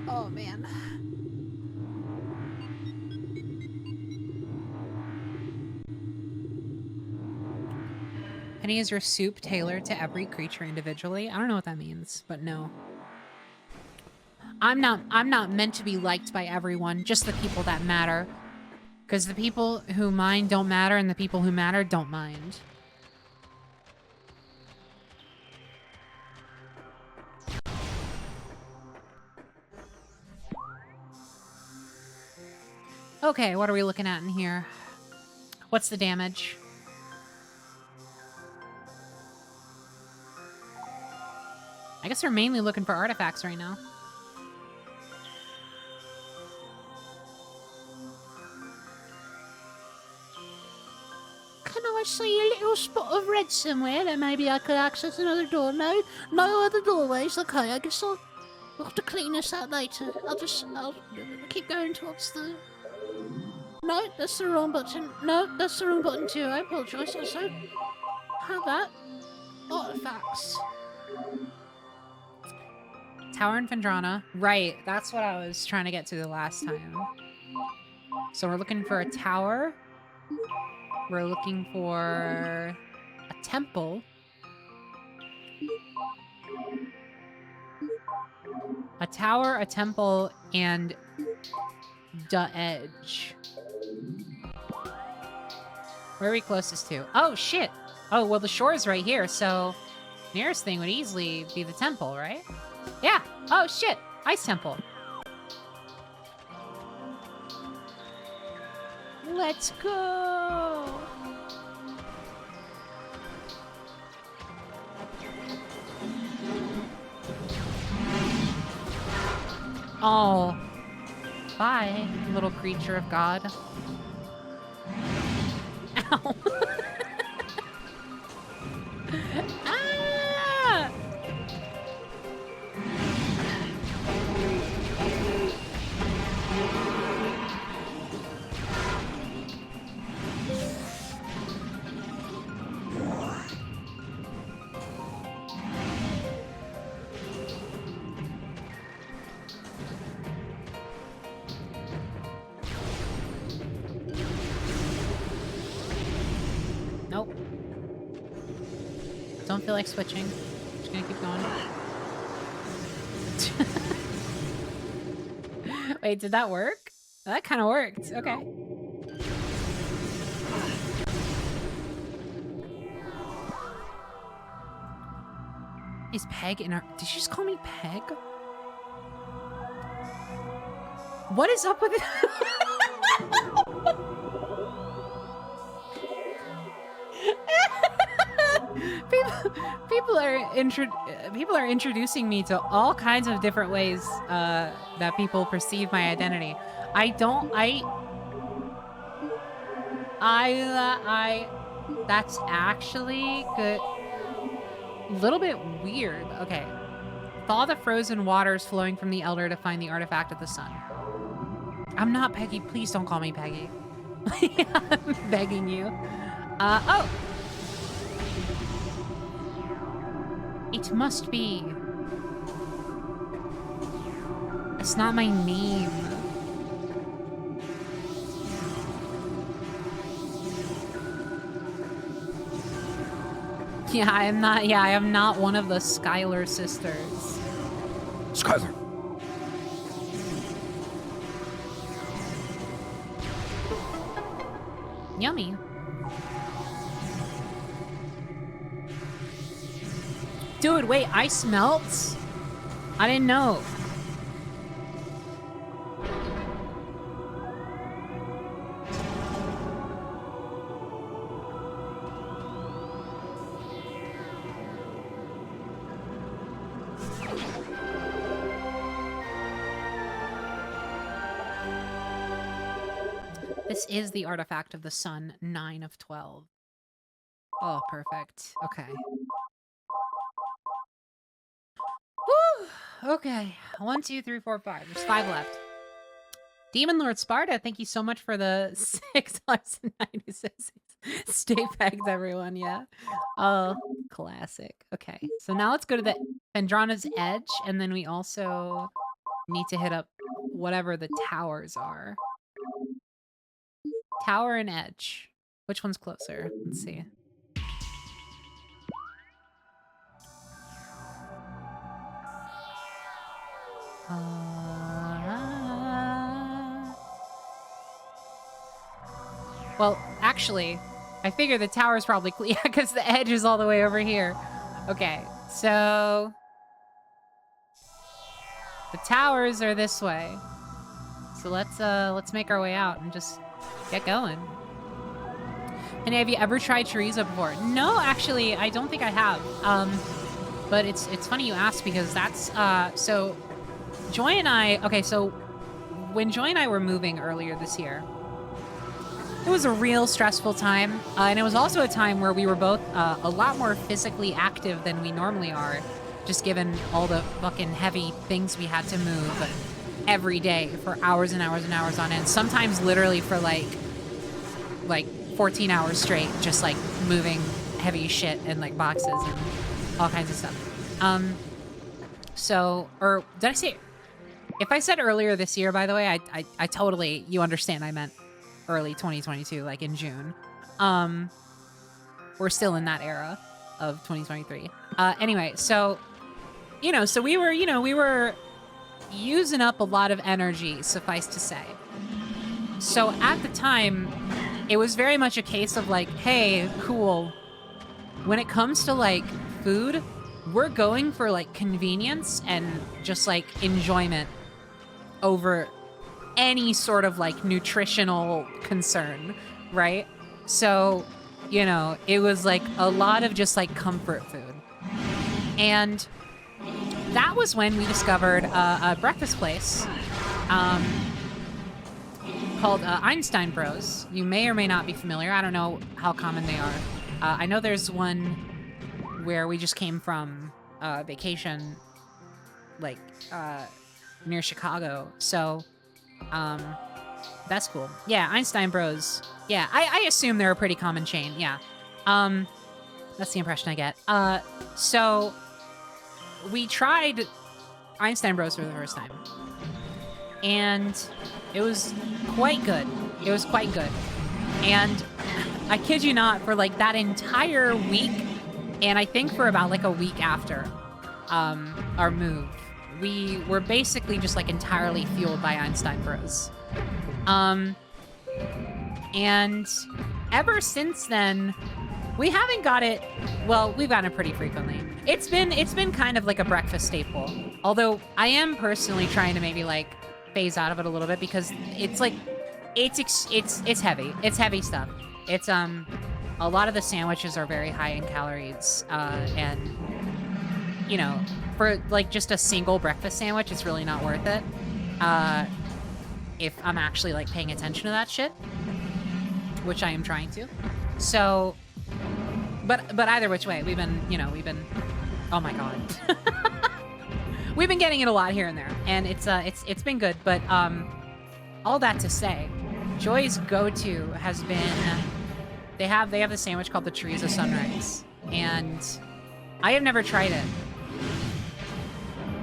Oh, man. Penny is your soup tailored to every creature individually. I don't know what that means, but no. I'm not meant to be liked by everyone, just the people that matter. Because the people who mind don't matter, and the people who matter don't mind. Okay, what are we looking at in here? What's the damage? I guess we're mainly looking for artifacts right now. Can I see a little spot of red somewhere that maybe I could access another door? No? No other doorways? Okay, I guess I'll have to clean this out later. I'll keep going towards the... No, that's the wrong button. No, that's the wrong button too. I apologise. Also, have that. Artifacts. Tower in Fendrana. Right, that's what I was trying to get to the last time. So we're looking for a tower. We're looking for a temple. A tower, a temple, and the edge. Where are we closest to? Oh, shit. Oh, well, the shore is right here, so nearest thing would easily be the temple, right? Yeah. Oh, shit. Ice temple. Let's go. Oh. Bye, little creature of God. Ow. Ah! Nope. Don't feel like switching. Just gonna keep going. Wait, did that work? That kind of worked. Okay. Is Peg in our... Did she just call me Peg? What is up with it? People are introducing me to all kinds of different ways that people perceive my identity. That's actually good. A little bit weird. Okay. Thaw the frozen waters flowing from the Elder to find the artifact of the sun. I'm not Peggy. Please don't call me Peggy. I'm begging you. Oh! It must be. It's not my name. Yeah, I am not one of the Skylar sisters. Skylar. Yummy. Dude, wait, ice melts? I didn't know. This is the artifact of the sun, 9 of 12. Oh, perfect. Okay. Woo! Okay. 1, 2, 3, 4, 5. There's 5 left. Demon Lord Sparta, thank you so much for the $6.90. Stay pegged, everyone. Yeah. Oh, classic. Okay. So now let's go to the Fendrana's Edge, and then we also need to hit up whatever the towers are. Tower and Edge. Which one's closer? Let's see. Well, actually, I figure the tower's probably yeah, because the edge is all the way over here. Okay, so the towers are this way. So let's make our way out and just get going. And have you ever tried chorizo before? No, actually, I don't think I have. But it's funny you ask because that's so Joy and I. Okay, so when Joy and I were moving earlier this year, it was a real stressful time, and it was also a time where we were both a lot more physically active than we normally are, just given all the fucking heavy things we had to move every day for hours and hours and hours on end. Sometimes literally for like 14 hours straight, just like moving heavy shit and like boxes and all kinds of stuff. Or did I say, if I said earlier this year, by the way, I totally, you understand I meant early 2022, like in June. We're still in that era of 2023. Anyway, so, so we were using up a lot of energy, suffice to say. So at the time, it was very much a case of like, hey, cool. When it comes to like food, we're going for like convenience and just like enjoyment over any sort of like nutritional concern, right? So, it was like a lot of just like comfort food. And that was when we discovered a breakfast place called Einstein Bros. You may or may not be familiar. I don't know how common they are. I know there's one where we just came from vacation, like near Chicago. So that's cool. Yeah, Einstein Bros. Yeah, I assume they're a pretty common chain. Yeah. That's the impression I get. So we tried Einstein Bros for the first time. And it was quite good. It was quite good. And I kid you not, for like that entire week, and I think for about like a week after our move, we were basically just like entirely fueled by Einstein Bros. And ever since then, we haven't got it. Well, we've gotten it pretty frequently. It's been kind of like a breakfast staple. Although I am personally trying to maybe like phase out of it a little bit because it's like it's heavy. It's heavy stuff. It's a lot of the sandwiches are very high in calories, and for like just a single breakfast sandwich, it's really not worth it. If I'm actually like paying attention to that shit, which I am trying to. So, but either which way, we've been, oh my God. We've been getting it a lot here and there, and it's been good. But all that to say, Joy's go-to has been they have the sandwich called the Chorizo Sunrise, and I have never tried it,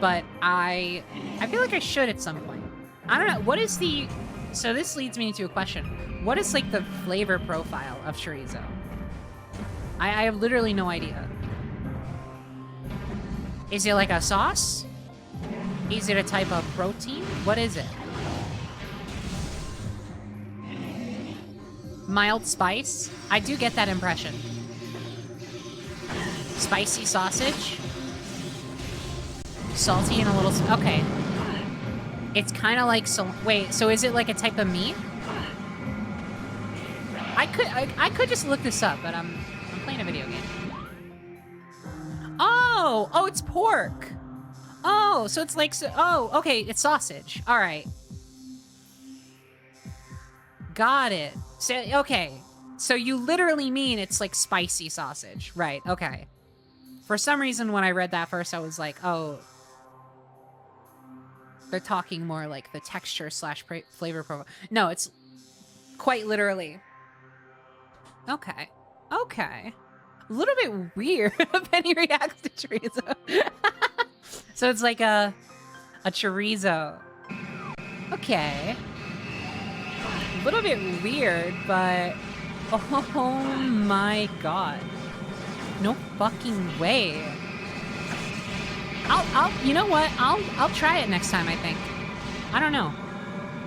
but I feel like I should at some point. I don't know what is the. So this leads me into a question: what is like the flavor profile of chorizo? I have literally no idea. Is it like a sauce? Is it a type of protein? What is it? Mild spice? I do get that impression. Spicy sausage? Salty and a little... Okay. It's kind of like... Wait, so is it like a type of meat? I could just look this up, but I'm playing a video game. Oh, it's pork. Oh, so it's like, okay, it's sausage. All right. Got it. So, okay. So you literally mean it's like spicy sausage. Right, okay. For some reason, when I read that first, I was like, oh, they're talking more like the texture / flavor profile. No, it's quite literally. Okay. Okay. A little bit weird if any reacts to chorizo. So it's like a chorizo. Okay. A little bit weird, but oh my God. No fucking way. You know what? I'll try it next time, I think. I don't know.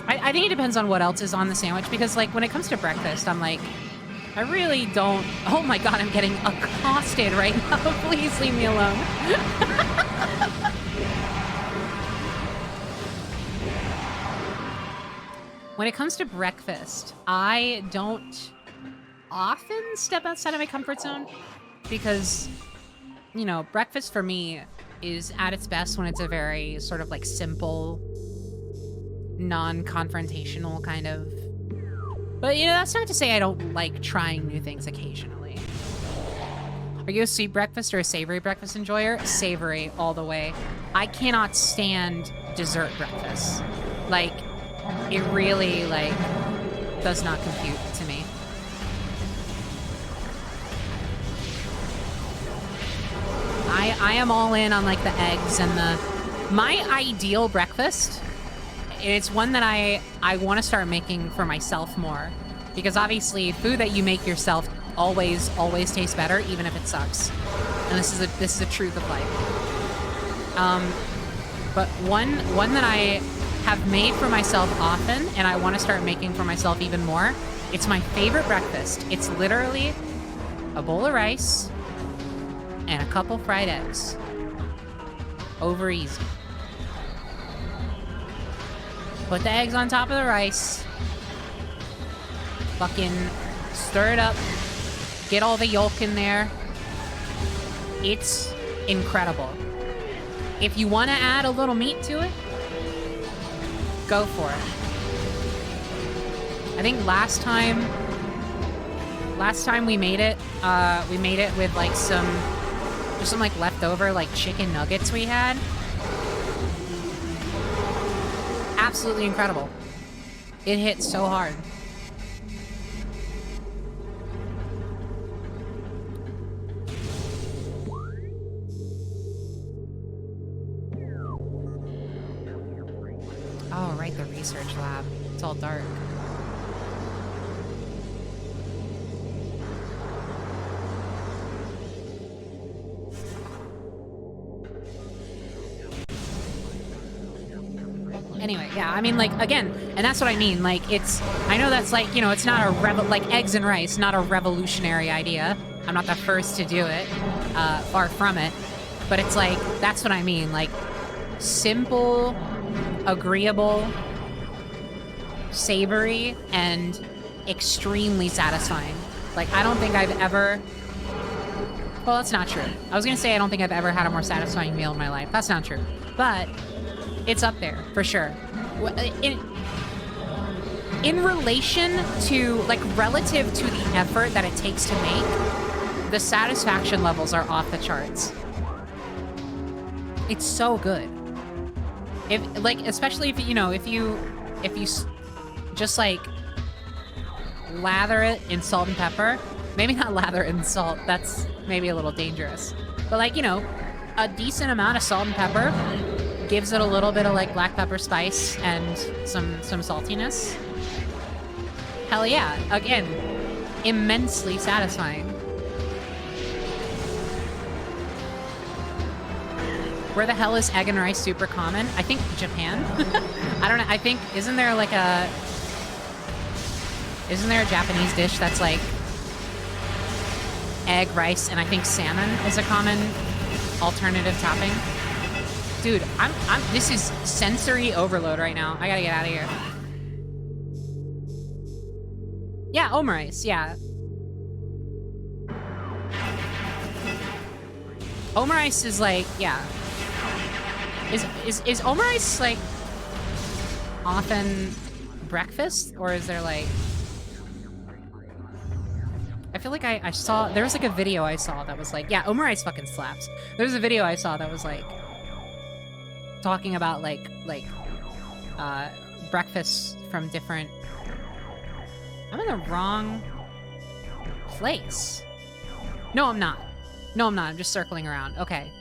I think it depends on what else is on the sandwich, because like when it comes to breakfast, I'm like, I really don't. Oh my God, I'm getting accosted right now. Please leave me alone. When it comes to breakfast, I don't often step outside of my comfort zone because, breakfast for me is at its best when it's a very sort of like simple, non-confrontational kind of. But, that's not to say I don't like trying new things occasionally. Are you a sweet breakfast or a savory breakfast enjoyer? Savory all the way. I cannot stand dessert breakfast. Like, it really, does not compute to me. I am all in on like the eggs and my ideal breakfast. It's one that I want to start making for myself more, because obviously food that you make yourself always tastes better, even if it sucks. And this is a truth of life. But one that I have made for myself often, and I want to start making for myself even more. It's my favorite breakfast. It's literally a bowl of rice and a couple fried eggs. Over easy. Put the eggs on top of the rice. Fucking stir it up. Get all the yolk in there. It's incredible. If you want to add a little meat to it, go for it. I think last time we made it with like some like leftover like chicken nuggets we had. Absolutely incredible. It hit so hard. Oh, right, the research lab. It's all dark. Anyway, yeah, I mean, like, again, and that's what I mean. Like, I know that's like, you know, it's not like eggs and rice, not a revolutionary idea. I'm not the first to do it, far from it. But it's like, that's what I mean. Like, simple, agreeable, savory, and extremely satisfying. Like, I don't think I've ever... Well, that's not true. I was gonna say I don't think I've ever had a more satisfying meal in my life. That's not true. But it's up there, for sure. In relation to, like, relative to the effort that it takes to make, the satisfaction levels are off the charts. It's so good. Especially if you just like lather it in salt and pepper. Maybe not lather it in salt. That's maybe a little dangerous. But like, you know, a decent amount of salt and pepper gives it a little bit of like black pepper spice and some saltiness. Hell yeah. Again, immensely satisfying. Where the hell is egg and rice super common? I think Japan. I don't know. I think, isn't there a Japanese dish that's like egg, rice, and I think salmon is a common alternative topping? Dude, this is sensory overload right now. I gotta get out of here. Yeah, omurice, yeah. Omurice is like, yeah. Is omurice like often breakfast, or is there like... I feel like I saw, there was like a video I saw that was like, yeah, omurice fucking slaps. There's a video I saw that was like talking about like breakfasts from different... I'm in the wrong place. No, I'm not. No, I'm not. I'm just circling around. Okay.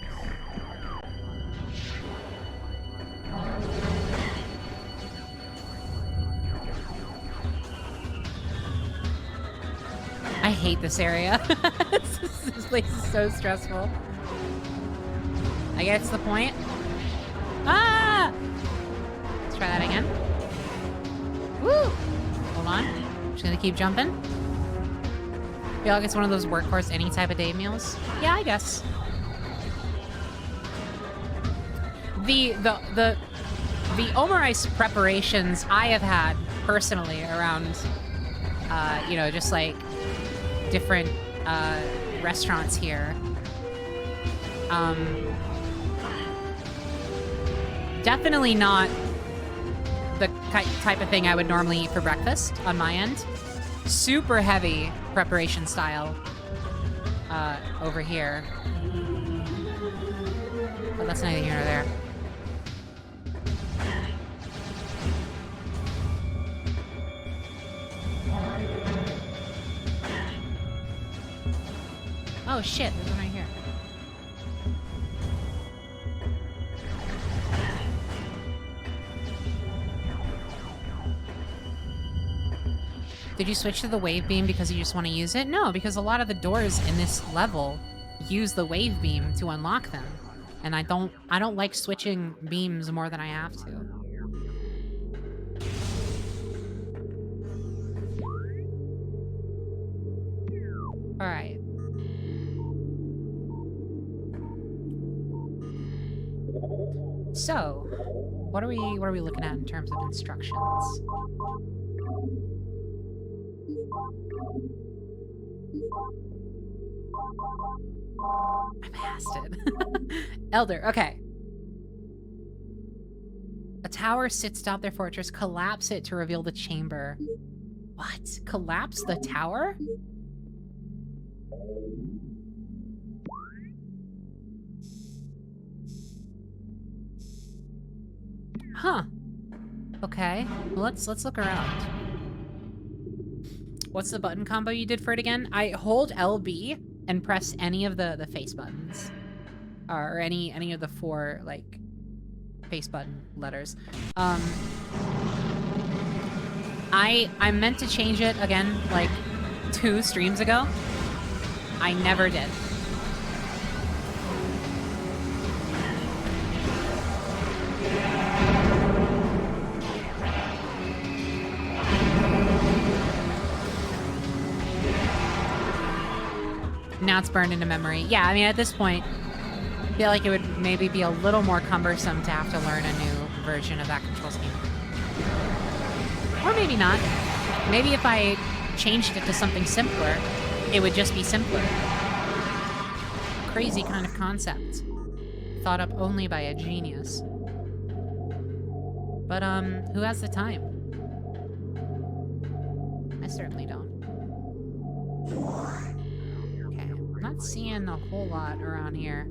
I hate this area. This place is so stressful. I get it's the point. Ah! Let's try that again. Woo! Hold on. Just gonna keep jumping. Feel like it's one of those workhorse any type of day meals. Yeah, I guess. The omurice preparations I have had personally around, you know, just like different restaurants here. Definitely not the type of thing I would normally eat for breakfast on my end. Super heavy preparation style over here. But that's neither here nor there. Oh shit, there's one right here. Did you switch to the wave beam because you just want to use it? No, because a lot of the doors in this level use the wave beam to unlock them. And I don't like switching beams more than I have to. All right. So, what are we looking at in terms of instructions? I passed it. Elder, okay. A tower sits atop their fortress. Collapse it to reveal the chamber. What? Collapse the tower? Huh. Okay. Well, let's look around. What's the button combo you did for it again? I hold LB and press any of the face buttons. Or any of the 4, like, face button letters. I meant to change it again, like, 2 streams ago. I never did. Now it's burned into memory. Yeah, I mean, at this point, I feel like it would maybe be a little more cumbersome to have to learn a new version of that control scheme. Or maybe not. Maybe if I changed it to something simpler, it would just be simpler. Crazy kind of concept. Thought up only by a genius. But, who has the time? I certainly don't. Okay, I'm not seeing a whole lot around here.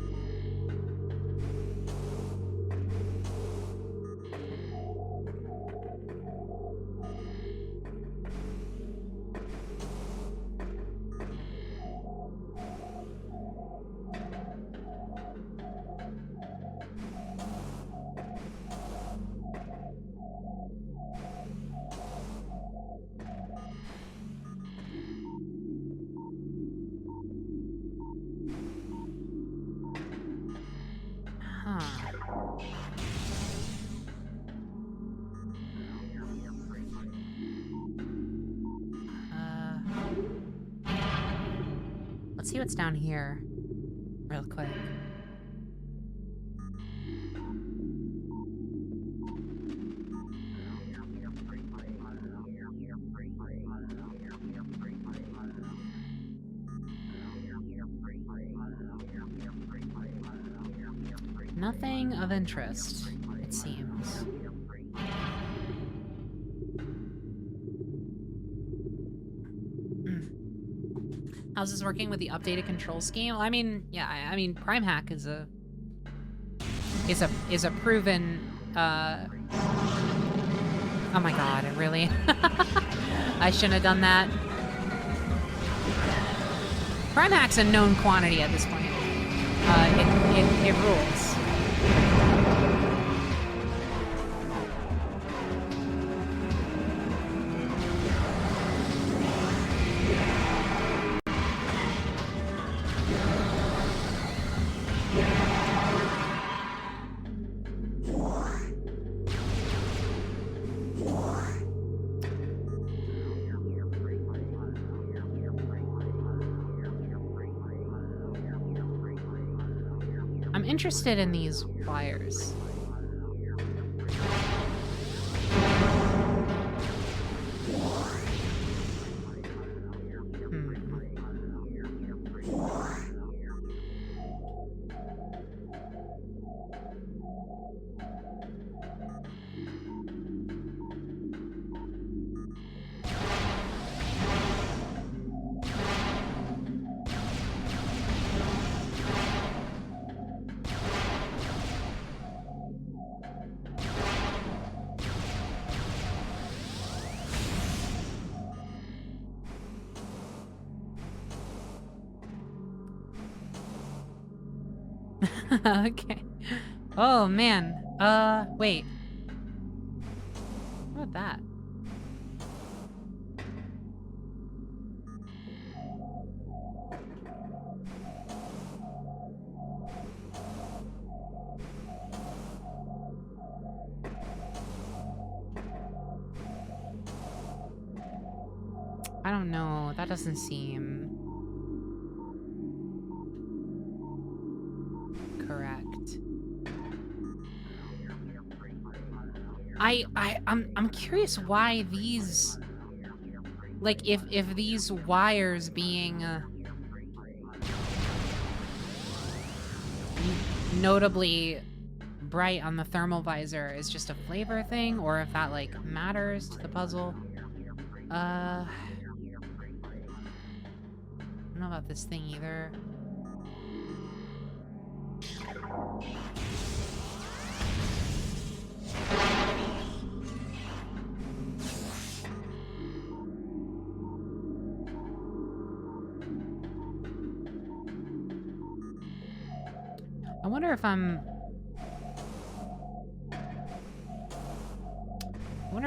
Let's see what's down here real quick. Nothing of interest, it seems. How's this working with the updated control scheme? Well, I mean, yeah, I mean, PrimeHack is a proven. Oh my god! Really? I shouldn't have done that. PrimeHack's a known quantity at this point. It rules. I'm interested in these wires. Okay. Oh, man. Wait. What about that? I don't know. That doesn't seem correct. I'm curious why these, like, if these wires being notably bright on the thermal visor is just a flavor thing, or if that like matters to the puzzle. I don't know about this thing either. I wonder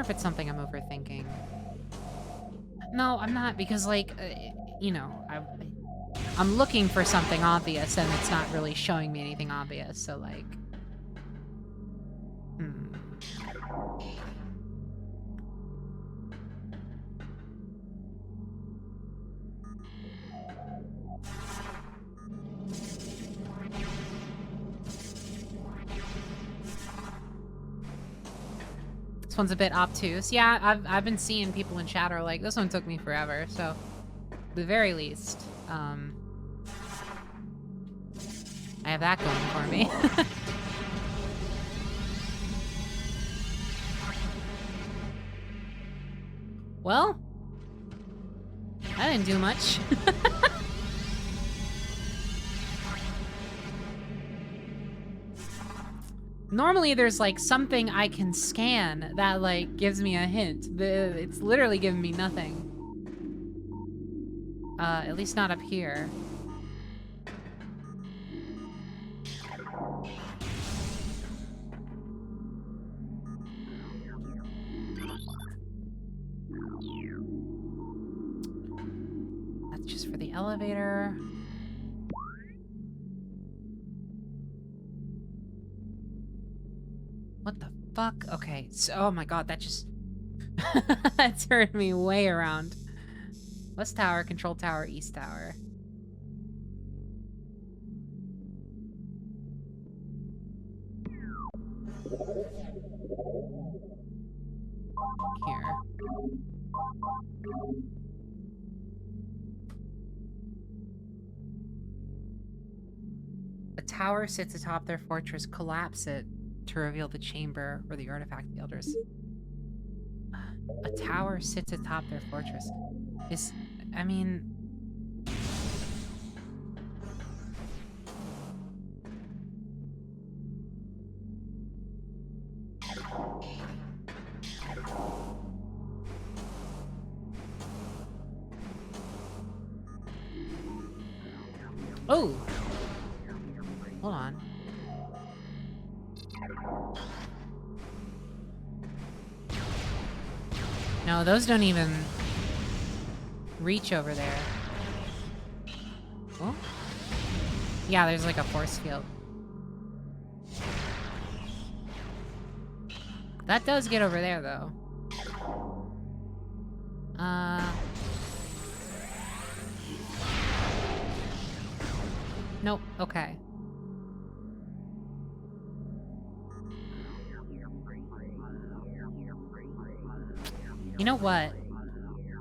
if it's something I'm overthinking. No, I'm not, because like, you know, I'm looking for something obvious and it's not really showing me anything obvious, so like, This one's a bit obtuse. Yeah, I've been seeing people in chat are like, this one took me forever, so at the very least, I have that going for me. Well, I didn't do much. Normally there's like something I can scan that like gives me a hint. It's literally giving me nothing. At least not up here. That's just for the elevator. What the fuck? Okay, so, oh my god, that just... that turned me way around. West tower, control tower, east tower. Here. A tower sits atop their fortress. Collapse it to reveal the chamber where the artifact of the elders. A tower sits atop their fortress. I mean... Oh! Hold on. No, those don't even reach over there. Oh? Yeah, there's like a force field. That does get over there, though. Nope, okay. You know what?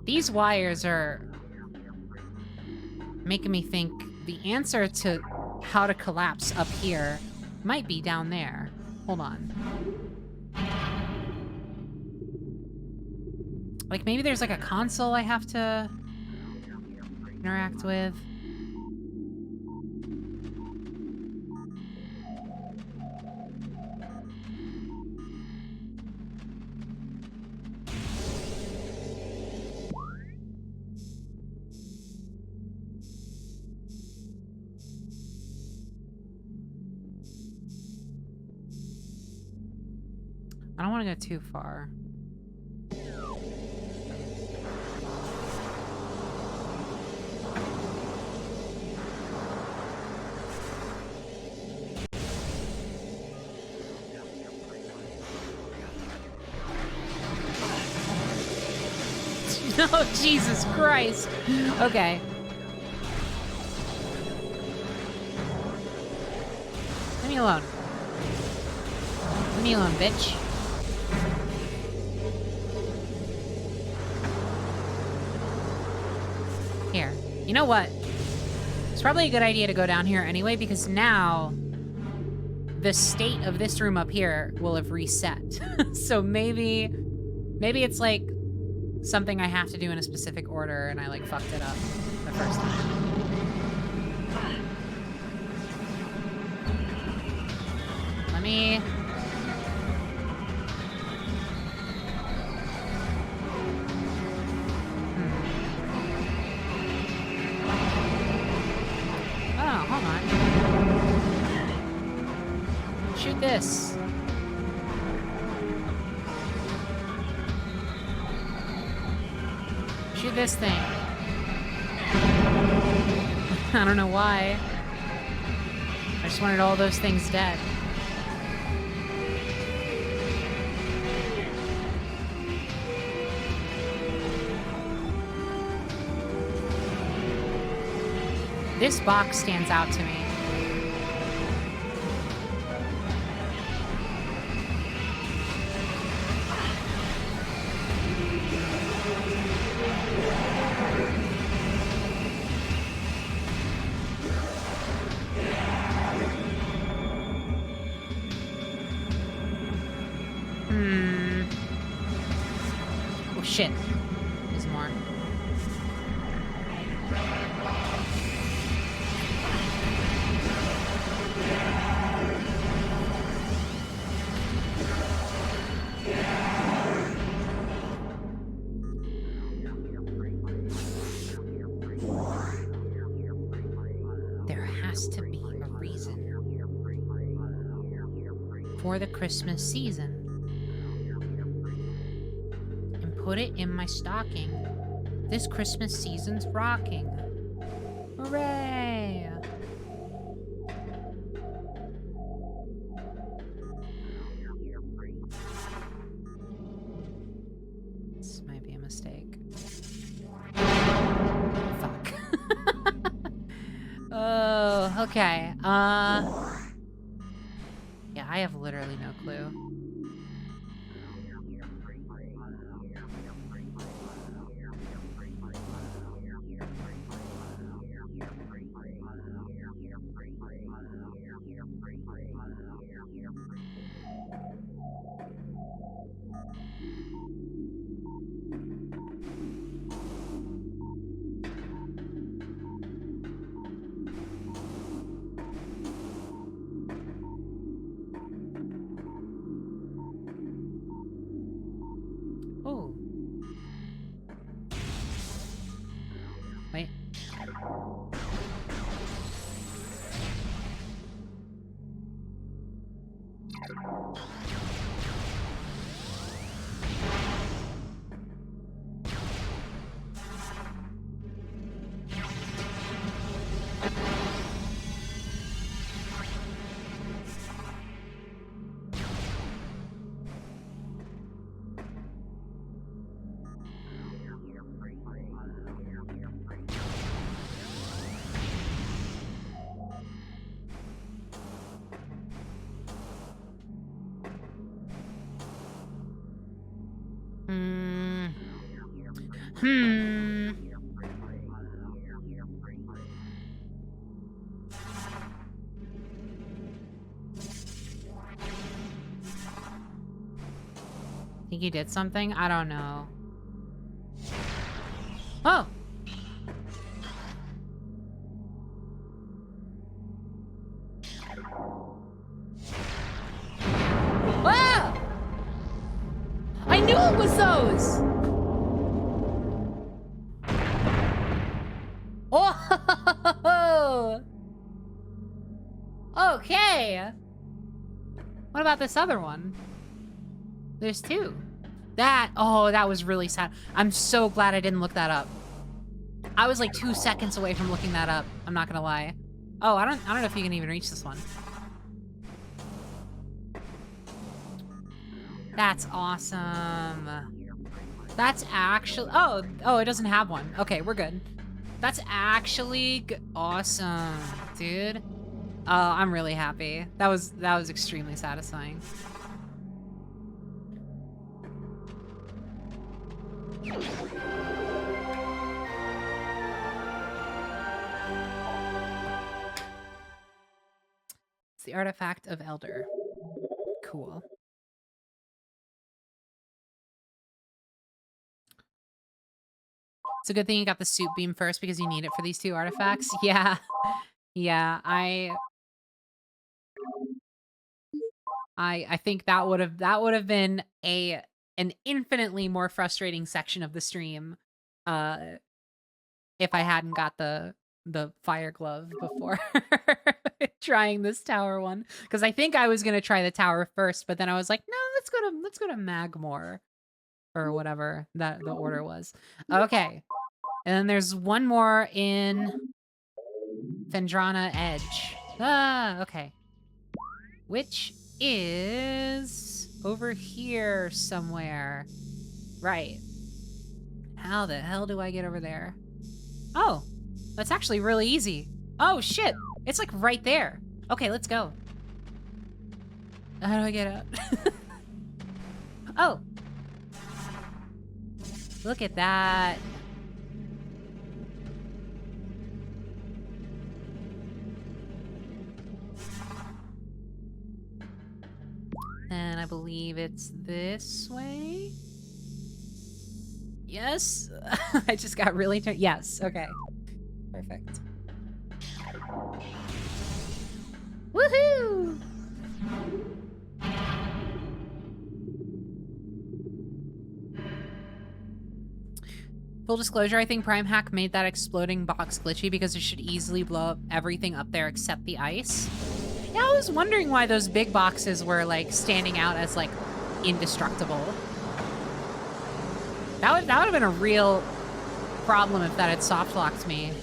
These wires are making me think the answer to how to collapse up here might be down there. Hold on. Like maybe there's like a console I have to interact with. I don't want to go too far. Oh, Jesus Christ. Okay. Leave me alone. Leave me alone, bitch. Here. You know what? It's probably a good idea to go down here anyway, because now the state of this room up here will have reset. So maybe it's like something I have to do in a specific order and I like fucked it up the first time. Let me... Oh, hold on. Shoot this. Shoot this thing. I don't know why. I just wanted all those things dead. This box stands out to me. Oh shit. There's more. There has to be a reason for the Christmas season. And put it in my stocking. This Christmas season's rocking. Hooray! This might be a mistake. Fuck. Oh, okay. Yeah, I have literally no clue. Oh. Wait. Think you did something? I don't know. Oh! Wow! I knew it was those! Oh! Okay! What about this other one? There's two. That was really sad. I'm so glad I didn't look that up. I was like 2 seconds away from looking that up. I'm not gonna lie. Oh, I don't know if you can even reach this one. That's awesome. That's actually... Oh, it doesn't have one. Okay, we're good. That's actually awesome, dude. Oh, I'm really happy. That was extremely satisfying. It's the artifact of Elder. Cool. It's a good thing you got the soup beam first because you need it for these two artifacts. Yeah. Yeah, I think that would have been an infinitely more frustrating section of the stream uh if I hadn't got the fire glove before trying this tower one, because I think I was going to try the tower first, but then I was like, no, let's go to Magmore or whatever that the order was. Okay. And then there's one more in Fendrana Edge. Ah, okay. Which is over here somewhere. Right. How the hell do I get over there? Oh, that's actually really easy. Oh, shit. It's like right there. Okay, let's go. How do I get out? Oh. Look at that. And I believe it's this way. Yes. I just got really turned. Yes. Okay. Perfect. Woohoo! Full disclosure, I think PrimeHack made that exploding box glitchy because it should easily blow up everything up there except the ice. Yeah, I was wondering why those big boxes were, like, standing out as, like, indestructible. That would have been a real problem if that had soft-locked me.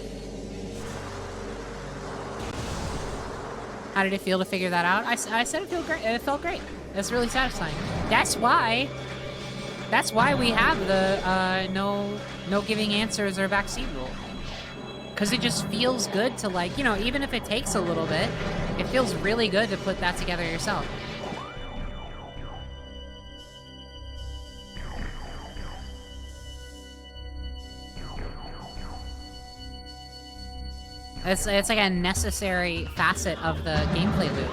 How did it feel to figure that out? I said it felt great. It felt great. It's really satisfying. That's why we have the no giving answers or backseat rule. Because it just feels good to, like, you know, even if it takes a little bit, it feels really good to put that together yourself. It's like a necessary facet of the gameplay loop.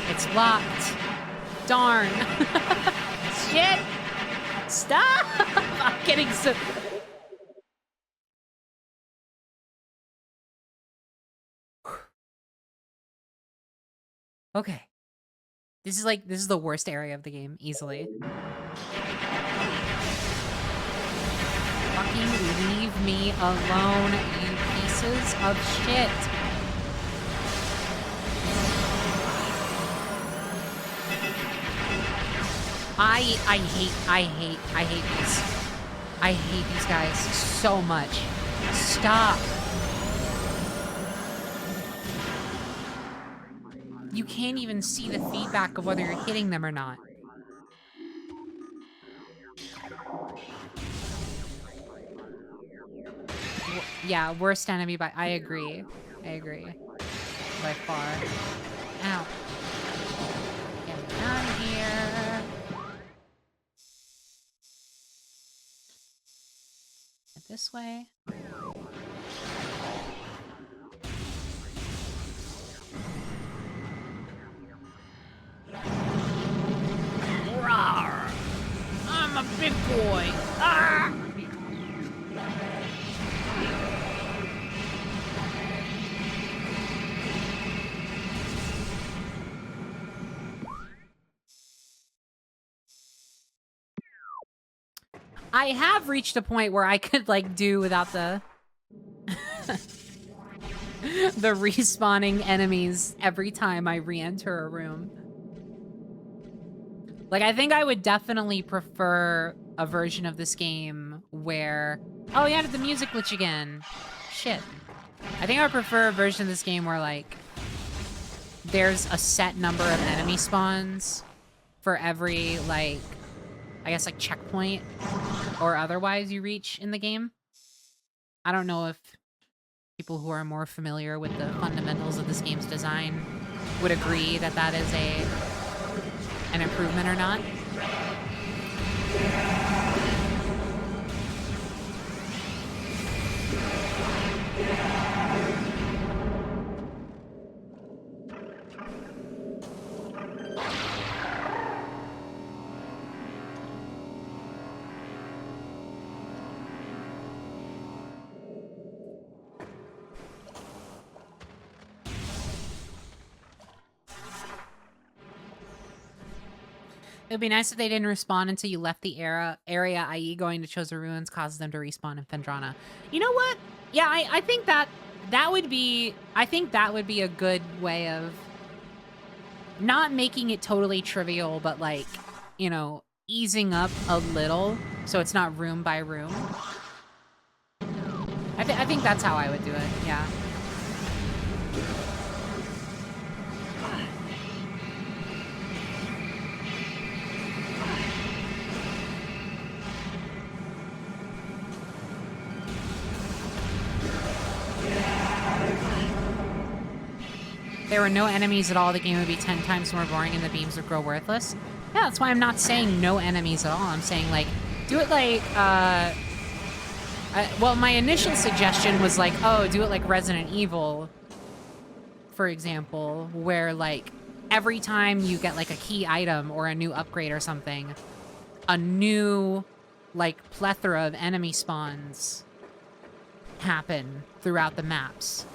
It's locked. Darn. Shit. Stop. I'm getting so... Okay. This is the worst area of the game, easily. Fucking leave me alone, you pieces of shit. I hate these guys so much. Stop. You can't even see the feedback of whether you're hitting them or not. Yeah, worst enemy by... I agree. By far. Ow. Get me out of here. This way. Rawr! I'm a big boy. Ah! I have reached a point where I could, like, do without the... the respawning enemies every time I re-enter a room. Like, I think I would definitely prefer a version of this game where... Oh, you added the music glitch again. Shit. I think I would prefer a version of this game where, like, there's a set number of enemy spawns for every, like, I guess, like, checkpoint or otherwise you reach in the game. I don't know if people who are more familiar with the fundamentals of this game's design would agree that that is an improvement or not. It would be nice if they didn't respawn until you left the area, i.e. going to Chosen Ruins causes them to respawn in Fendrana. You know what? Yeah, I think that would be, I think that would be a good way of not making it totally trivial, but, like, you know, easing up a little so it's not room by room. I think that's how I would do it, yeah. If there were no enemies at all, the game would be 10 times more boring and the beams would grow worthless. Yeah, that's why I'm not saying no enemies at all. I'm saying, like, do it like, well, my initial suggestion was like, oh, do it like Resident Evil, for example, where, like, every time you get, like, a key item or a new upgrade or something, a new, like, plethora of enemy spawns happen throughout the maps.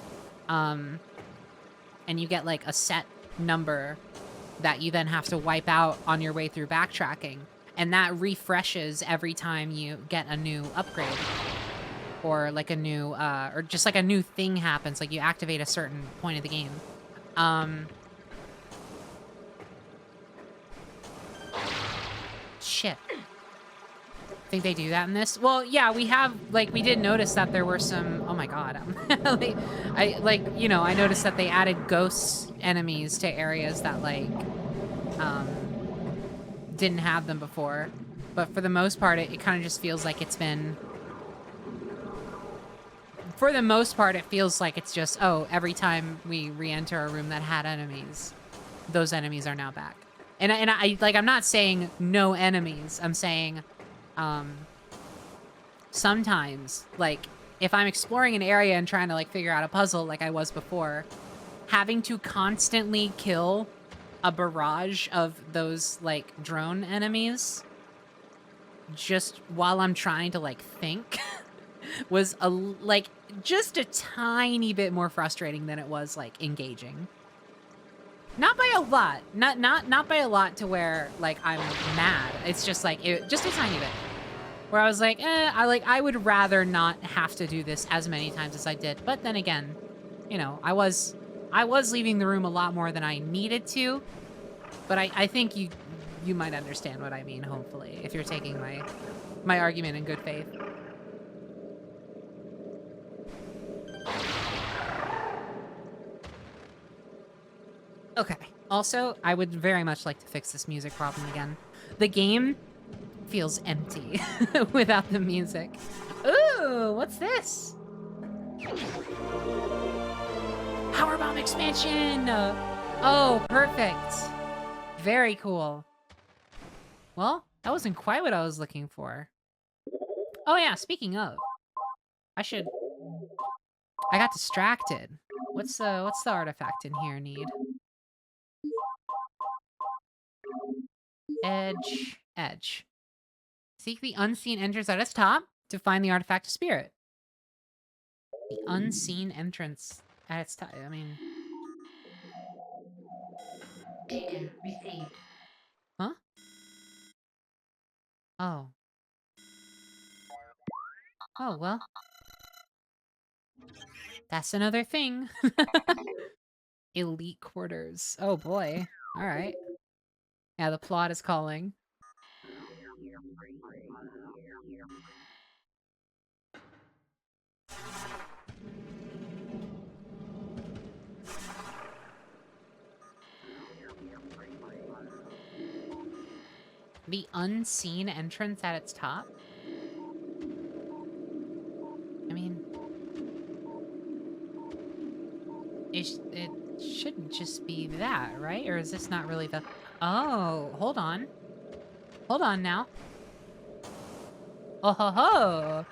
And you get, like, a set number that you then have to wipe out on your way through backtracking. And that refreshes every time you get a new upgrade. Or, like, a new, or just, like, a new thing happens. Like, you activate a certain point of the game. Shit. Think they do that in this? Well, yeah, we have, like, we did notice that there were some, oh my god, I noticed that they added ghost enemies to areas that, like, didn't have them before. But for the most part, it kind of just feels like it's been, for the most part, it feels like it's just, oh, every time we re-enter a room that had enemies, those enemies are now back. And I like, I'm not saying no enemies, I'm saying, sometimes, like, if I'm exploring an area and trying to, like, figure out a puzzle like I was before, having to constantly kill a barrage of those, like, drone enemies just while I'm trying to, like, think was, like, just a tiny bit more frustrating than it was, like, engaging. Not by a lot. Not by a lot to where, like, I'm mad. It's just, like, just a tiny bit. Where I was like, I would rather not have to do this as many times as I did. But then again, you know, I was leaving the room a lot more than I needed to. But I think you might understand what I mean, hopefully, if you're taking my argument in good faith. Okay. Also, I would very much like to fix this music problem again. The game feels empty without the music. Ooh, what's this? Powerbomb expansion! Oh, perfect. Very cool. Well, that wasn't quite what I was looking for. Oh yeah, speaking of, I got distracted. What's the artifact in here need? Edge. Seek the unseen entrance at its top to find the artifact of spirit. The unseen entrance at its top. I mean, Data received. huh? Oh. Oh, well. That's another thing. Elite quarters. Oh boy. All right. Yeah, the plot is calling. The unseen entrance at its top? I mean... It shouldn't just be that, right? Or is this not really the... Oh, hold on. Hold on now. Oh ho ho!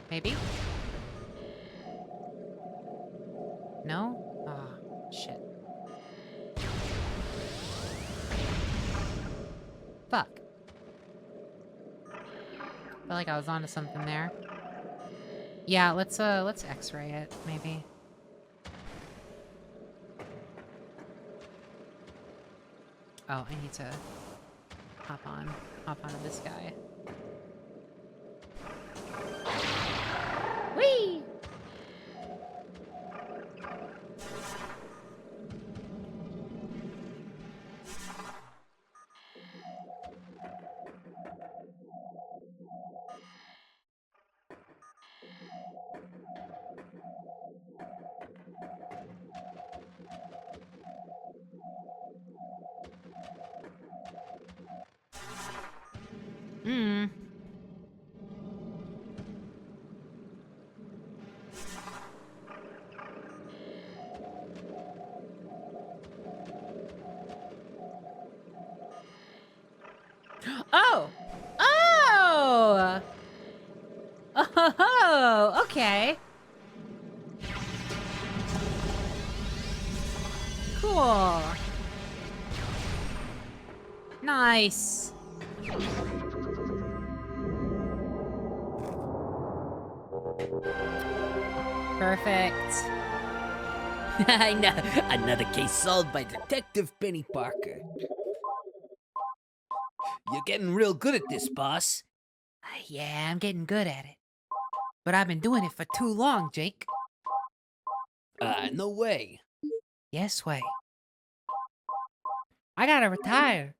Maybe? No? Oh, shit. Fuck. Felt like I was onto something there. Yeah, let's X-ray it, maybe. Oh, I need to hop onto this guy. Whee! Hmm. Oh! Oh! Oh, okay. Cool. Nice. Perfect. I know. Another case solved by Detective Penny Parker. You're getting real good at this, boss. Yeah, I'm getting good at it. But I've been doing it for too long, Jake. No way. Yes way. I gotta retire.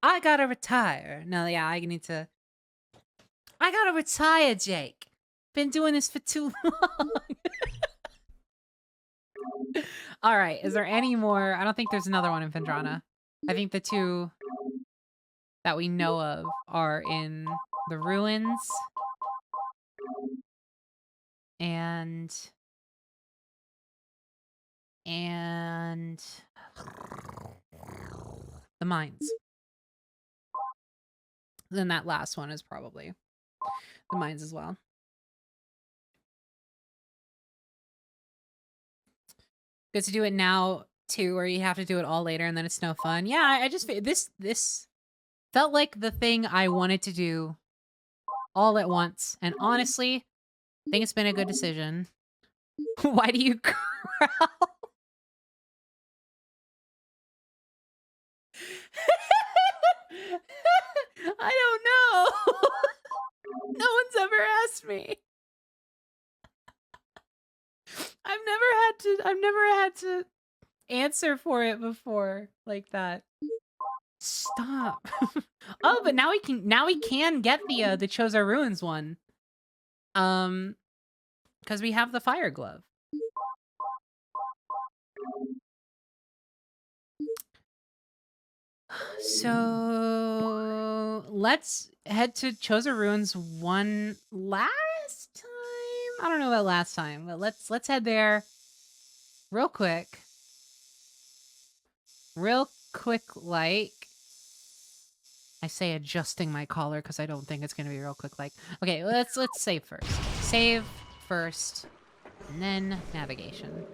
I gotta retire. No, yeah, I gotta retire, Jake. Been doing this for too long. All right, is there any more? I don't think there's another one in Fendrana. I think the two that we know of are in the ruins and the mines. Then that last one is probably the mines as well. Good to do it now too, or you have to do it all later and then it's no fun. Yeah, I just this felt like the thing I wanted to do all at once, and honestly, I think it's been a good decision. Why do you growl? I don't know. No one's ever asked me. I've never had to answer for it before like that. Stop. Oh, but now we can get the Chozo Ruins one. Because we have the fire glove. So let's head to Chozo Ruins one last time. I don't know about last time, but let's head there real quick. Real quick, like. I say adjusting my collar because I don't think it's gonna be real quick. Like, okay, let's save first. Save first, and then navigation.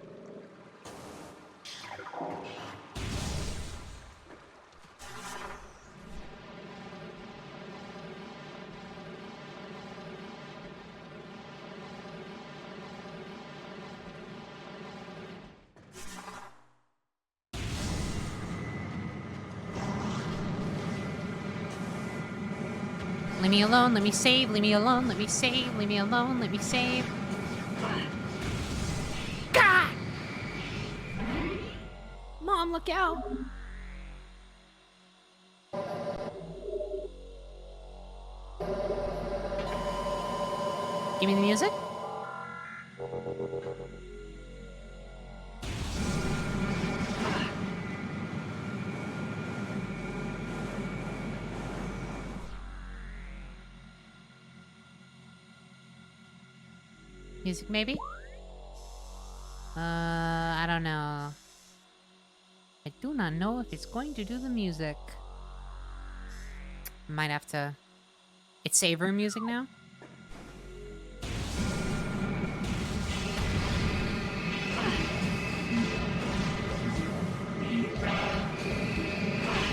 Leave me alone, let me save, leave me alone, let me save, leave me alone, let me save. God! Mom, look out! Give me the music. Music, maybe? I don't know. I do not know if it's going to do the music. Might have to... It's save room music now?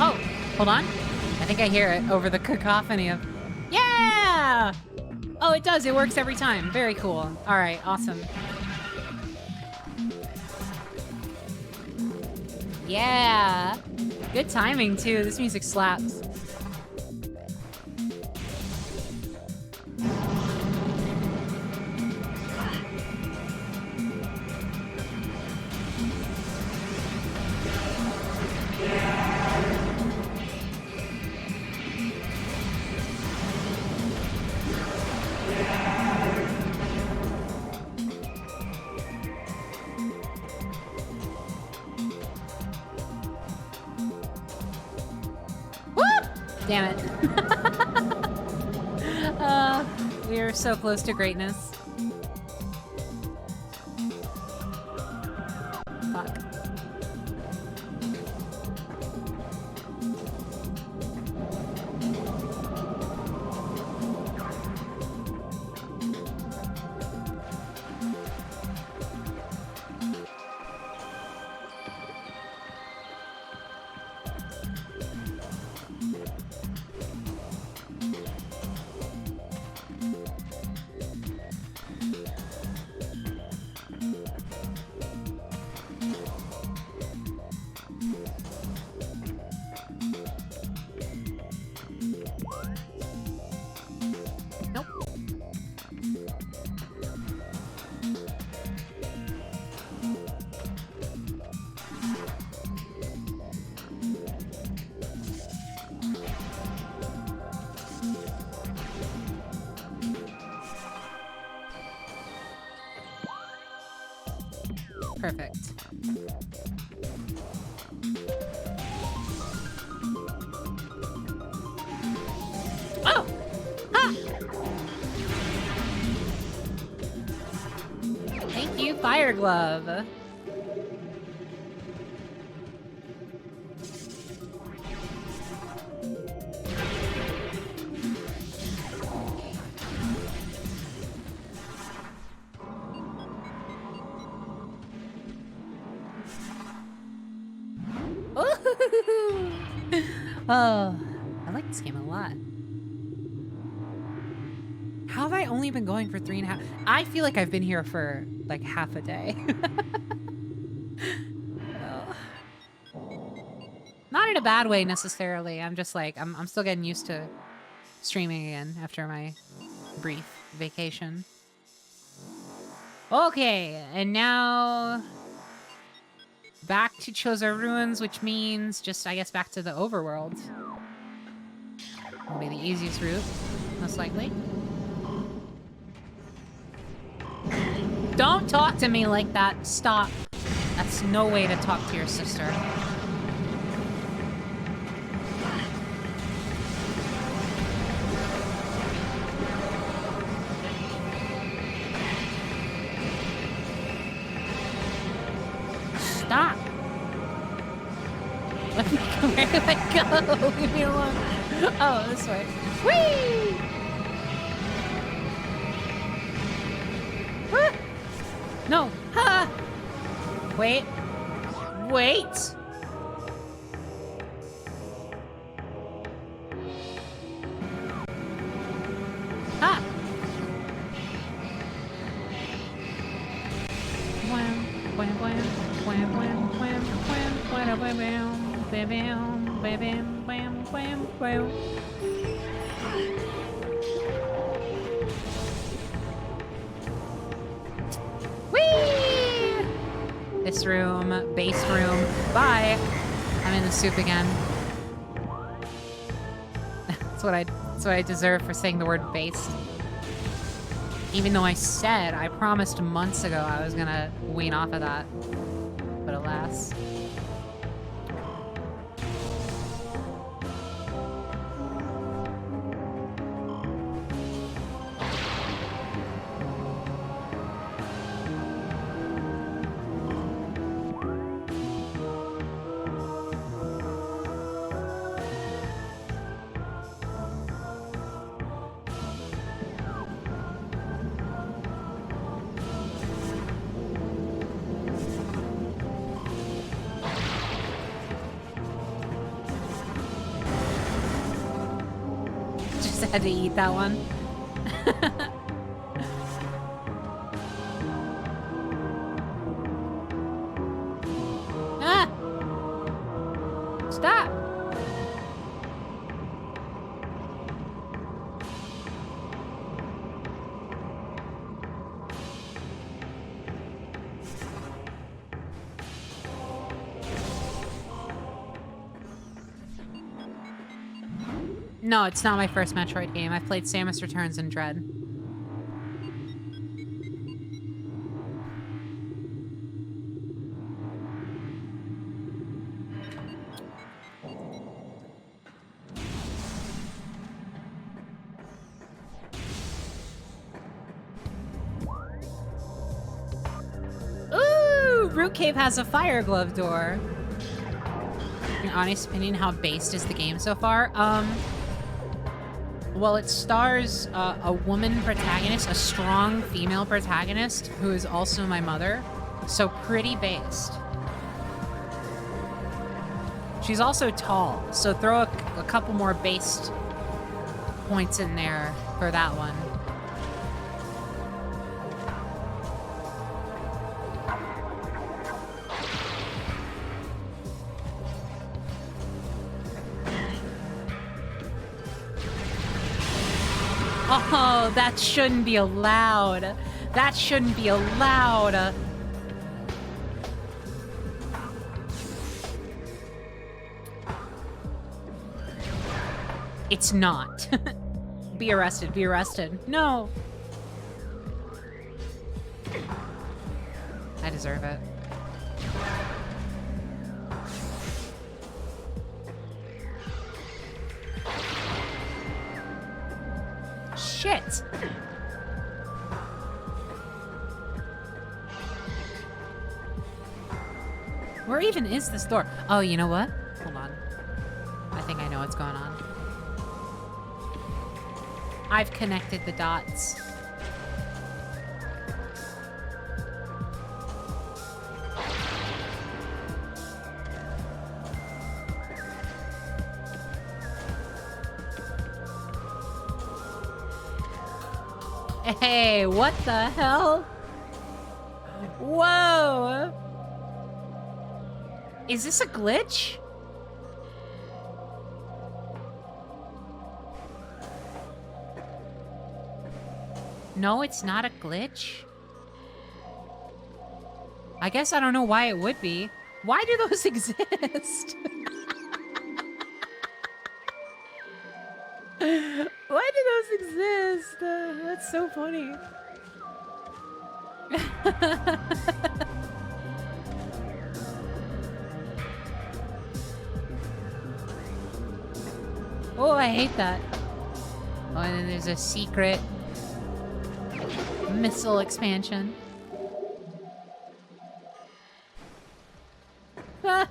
Oh, hold on. I think I hear it over the cacophony of... Yeah! Oh, it does. It works every time. Very cool. All right, awesome. Yeah! Good timing, too. This music slaps. Damn it. We are so close to greatness. Fuck. Perfect. Oh! Ah! Thank you, Fire Glove. Oh, I like this game a lot. How have I only been going for 3.5? I feel like I've been here for like half a day. Not in a bad way necessarily. I'm just like, I'm still getting used to streaming again after my brief vacation. Okay, and now back to Chozo Ruins, which means just, I guess, back to the Overworld. Will be the easiest route, most likely. Don't talk to me like that. Stop. That's no way to talk to your sister. Stop. Where do I go? Leave me alone. Oh, this way. Whee! Ah! No. Ha! Wait. Wait. Ha! Wham, wham, wham, wham, wham, wham, wham, wham, wham, wham, wham, wham, wham, wham, wham. Whee! This room, base room. Bye. I'm in the soup again. That's what I deserve for saying the word base. Even though I promised months ago I was gonna wean off of that. But alas. Just had to eat that one. Ah! Stop! No, it's not my first Metroid game. I've played Samus Returns and Dread. Ooh! Root Cave has a fire glove door. Your honest opinion, how based is the game so far? Well, it stars a woman protagonist, a strong female protagonist, who is also my mother. So pretty based. She's also tall, so throw a couple more based points in there for that one. Oh, that shouldn't be allowed. That shouldn't be allowed. It's not. Be arrested, be arrested. No. I deserve it. Shit. Where even is this door? Oh, you know what? Hold on. I think I know what's going on. I've connected the dots. Hey, what the hell? Whoa! Is this a glitch? No, it's not a glitch. I guess I don't know why it would be. Why do those exist? Why do those exist? That's so funny. Oh, I hate that. Oh, and then there's a secret missile expansion. Ah.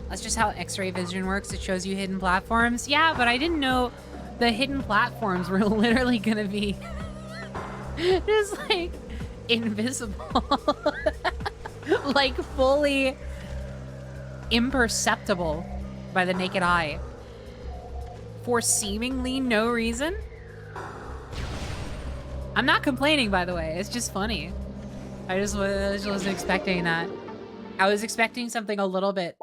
That's just how X-ray vision works. It shows you hidden platforms. Yeah, but I didn't know the hidden platforms were literally gonna be just like invisible. Like fully imperceptible by the naked eye. For seemingly no reason. I'm not complaining, by the way. It's just funny. I just wasn't expecting that. I was expecting something a little bit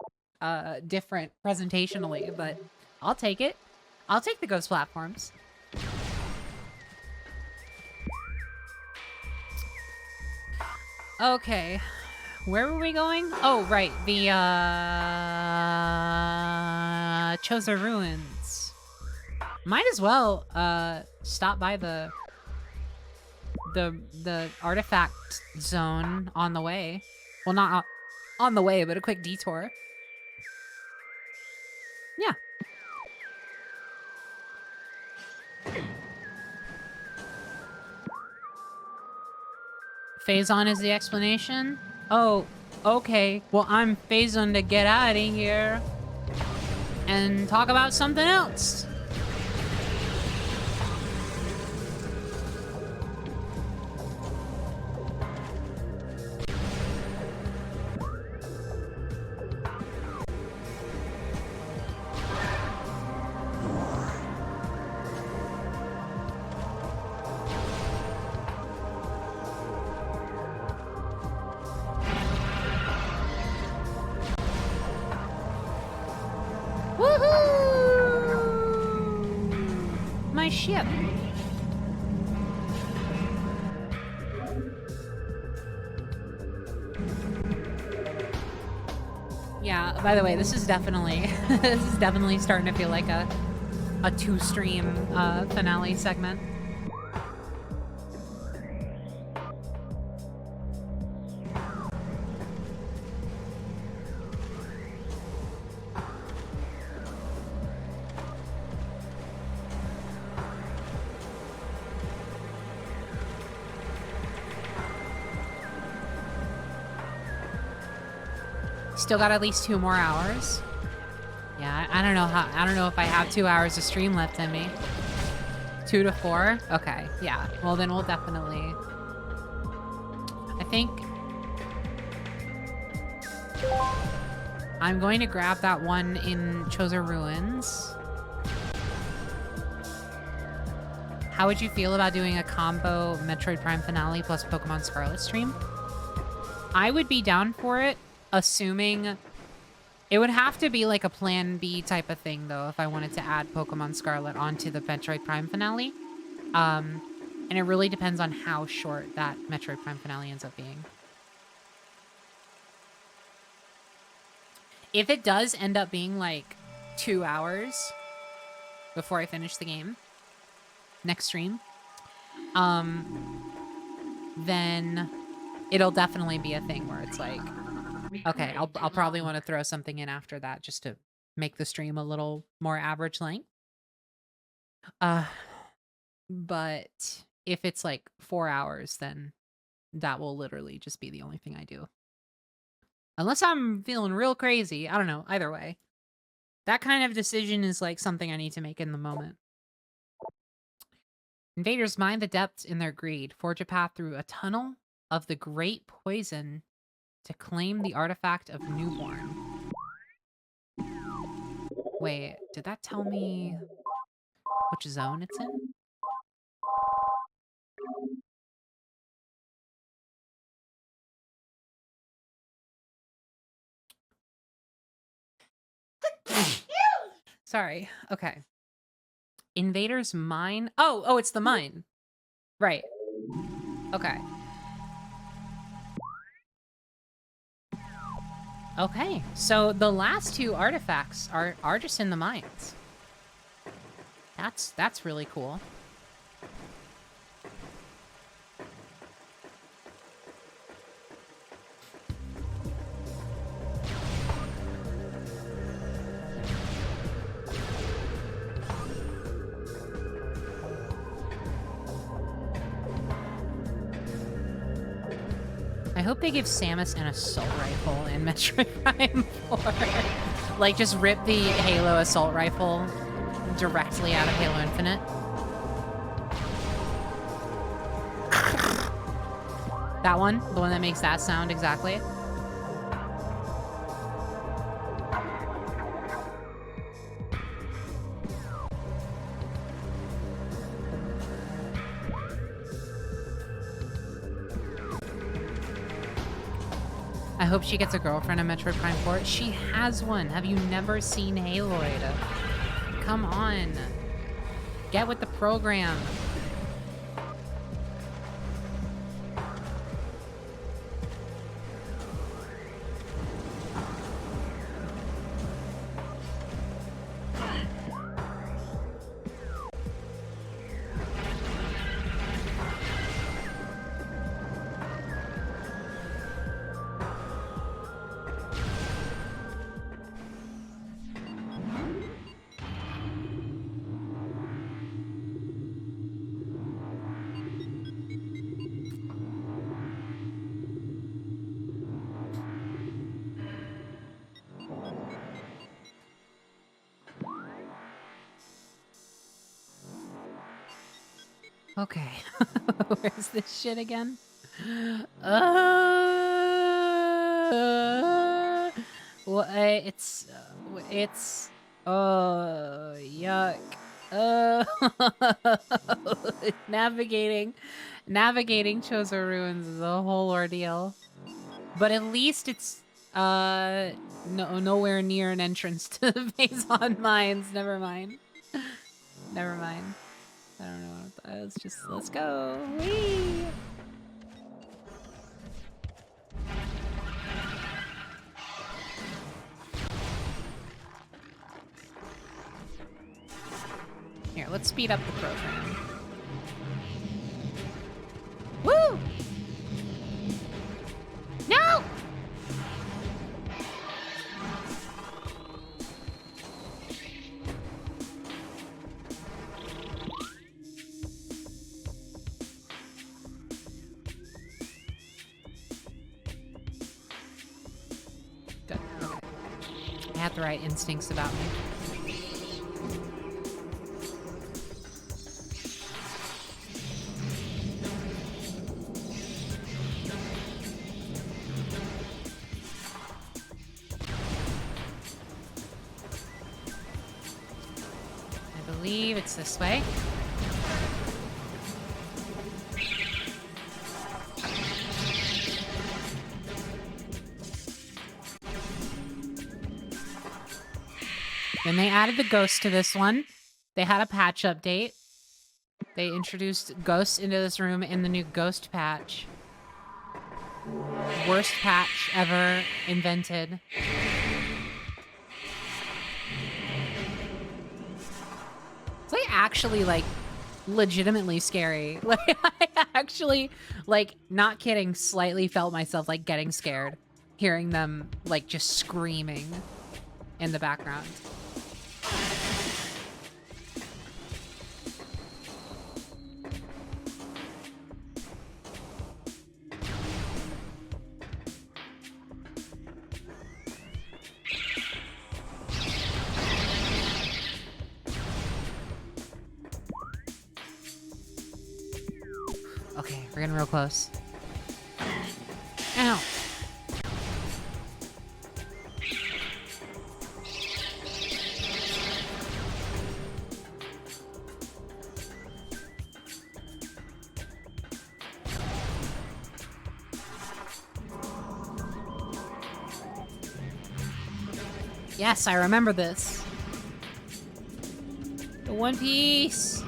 different presentationally, but I'll take it. I'll take the ghost platforms. Okay. Where were we going? Oh, right. The Choza Ruins. Might as well stop by the artifact zone on the way. Well, not on the way, but a quick detour. Yeah. Phaton is the explanation? Oh, okay. Well, I'm Phaton to get out of here and talk about something else. my ship? Yeah, by the way, this is definitely this is definitely starting to feel like a two-stream finale segment. Still got at least 2 more hours. Yeah, I don't know if I have 2 hours of stream left in me. 2 to 4? Okay, yeah. Well, then we'll definitely... I think... I'm going to grab that one in Choser Ruins. How would you feel about doing a combo Metroid Prime finale plus Pokemon Scarlet stream? I would be down for it, assuming... It would have to be like a plan B type of thing, though, if I wanted to add Pokemon Scarlet onto the Metroid Prime finale. And it really depends on how short that Metroid Prime finale ends up being. If it does end up being like 2 hours before I finish the game, next stream, then it'll definitely be a thing where it's like, okay, I'll probably want to throw something in after that just to make the stream a little more average length. But if it's like 4 hours, then that will literally just be the only thing I do. Unless I'm feeling real crazy. I don't know. Either way. That kind of decision is like something I need to make in the moment. Invaders mine the depths in their greed. Forge a path through a tunnel of the great poison to claim the artifact of Newborn. Wait, did that tell me which zone it's in? Sorry. Okay. Invaders mine. Oh, it's the mine. Right. Okay. Okay, so the last 2 artifacts are just in the mines. That's really cool. I hope they give Samus an assault rifle in Metroid Prime 4. Like, just rip the Halo assault rifle directly out of Halo Infinite. That one? The one that makes that sound exactly? I hope she gets a girlfriend in Metroid Prime 4. She has one. Have you never seen Haloid? Come on. Get with the program. Okay. Where's this shit again? Well, it's oh, yuck. Navigating Chozo Ruins is a whole ordeal. But at least it's nowhere near an entrance to the Phaton Mines. Never mind. Never mind. I don't know what that is. Just let's go. Whee! Here, let's speed up the program. Woo! No! Good. Okay. I had the right instincts about me. I believe it's this way. Then they added the ghost to this one. They had a patch update. They introduced ghosts into this room in the new ghost patch. Worst patch ever invented. It's like actually like legitimately scary. Like I actually, like, not kidding, slightly felt myself like getting scared hearing them like just screaming in the background. Okay, we're getting real close. Ow. Yes, I remember this. The One Piece.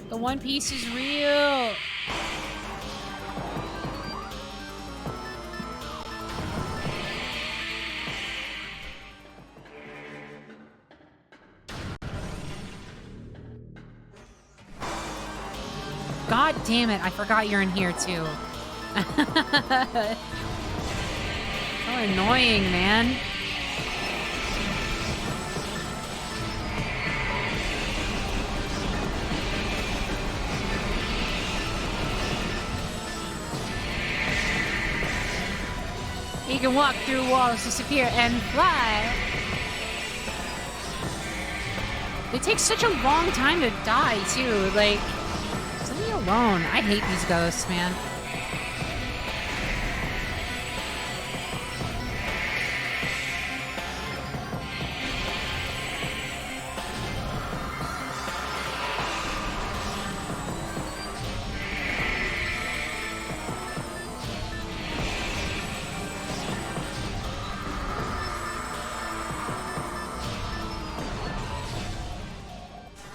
The One Piece is real. God damn it, I forgot you're in here too. So annoying, man. He can walk through walls, disappear, and fly. They take such a long time to die, too. Like, leave me alone. I hate these ghosts, man.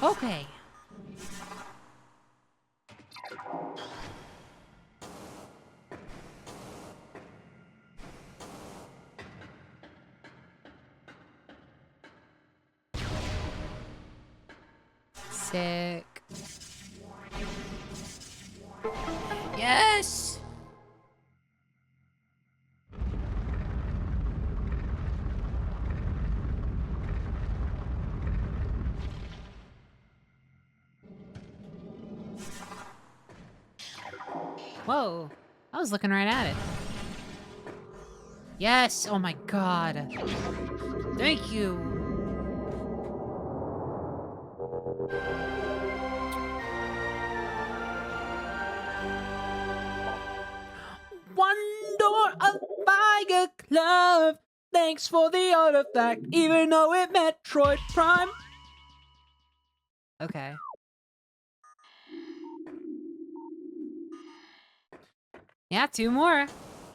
Okay. Sick. Yes! Whoa. I was looking right at it. Yes! Oh my god. Thank you! Wonder of Fire Club! Thanks for the artifact, even though it Metroid Prime. Okay. Yeah, 2 more.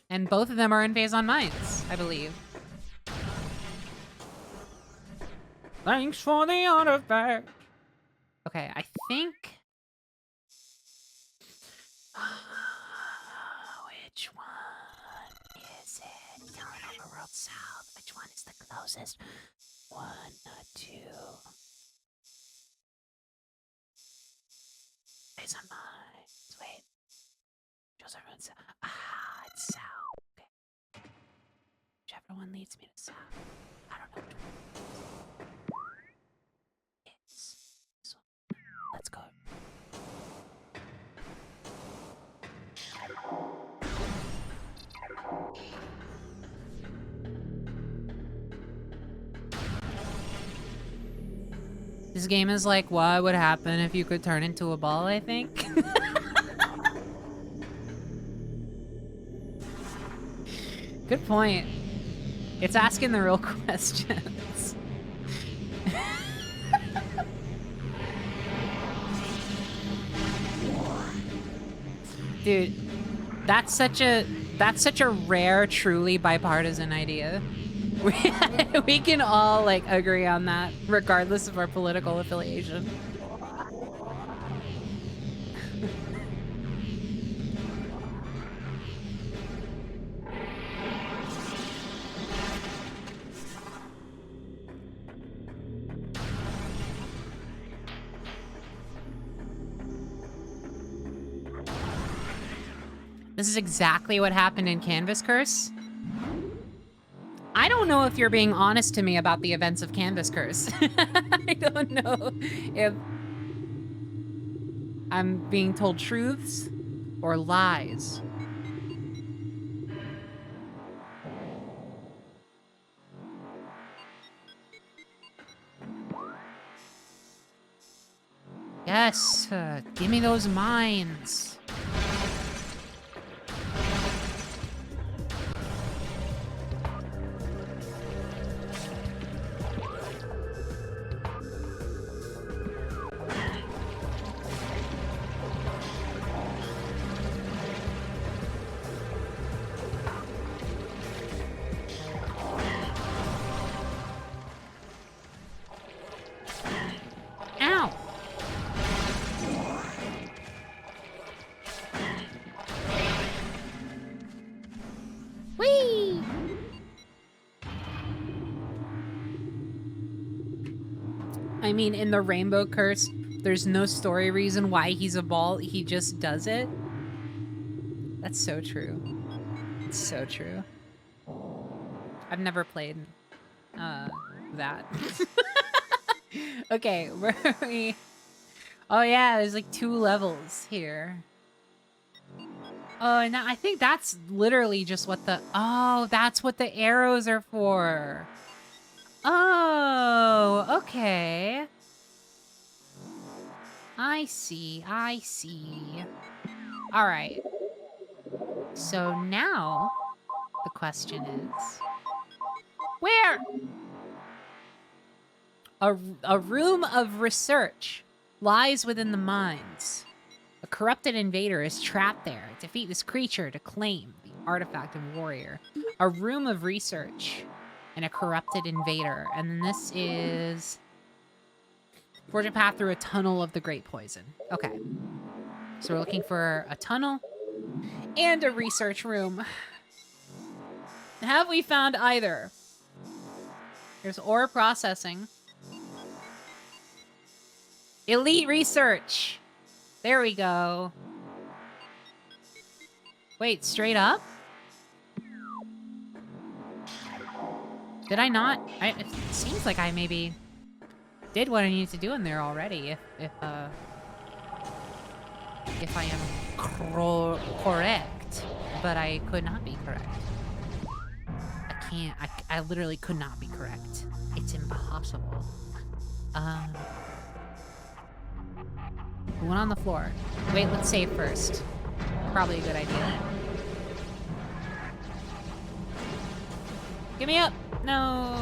And both of them are in Phaton Mines, I believe. Thanks for the artifact. Okay, I think south. Which one is the closest? 1, 2. It's on mines. Wait. Joseph runs south. Ah, it's south. Okay. Whichever one leads me to south. I don't know which one. It's this one. Let's go. This game is like what would happen if you could turn into a ball, I think. Good point. It's asking the real questions. Dude, that's such a rare, truly bipartisan idea. We can all like agree on that, regardless of our political affiliation. This is exactly what happened in Canvas Curse. I don't know if you're being honest to me about the events of Canvas Curse. I don't know if I'm being told truths or lies. Yes, give me those mines. Ow! Whee! I mean, in the Rainbow Curse, there's no story reason why he's a ball. He just does it. That's so true. It's so true. I've never played that. Okay, where are we? Oh yeah, there's like 2 levels here. Oh, and I think that's literally just what the... Oh, that's what the arrows are for. Oh, okay. I see, I see. All right. So now the question is... Where? A room of research lies within the mines. A corrupted invader is trapped there. Defeat this creature to claim the artifact of warrior. A room of research and a corrupted invader. And then this is... Forge a path through a tunnel of the Great Poison. Okay. So we're looking for a tunnel and a research room. Have we found either? There's ore processing. Elite research. There we go. Wait, straight up? Did I not? It seems like I maybe did what I needed to do in there already. If I am correct, but I could not be correct. I can't. I literally could not be correct. It's impossible. One on the floor. Wait, let's save first. Probably a good idea. Give me up! No!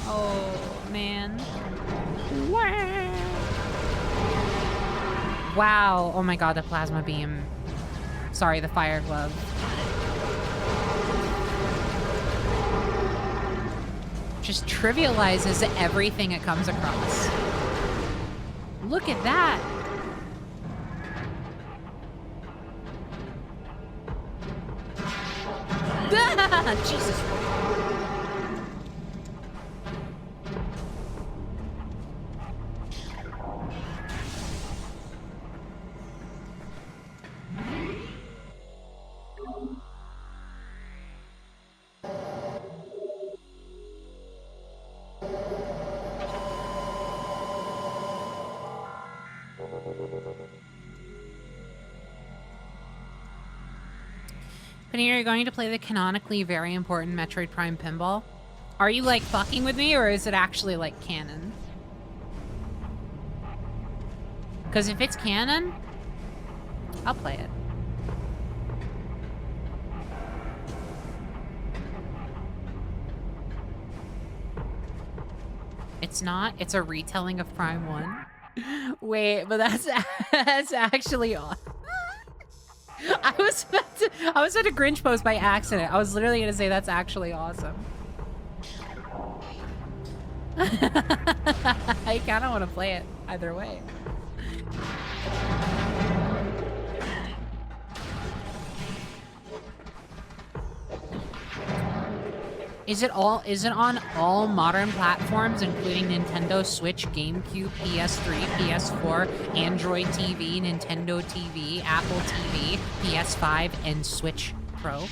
Oh, man. Wow! Oh my god, the plasma beam. Sorry, the fire glove. Just trivializes everything it comes across. Look at that! Jesus. Penny, are you going to play the canonically very important Metroid Prime pinball? Are you, like, fucking with me, or is it actually, like, canon? Because if it's canon, I'll play it. It's not. It's a retelling of Prime 1. Wait, but that's actually awesome. I was about to Grinch post by accident. I was literally gonna say that's actually awesome. I kind of want to play it either way. Is it on all modern platforms, including Nintendo Switch, GameCube, PS3, PS4, Android TV, Nintendo TV, Apple TV, PS5, and Switch Pro?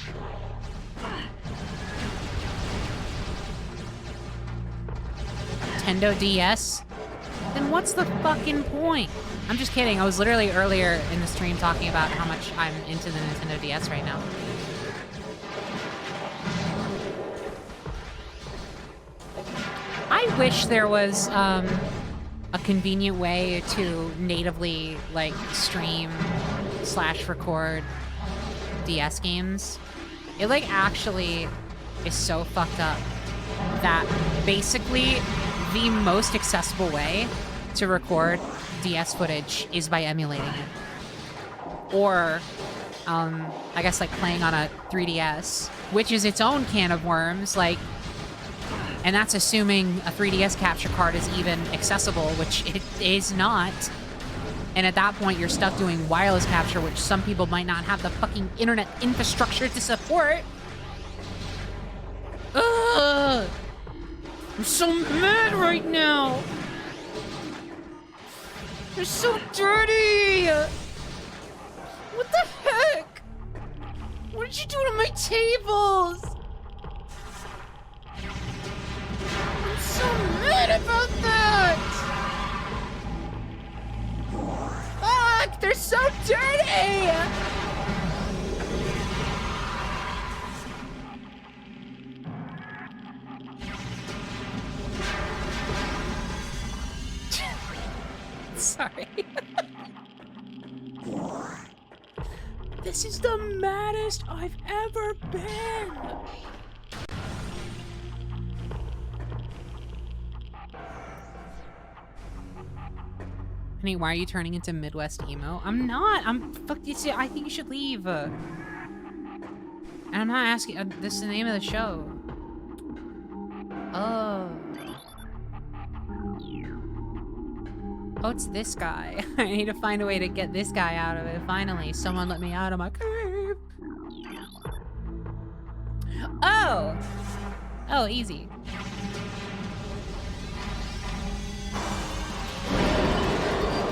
Nintendo DS? Then what's the fucking point? I'm just kidding. I was literally earlier in the stream talking about how much I'm into the Nintendo DS right now. I wish there was a convenient way to natively like stream / record DS games. It like actually is so fucked up that basically the most accessible way to record DS footage is by emulating it. Or I guess like playing on a 3DS, which is its own can of worms, like. And that's assuming a 3DS capture card is even accessible, which it is not. And at that point, you're stuck doing wireless capture, which some people might not have the fucking internet infrastructure to support. Ugh! I'm so mad right now! They're so dirty! What the heck? What did you do to my tables? I'm so mad about that! Fuck! They're so dirty! Sorry. This is the maddest I've ever been! Honey, why are you turning into Midwest emo? I'm not. Fuck you. I think you should leave. And I'm not asking. This is the name of the show. Oh. Oh, it's this guy. I need to find a way to get this guy out of it. Finally, someone let me out of my cave. Oh. Oh, easy.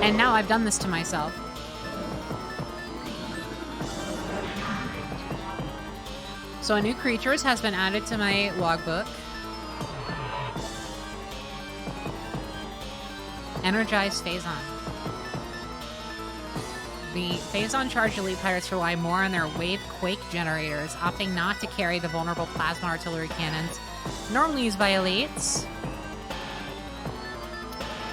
And now I've done this to myself. So a new creatures has been added to my logbook. Energized Phaton. The Phaton charged elite pirates rely more on their wave quake generators, opting not to carry the vulnerable plasma artillery cannons normally used by elites.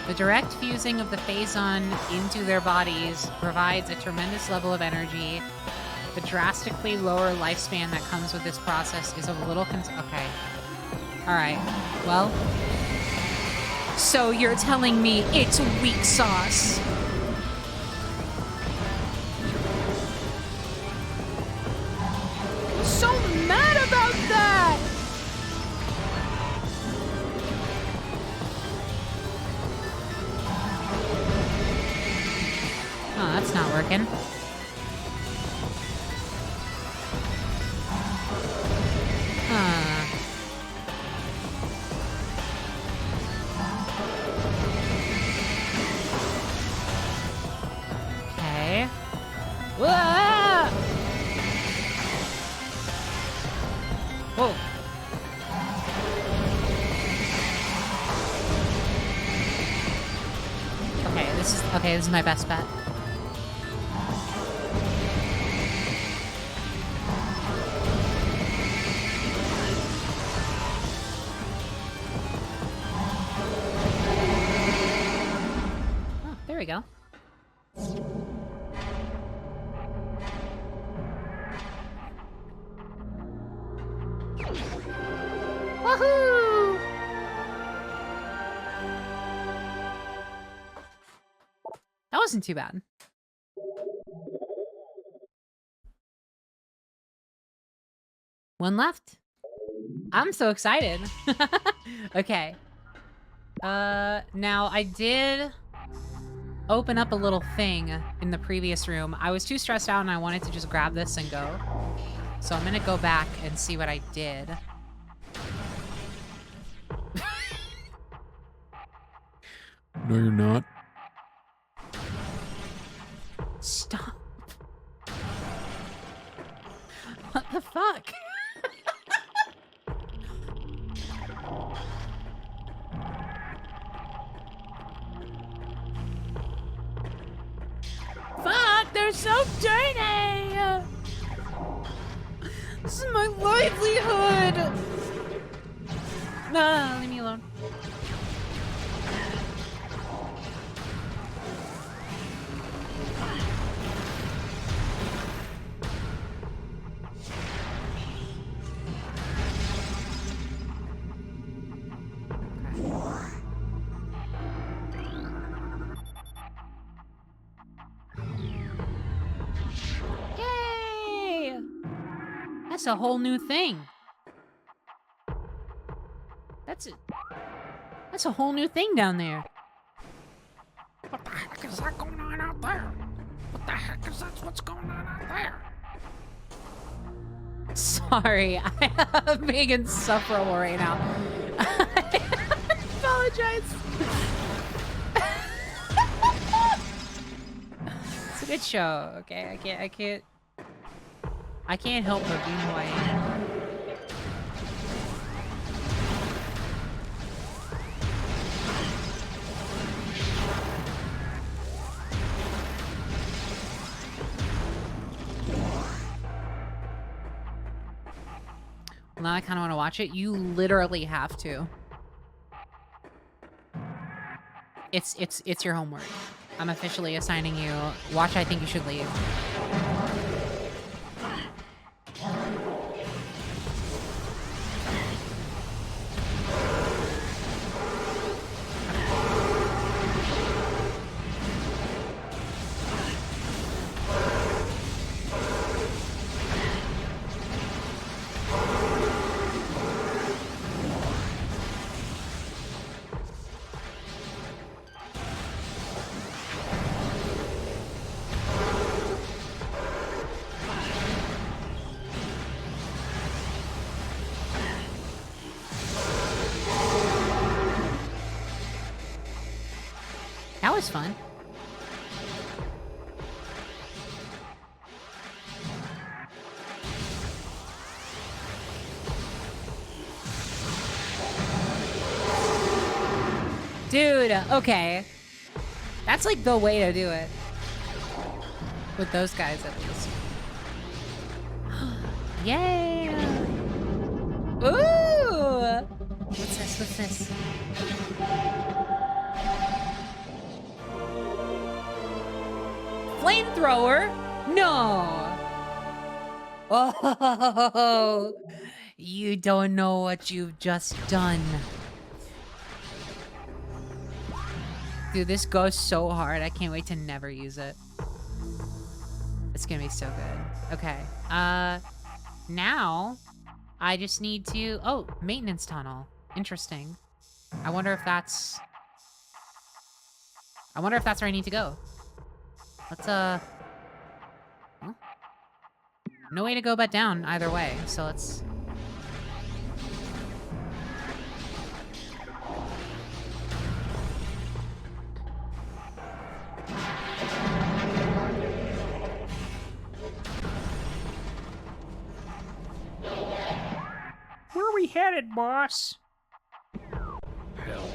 The direct fusing of the Phaton into their bodies provides a tremendous level of energy. The drastically lower lifespan that comes with this process is a little okay. Alright, well. So you're telling me it's weak sauce. So mad about that! Oh, that's not working. Okay. Whoa! Whoa. Okay, this Okay, this is my best bet. Oh, there we go. Woohoo! That wasn't too bad. One left. I'm so excited. Okay. Now I did open up a little thing in the previous room. I was too stressed out and I wanted to just grab this and go. So I'm gonna go back and see what I did. No, you're not. Stop. What the fuck? Fuck, they're so dirty! This is my livelihood! Nah, leave me alone. Yay! That's a whole new thing. That's a whole new thing down there. What the heck is that going on out there? What the heck is that? What's going on out there? Sorry, I'm being insufferable right now. I apologize. It's a good show, okay? I can't help but be who I am. Well, now I kind of want to watch it. You literally have to. It's your homework. I'm officially assigning you. Watch, I think you should leave. That was fun. Dude, okay. That's like the way to do it. With those guys, at least. Yay! Ooh! What's this? What's this? Flamethrower? No! Oh! You don't know what you've just done. Dude, this goes so hard. I can't wait to never use it. It's gonna be so good. Okay. Now I just need to... Oh, maintenance tunnel. Interesting. I wonder if that's where I need to go. Let's, well, no way to go but down either way, so let's... Where are we headed, boss? Hell.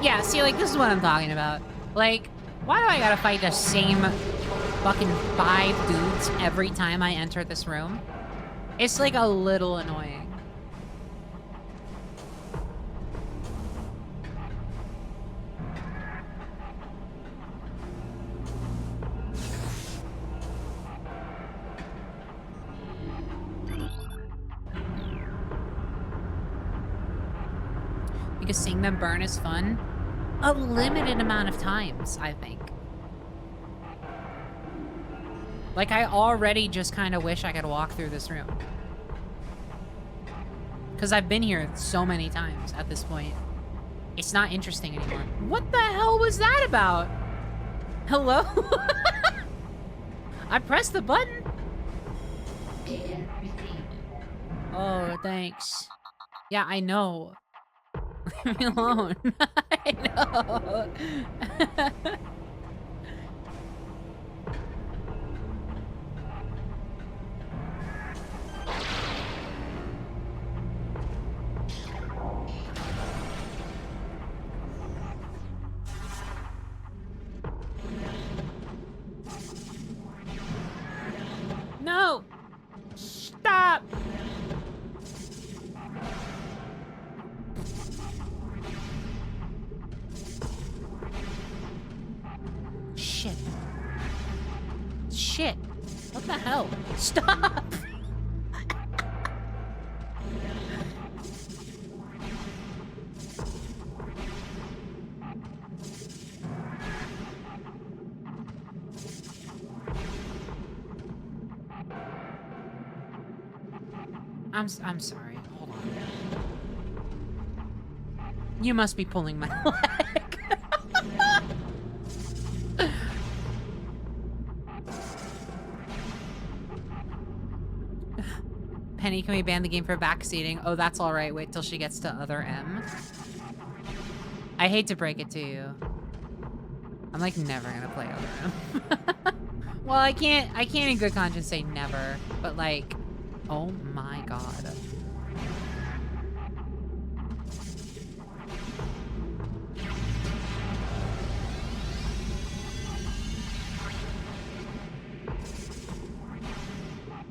Yeah, see, like, this is what I'm talking about. Like, why do I gotta fight the same fucking 5 dudes every time I enter this room? It's, like, a little annoying. Because seeing them burn is fun. A limited amount of times, I think. Like, I already just kind of wish I could walk through this room. Because I've been here so many times at this point. It's not interesting anymore. What the hell was that about? Hello? I pressed the button. Data received. Oh, thanks. Yeah, I know. Leave me alone. I know. No! Stop! Shit. Shit. What the hell? Stop! I'm sorry. Hold on. You must be pulling my leg. Penny, can we ban the game for backseating? Oh, that's all right. Wait till she gets to other M. I hate to break it to you. I'm like never gonna play other M. Well, I can't in good conscience say never, but like, oh my god.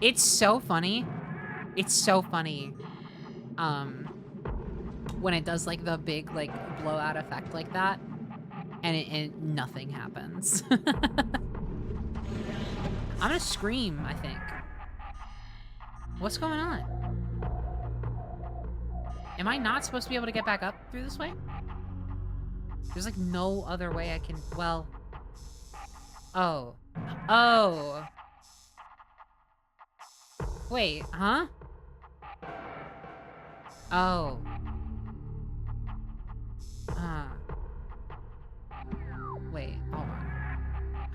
It's so funny. It's so funny. When it does like the big like blowout effect like that, and nothing happens. I'm gonna scream, I think. What's going on? Am I not supposed to be able to get back up through this way? There's like no other way I can, well. Oh. Oh. Wait, huh? Oh. Wait, hold on.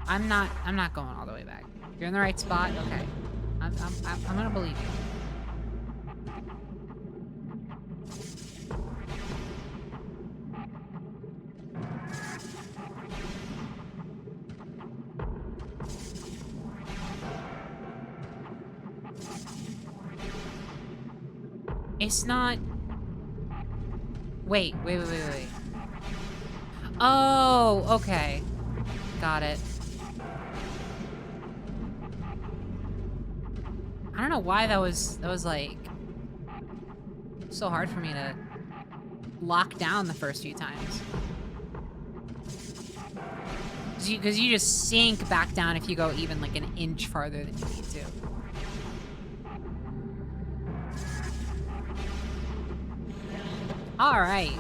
I'm not going all the way back. You're in the right spot? Okay. I'm gonna believe you. It's not... Wait. Oh, okay. Got it. I don't know why that was like so hard for me to lock down the first few times. Because you just sink back down if you go even like an inch farther than you need to. All right.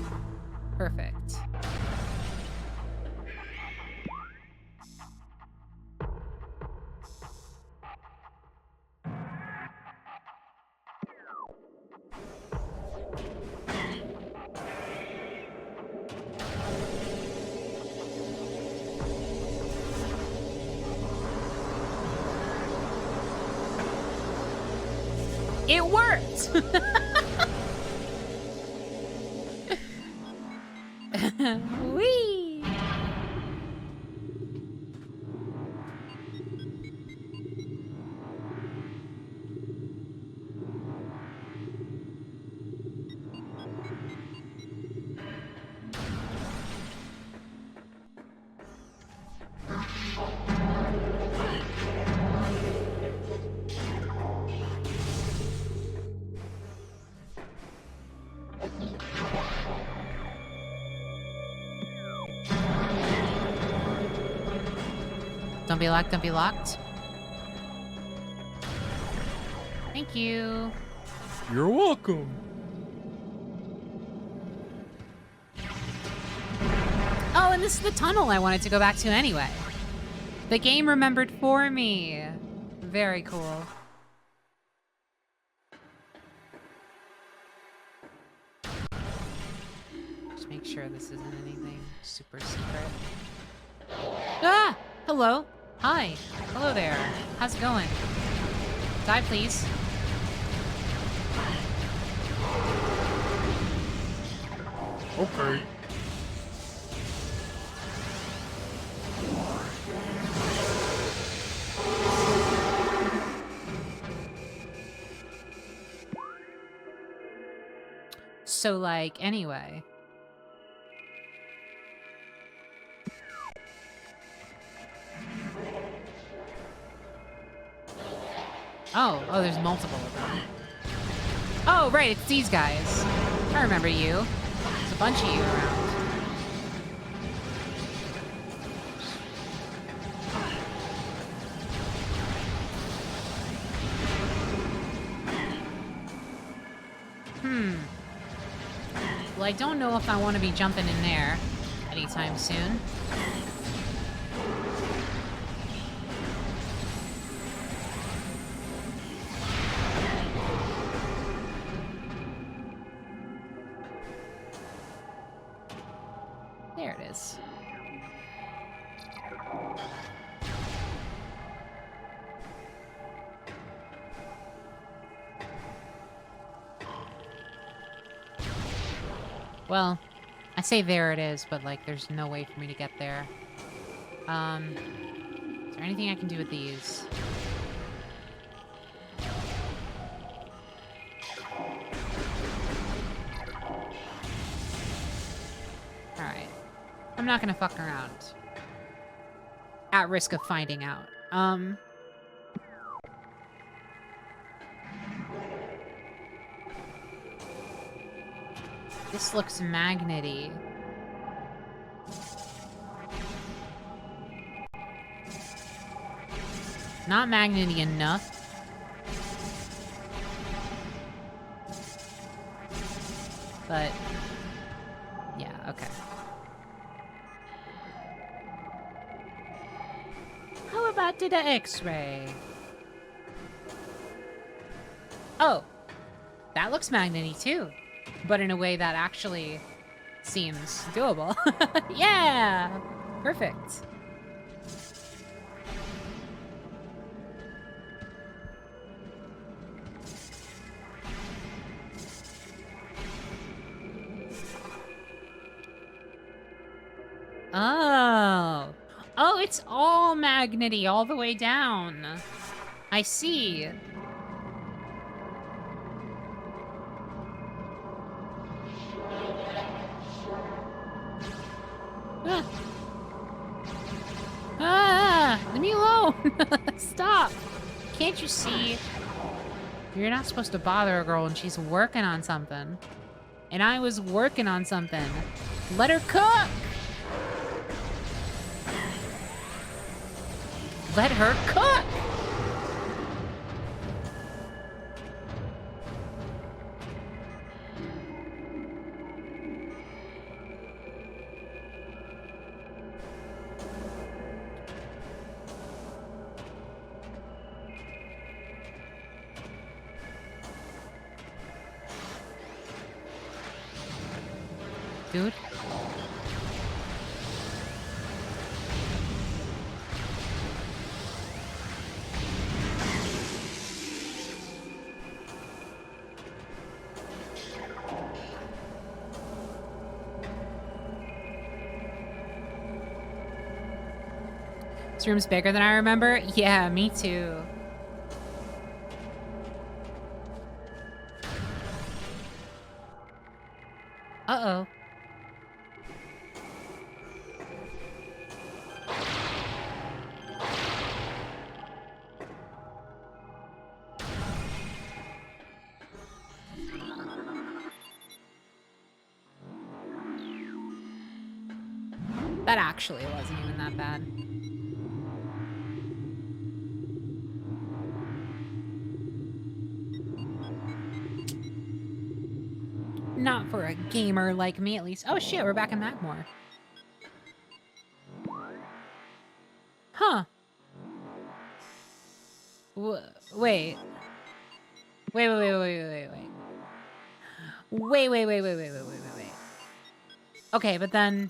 Perfect. It worked! Whee! Don't be locked, don't be locked. Thank you. You're welcome. Oh, and this is the tunnel I wanted to go back to anyway. The game remembered for me. Very cool. Just make sure this isn't anything super secret. Ah! Hello. Hi. Hello there. How's it going? Die, please. Okay. So, like, anyway. Oh, there's multiple of them. Oh, right, it's these guys. I remember you. There's a bunch of you around. Well, I don't know if I want to be jumping in there anytime soon. There it is. Well, I say there it is, but like there's no way for me to get there. Is there anything I can do with these? Alright. I'm not gonna fuck around. At risk of finding out. This looks magnety. Not magnety enough. But yeah, okay. How about to the X-ray? Oh, that looks magnety too, but in a way that actually seems doable. Yeah, perfect. Oh, it's all magnety all the way down. I see. Leave me alone. Stop. Can't you see? You're not supposed to bother a girl when she's working on something. And I was working on something. Let her cook. Let her cook! Dude? This room's bigger than I remember? Yeah, me too. Uh-oh. That actually wasn't even that bad. for a gamer like me, at least. Oh shit, we're back in Magmore. Huh. Wait. Wait. Wait. Okay, but then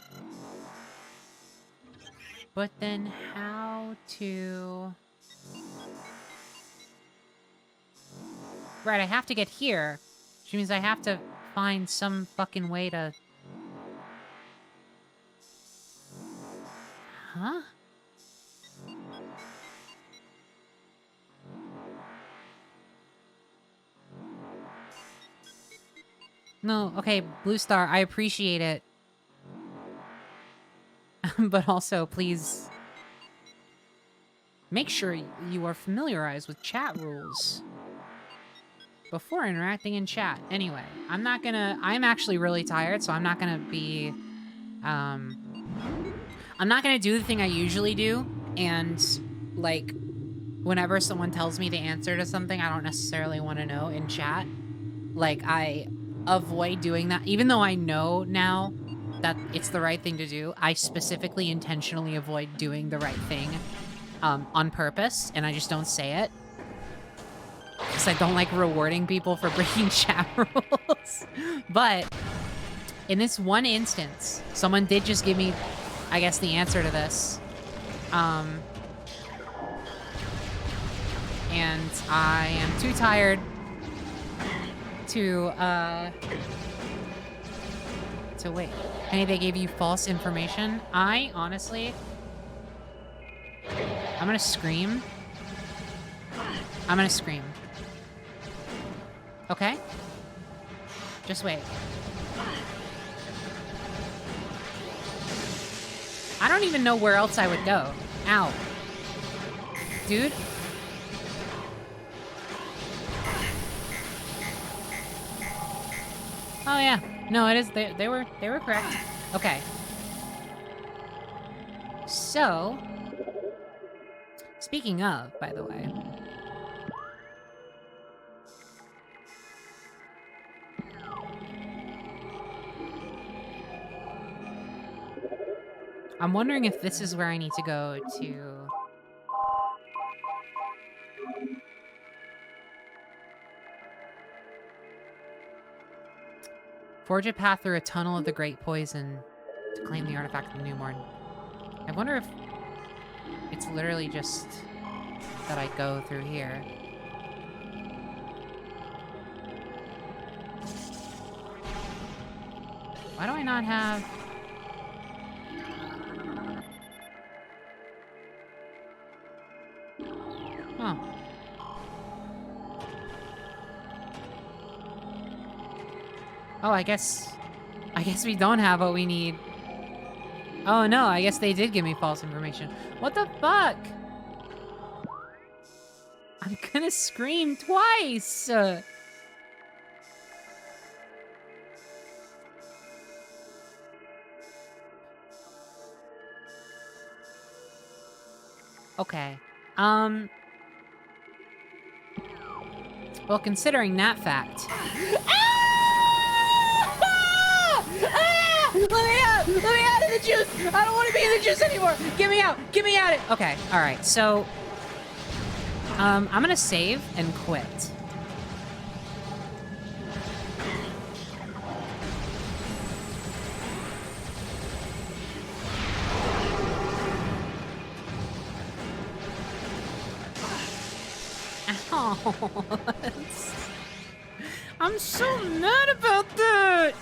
how to... Right, I have to get here. Which means I have to find some fucking way to... Huh? No, okay, Blue Star, I appreciate it. But also, please... make sure you are familiarized with chat rules before interacting in chat. Anyway, I'm actually really tired, so I'm not gonna be... I'm not gonna do the thing I usually do, and, like, whenever someone tells me the answer to something I don't necessarily want to know in chat, like, I avoid doing that. Even though I know now that it's the right thing to do, I specifically intentionally avoid doing the right thing on purpose, and I just don't say it. Because I don't like rewarding people for breaking chat rules. But in this one instance, someone did just give me, I guess, the answer to this. And I am too tired to wait. Hey, they gave you false information? I, honestly... I'm gonna scream. I'm gonna scream. Okay? Just wait. I don't even know where else I would go. Ow. Dude. Oh yeah. No, it is. They were correct. Okay. So, speaking of, by the way, I'm wondering if this is where I need to go to... Forge a path through a tunnel of the Great Poison to claim the artifact of the Newborn. I wonder if it's literally just that I go through here. Why do I not have... Oh. Oh, I guess we don't have what we need. Oh no, I guess they did give me false information. What the fuck? I'm gonna scream twice! Okay. Well, considering that fact... Let me out! Let me out of the juice! I don't want to be in the juice anymore! Get me out! Get me out! Okay, alright, so... I'm gonna save and quit. Ow! I'm so mad about that!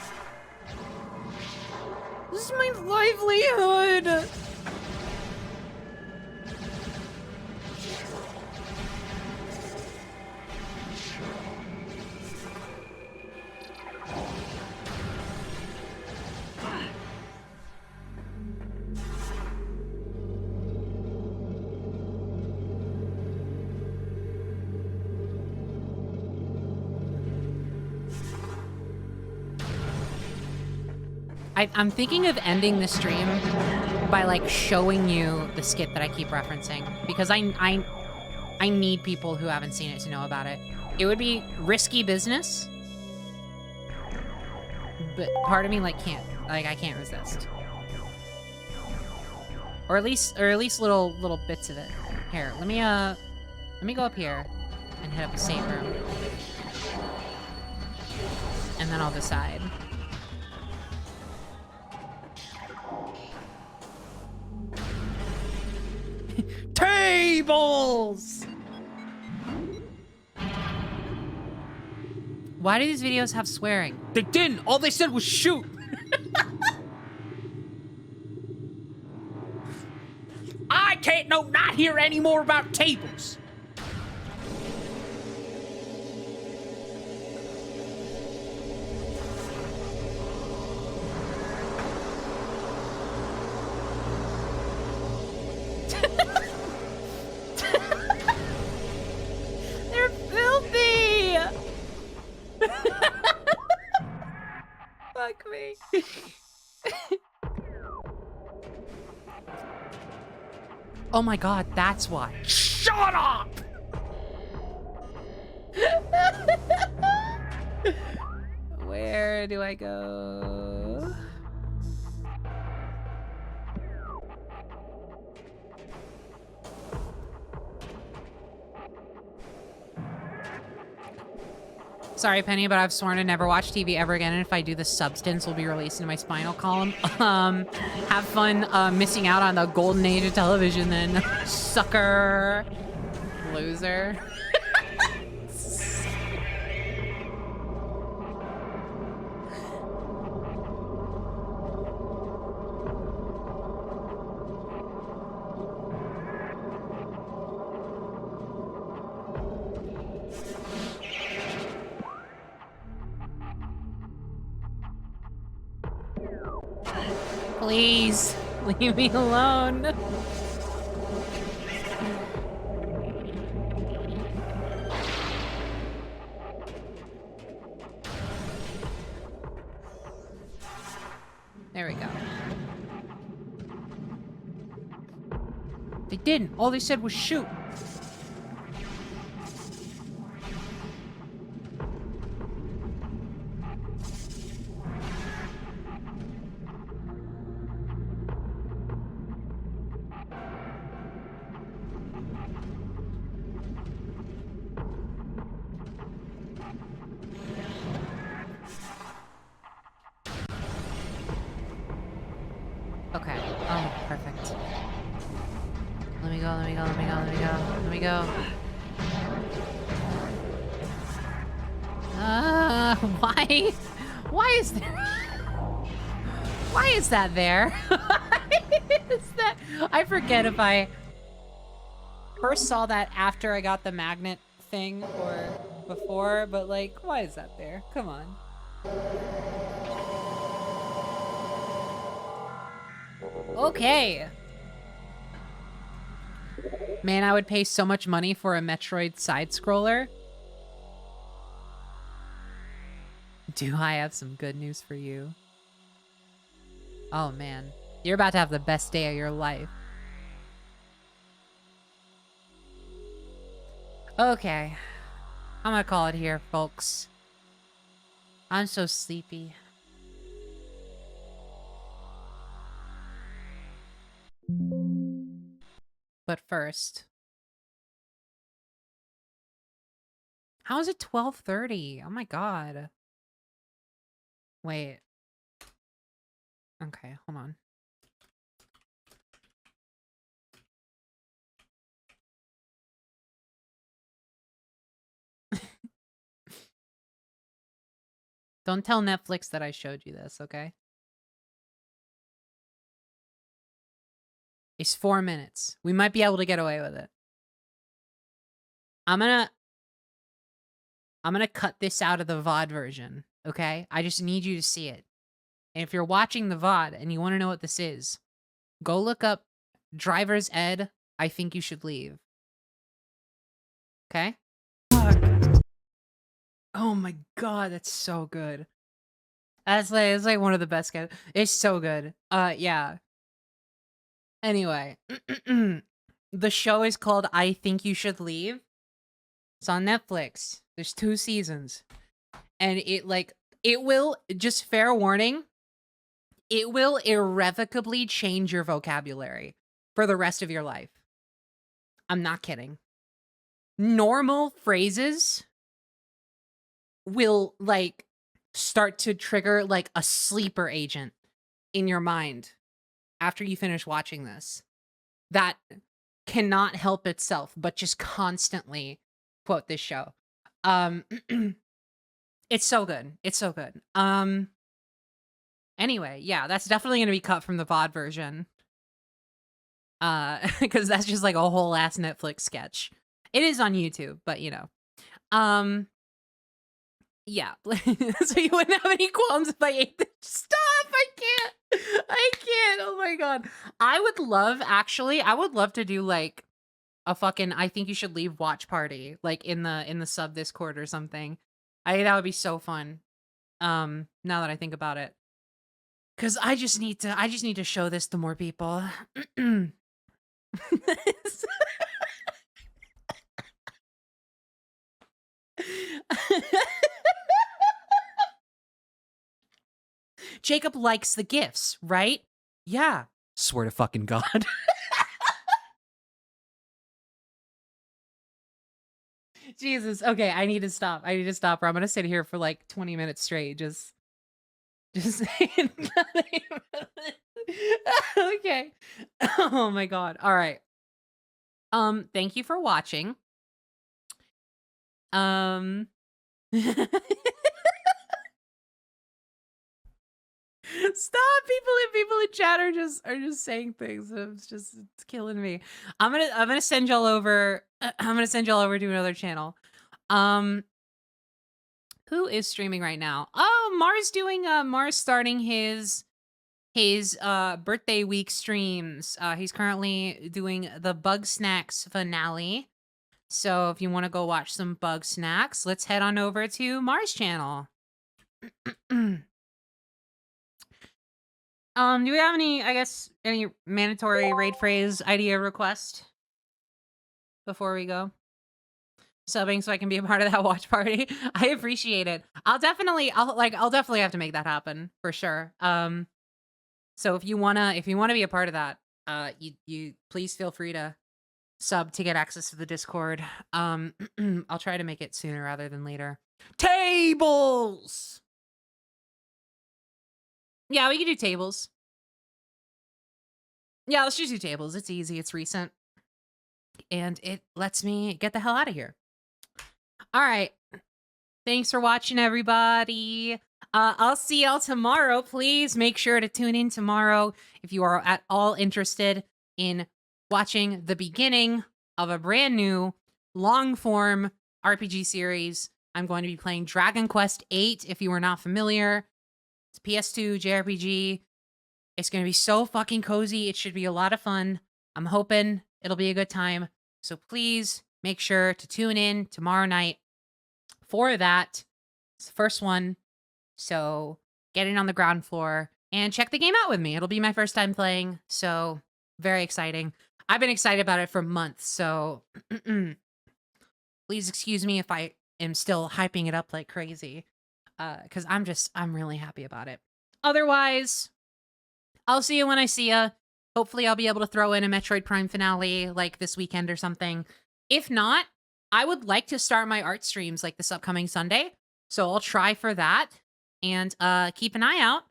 This is my livelihood! I'm thinking of ending the stream by, like, showing you the skit that I keep referencing. Because I need people who haven't seen it to know about it. It would be risky business, but part of me like can't, like I can't resist. Or at least little bits of it. Here, let me go up here and hit up a safe room. And then I'll decide. Tables! Why do these videos have swearing? They didn't. All they said was shoot. I can't not hear any more about tables. They're filthy! Fuck me. Oh my god, that's why. Shut up! Where do I go? Sorry, Penny, but I've sworn to never watch TV ever again, and if I do, the substance will be released into my spinal column. Have fun missing out on the golden age of television then, sucker. Loser. Please, leave me alone. There we go. They didn't. All they said was shoot. Okay. Oh, perfect. Let me go. Why? Why is there? Why is that there? Why is that? I forget if I first saw that after I got the magnet thing or before, but like, why is that there? Come on. Okay. Man, I would pay so much money for a Metroid side-scroller. Do I have some good news for you? Oh man, you're about to have the best day of your life. Okay, I'm gonna call it here, folks. I'm so sleepy. But first, how is it 12:30? Oh my god. Wait. Okay, hold on. Don't tell Netflix that I showed you this, okay? It's 4 minutes. We might be able to get away with it. I'm gonna cut this out of the VOD version, okay? I just need you to see it. And if you're watching the VOD and you want to know what this is, go look up Driver's Ed, I Think You Should Leave. Okay? Oh my god, that's so good. It's like one of the best guys. It's so good. Yeah. Anyway, the show is called I Think You Should Leave. It's on Netflix. There's 2 seasons. And it like It will, just fair warning, it will irrevocably change your vocabulary for the rest of your life. I'm not kidding. Normal phrases will, like, start to trigger, like, a sleeper agent in your mind after you finish watching this that cannot help itself but just constantly quote this show. Um, it's so good. It's so good. Anyway, yeah, that's definitely gonna be cut from the VOD version. Because that's just like a whole ass Netflix sketch. It is on YouTube, but you know. Yeah. So you wouldn't have any qualms if I ate this. Stop! I can't. I can't. Oh my god. I would love to do like a fucking I think you should leave watch party, like in the sub Discord or something. That would be so fun. Now that I think about it. Cause I just need to show this to more people. Jacob likes the gifts, right? Yeah. Swear to fucking God. Jesus. Okay, I need to stop. I need to stop or I'm gonna sit here for like 20 minutes straight. Just saying nothing. Okay. Oh my God. All right. Thank you for watching. Stop! People in chat are just saying things. It's killing me. I'm gonna send y'all over. I'm gonna send y'all over to another channel. Who is streaming right now? Oh, Mars starting his birthday week streams. He's currently doing the Bug Snacks finale. So if you want to go watch some Bug Snacks, let's head on over to Mars channel. Do we have any mandatory raid phrase idea request before we go? Subbing so I can be a part of that watch party. I appreciate it. I'll definitely have to make that happen for sure. So if you wanna be a part of that, you please feel free to sub to get access to the Discord. I'll try to make it sooner rather than later. Tables! Yeah, we can do tables. Yeah, let's just do tables. It's easy, it's recent. And it lets me get the hell out of here. All right. Thanks for watching, everybody. I'll see y'all tomorrow. Please make sure to tune in tomorrow if you are at all interested in watching the beginning of a brand new long-form RPG series. I'm going to be playing Dragon Quest VIII, if you are not familiar. It's PS2 JRPG. It's going to be so fucking cozy. It should be a lot of fun. I'm hoping it'll be a good time. So please make sure to tune in tomorrow night for that. It's the first one. So get in on the ground floor and check the game out with me. It'll be my first time playing. So very exciting. I've been excited about it for months. So please excuse me if I am still hyping it up like crazy. Because I'm really happy about it. Otherwise, I'll see you when I see ya. Hopefully I'll be able to throw in a Metroid Prime finale like this weekend or something. If not, I would like to start my art streams like this upcoming Sunday. So I'll try for that and keep an eye out.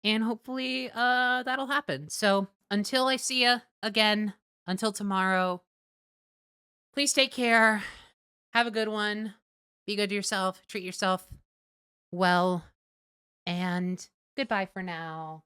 And hopefully that'll happen. So until I see ya again, until tomorrow, please take care. Have a good one. Be good to yourself. Treat yourself well. And goodbye for now.